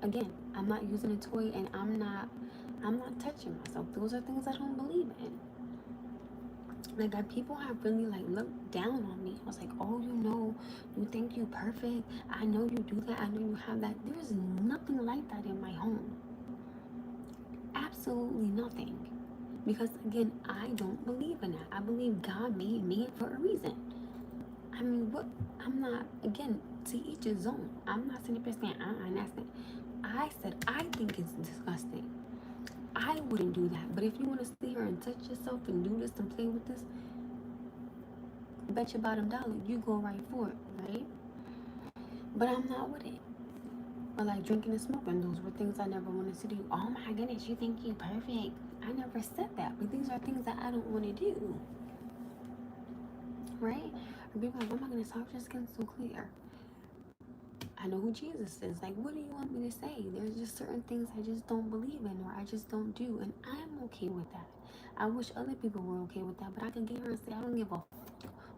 Again, I'm not using a toy and I'm not touching myself. Those are things I don't believe in. Like people have really like looked down on me. I was like, "Oh, you think you perfect. I know you do that. I know you have that." There's nothing like that in my home. Absolutely nothing. Because again, I don't believe in that. I believe God made me for a reason. I mean, what? I'm not, again, to each his own. I'm not sitting there saying, that's it. I said, I think it's disgusting. I wouldn't do that. But if you want to sit here and touch yourself and do this and play with this, bet your bottom dollar, you go right for it, right? But I'm not with it. Or like drinking and smoking, those were things I never wanted to do. Oh my goodness, you think you're perfect. I never said that, but these are things that I don't want to do, right? Or people like, oh my goodness, how just getting so clear. I know who Jesus is. Like, what do you want me to say? There's just certain things I just don't believe in or I just don't do. And I'm okay with that. I wish other people were okay with that, but I can get her and say, I don't give a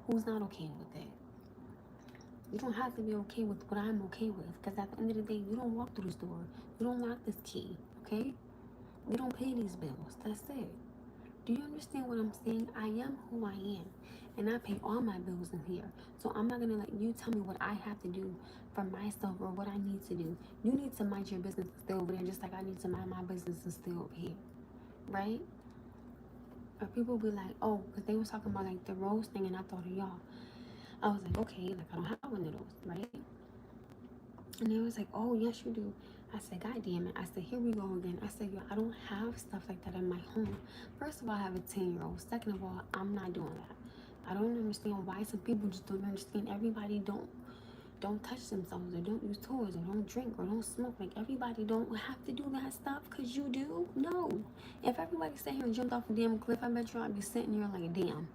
who's not okay with it. You don't have to be okay with what I'm okay with. Because at the end of the day, you don't walk through this door. You don't lock this key. Okay? You don't pay these bills. That's it. Do you understand what I'm saying? I am who I am. And I pay all my bills in here. So I'm not going to let you tell me what I have to do for myself or what I need to do. You need to mind your business and stay over there just like I need to mind my business and stay over here. Right? Or people be like, oh, because they was talking about like the rose thing and I thought of y'all. I was like, okay, like I don't have one of those, right? And they was like, oh, yes, you do. I said, God damn it. I said, here we go again. I said, yo, I don't have stuff like that in my home. First of all, I have a 10-year-old. Second of all, I'm not doing that. I don't understand why some people just don't understand. Everybody don't. don't touch themselves, or don't use toys, or don't drink, or don't smoke. Like, everybody don't have to do that stuff because you do. No. If everybody sat here and jumped off a damn cliff, I bet you I'd be sitting here like, damn,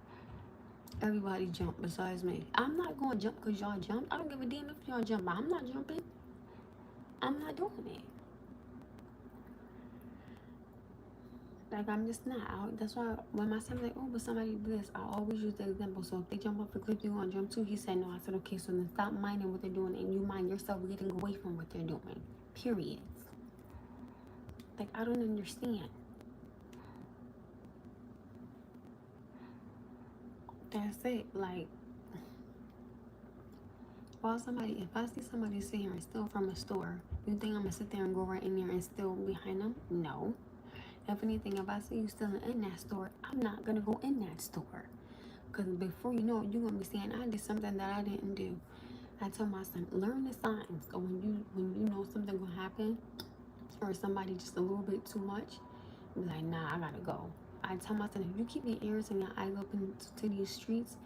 everybody jumped besides me. I'm not going to jump because y'all jumped. I don't give a damn if y'all jump. I'm not jumping. I'm not doing it. Like, I'm just not. That's why when my son's like, oh, but somebody did this, I always use the example. So if they jump off the cliff, you want to jump too? He said no. I said, okay, so then stop minding what they're doing and you mind yourself getting away from what they're doing. Period. Like, I don't understand. That's it. Like, while somebody, if I see somebody sit here and steal from a store, you think I'm going to sit there and go right in there and steal behind them? No. If anything, if I see you stealing in that store, I'm not going to go in that store. Because before you know it, you're going to be saying, I did something that I didn't do. I tell my son, learn the signs. So when you know something going to happen, or somebody just a little bit too much, be like, nah, I got to go. I tell my son, if you keep your ears and your eyes open to these streets,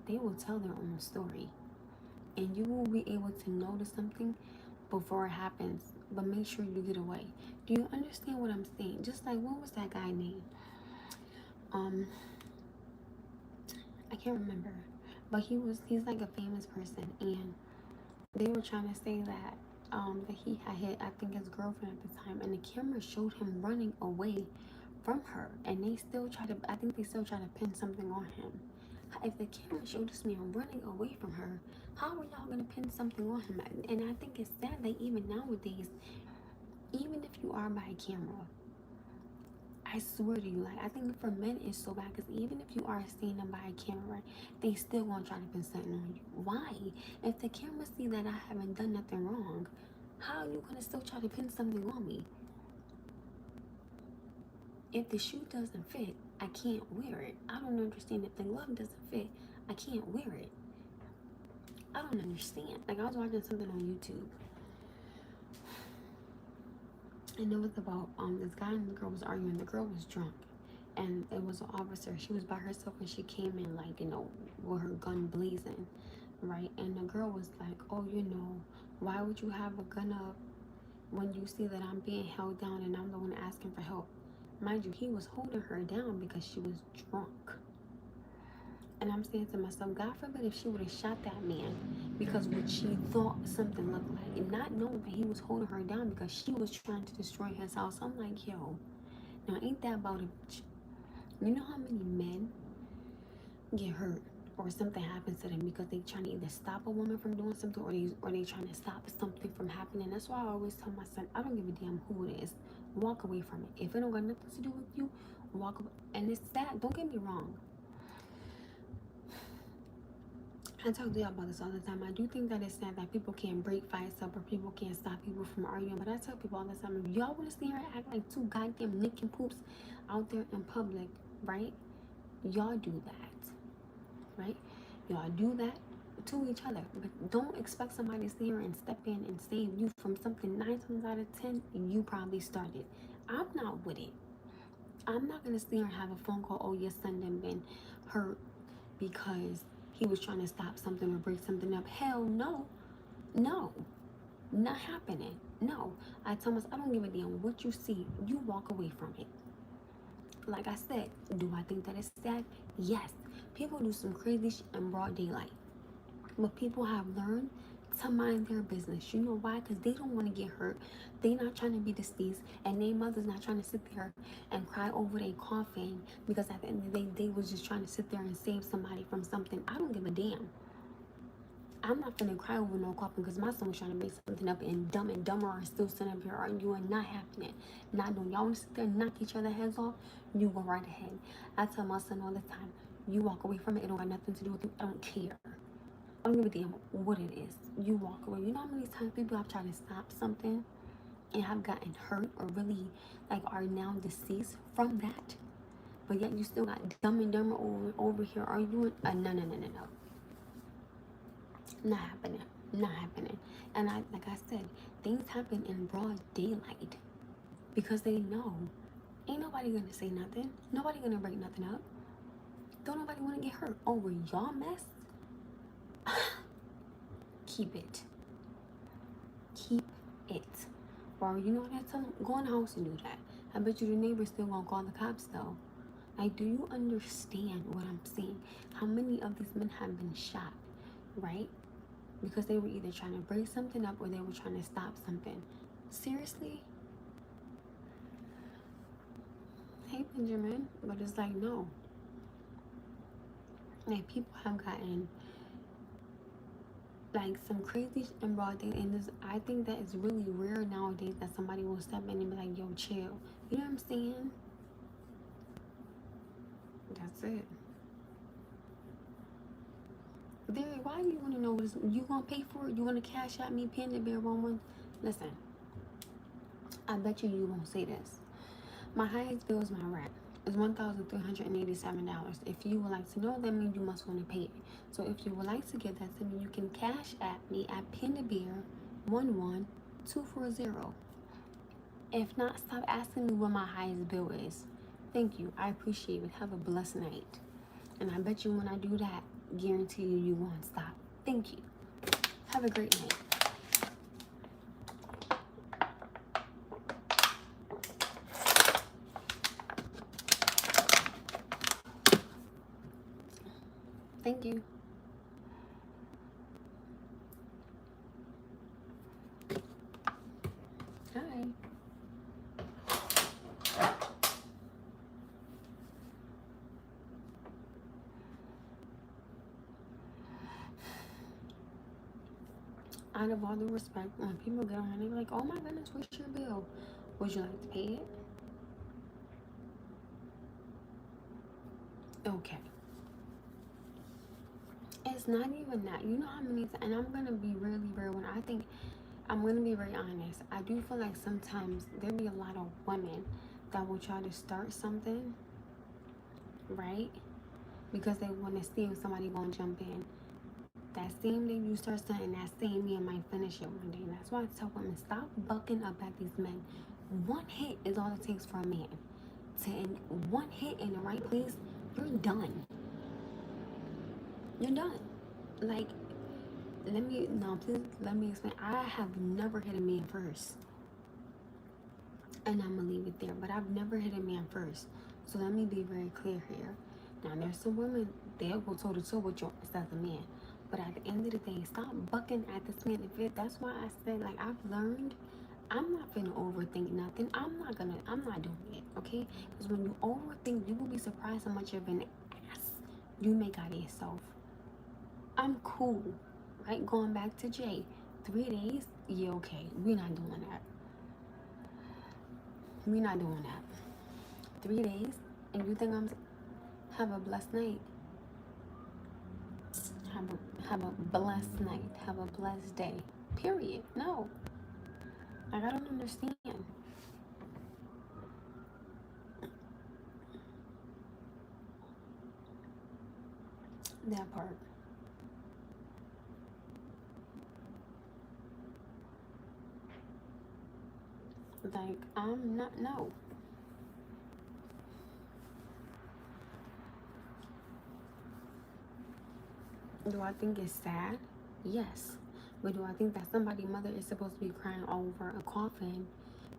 they will tell their own story. And you will be able to notice something before it happens, but make sure you get away. Do you understand what I'm saying? Just like, what was that guy name? I can't remember, but he's like a famous person, and they were trying to say that that he had hit, I think, his girlfriend at the time, and the camera showed him running away from her, and they still try to, I think they still try to pin something on him. If the camera showed this man running away from her, how are y'all gonna pin something on him? And I think it's sad that even nowadays, even if you are by a camera, I swear to you, like, I think for men it's so bad because even if you are standing by a camera, they still gonna try to pin something on you. Why? If the camera see that I haven't done nothing wrong, how are you gonna still try to pin something on me? If the shoe doesn't fit, I can't wear it. I don't understand. If the glove doesn't fit, I can't wear it. I don't understand. Like, I was watching something on YouTube, and it was about this guy and the girl was arguing. The girl was drunk, and it was an officer. She was by herself, and she came in, like, with her gun blazing, right? And the girl was like, oh, why would you have a gun up when you see that I'm being held down and I'm the one asking for help? Mind you, he was holding her down because she was drunk. And I'm saying to myself, God forbid if she would have shot that man because what she thought something looked like, and not knowing that he was holding her down because she was trying to destroy his house. I'm like, yo, now ain't that about a bitch? You know how many men get hurt or something happens to them because they trying to either stop a woman from doing something, or they trying to stop something from happening? That's why I always tell my son, I don't give a damn who it is. Walk away from it. If it don't got nothing to do with you, walk away. And it's sad. Don't get me wrong. I talk to y'all about this all the time. I do think that it's sad that people can't break fights up or people can't stop people from arguing. But I tell people all the time, if y'all want to sit here and act like two goddamn licking poops out there in public, right? Y'all do that, right? Y'all do that to each other. But don't expect somebody to sit here and step in and save you from something 9 times out of 10 you probably started. I'm not with it. I'm not going to sit here and have a phone call, oh, your son done been hurt because he was trying to stop something or break something up. Hell no. No. Not happening. No. I tell myself, I don't give a damn what you see. You walk away from it. Like I said, do I think that it's sad? Yes. People do some crazy shit in broad daylight. But people have learned to mind their business. You know why? Because they don't want to get hurt. They not trying to be deceased, and their mother's not trying to sit there and cry over their coffin because at the end of the day they was just trying to sit there and save somebody from something. I don't give a damn. I'm not gonna cry over no coffin because my son was trying to make something up, and Dumb and Dumber are still sitting up here arguing. Not happening. Not doing. Y'all want to sit there and knock each other heads off? You go right ahead. I tell my son all the time, you walk away from it. It don't got nothing to do with you. I don't care. I don't give a damn what it is. You walk away. You know how many times people have tried to stop something and have gotten hurt or really are now deceased from that? But yet you still got Dumb and Dumber over here arguing. No. Not happening. Not happening. And like I said, things happen in broad daylight because they know ain't nobody gonna say nothing. Nobody gonna break nothing up. Don't nobody want to get hurt over y'all mess. Keep it. keep it. Or you know what, tell them, go in the house and do that. I bet you the neighbors still gonna call the cops though. Like, do you understand what I'm saying? How many of these men have been shot, right? Because they were either trying to break something up or they were trying to stop something. Seriously? Hey, Benjamin. But it's like, no. Like, people have gotten like some crazy and broad day, and this, I think that it's really rare nowadays that somebody will step in and be like, yo, chill. You know what I'm saying? That's it. There, why do you want to know what you gonna pay for it? You want to cash out me, Panda Bear 11? Listen, I bet you won't say this. My highest bill is my rent. It's $1,387. If you would like to know, that means you must want to pay it. So if you would like to give that to me, you can cash at me at PandaBear11240. If not, stop asking me what my highest bill is. Thank you. I appreciate it. Have a blessed night. And I bet you when I do that, guarantee you won't stop. Thank you. Have a great night. Thank you. Hi. Out of all the respect, when people get on, they're like, oh my goodness, what's your bill? Would you like to pay it? Okay. It's not even that. You know how many times, and I'm going to be really real when I think, I'm going to be very honest. I do feel like sometimes there be a lot of women that will try to start something, right? Because they want to see if somebody going to jump in. That same day you start something, that same man might finish it one day. That's why I tell women, stop bucking up at these men. One hit is all it takes for a man. One hit in the right place, you're done. You're done. Like, please let me explain. I have never hit a man first. And I'm going to leave it there. But I've never hit a man first. So let me be very clear here. Now, there's some women, they'll go toe to toe with you as a man. But at the end of the day, stop bucking at this man. That's why I said, like, I've learned, I'm not gonna overthink nothing. I'm not doing it, okay? Because when you overthink, you will be surprised how much of an ass you make out of yourself. I'm cool, right? Going back to Jay, 3 days, yeah, okay. We're not doing that. We're not doing that. 3 days, and you think have a blessed night. Have a blessed night. Have a blessed day. Period. No. Like, I don't understand. That part. Like, I'm not, no. Do I think it's sad? Yes. But do I think that somebody's mother is supposed to be crying over a coffin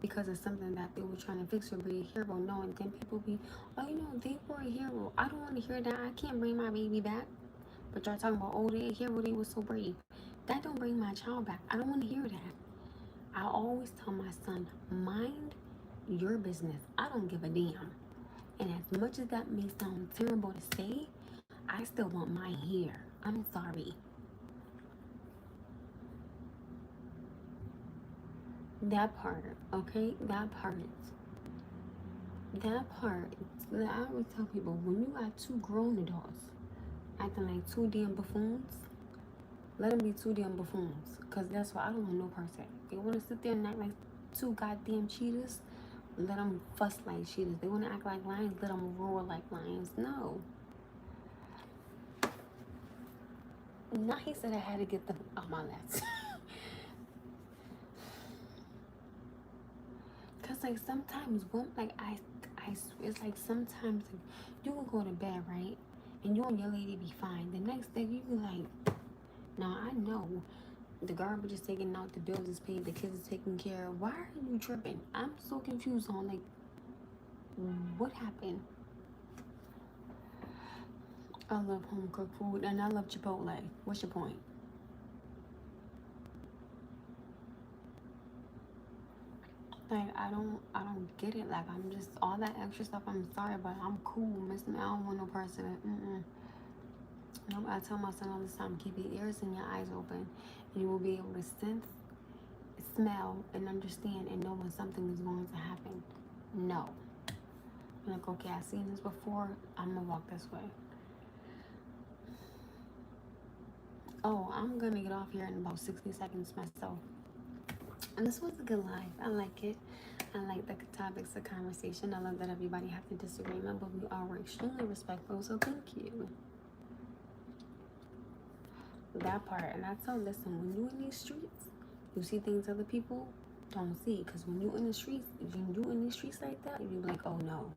because of something that they were trying to fix or be a hero? No, and then people be, oh, you know, they were a hero. I don't want to hear that. I can't bring my baby back. But y'all talking about, oh, they a hero, they was so brave. That don't bring my child back. I don't want to hear that. I always tell my son, mind your business. I don't give a damn. And as much as that may sound terrible to say, I still want mine here. I'm sorry. That part, okay? That part. I always tell people, when you got two grown adults acting like two damn buffoons, let them be two damn buffoons. Because that's what I don't want no person. They want to sit there and act like two goddamn cheaters, let them fuss like cheaters. They want to act like lions, let them roar like lions. No. Now he said I had to get them out my last. Cause like sometimes it's like sometimes like, you will go to bed, right, and you and your lady be fine. The next day you be like, now I know The garbage is taken out, the bills is paid, the kids is taken care of. Why are you tripping? I'm so confused on like what happened. I love home cooked food and I love Chipotle. What's your point? Like I don't get it. Like I'm just all that extra stuff. I'm sorry, but I'm cool, Miss. I don't want no person. No, I tell my son all this time, keep your ears and your eyes open, and you will be able to sense, smell, and understand, and know when something is going to happen. No, I'm like, okay, I've seen this before. I'm gonna walk this way. Oh, I'm gonna get off here in about 60 seconds myself. And this was a good live. I like it. I like the topics of conversation. I love that everybody has a disagreement, but we all were extremely respectful. So thank you. That part. And I tell, listen, when you in these streets, you see things other people don't see. Because when you in the streets, when you in these streets like that, you be like, oh no,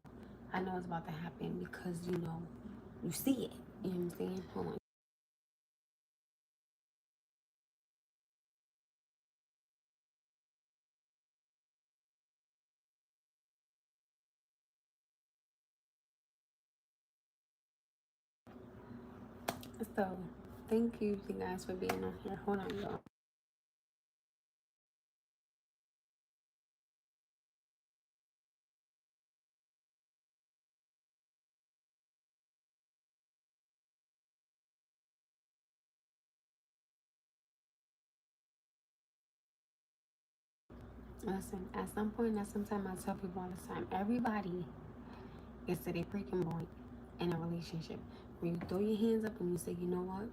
I know it's about to happen because you know, you see it. You know what I'm saying? Hold on. So, thank you guys for being on here. Hold on, y'all. Listen, at some point, at some time, I tell people all the time, everybody gets to their freaking point in a relationship. When you throw your hands up and you say, you know what?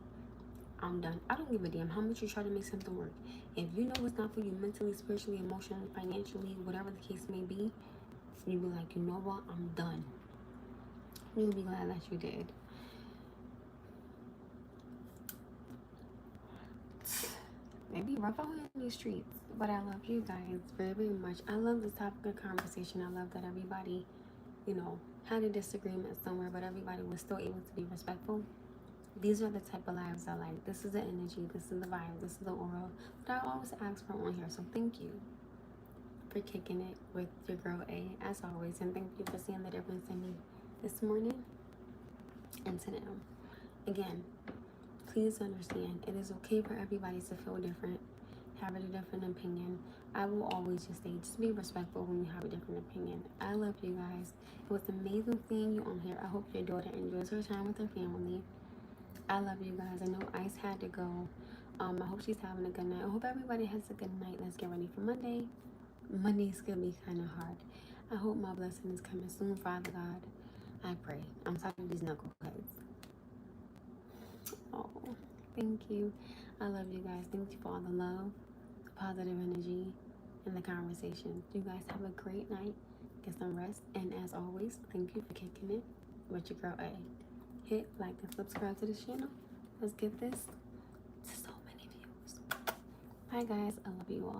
I'm done. I don't give a damn how much you try to make something work. If you know it's not for you mentally, spiritually, emotionally, financially, whatever the case may be, you be like, you know what? I'm done. You'll be glad that you did. Maybe rough out in these streets, but I love you guys very, very much. I love this topic of conversation. I love that everybody, you know, had a disagreement somewhere, but everybody was still able to be respectful. These are the type of lives I like. This is the energy, this is the vibe, this is the aura that I always ask for on here. So thank you for kicking it with your girl A, as always, and thank you for seeing the difference in me this morning and to now. Again, please understand, it is okay for everybody to feel different, have a different opinion. I will always just say, just be respectful when you have a different opinion. I love you guys. It was amazing seeing you on here. I hope your daughter enjoys her time with her family. I love you guys. I know Ice had to go. I hope she's having a good night. I hope everybody has a good night. Let's get ready for Monday. Monday's gonna be kind of hard. I hope my blessing is coming soon, Father God. I pray. I'm tired of these knuckleheads. Oh, thank you. I love you guys. Thank you for all the love, the positive energy, and the conversation. You guys have a great night. Get some rest. And as always, thank you for kicking it with your girl A. Hit like and subscribe to the channel. Let's get this to so many views. Bye guys. I love you all.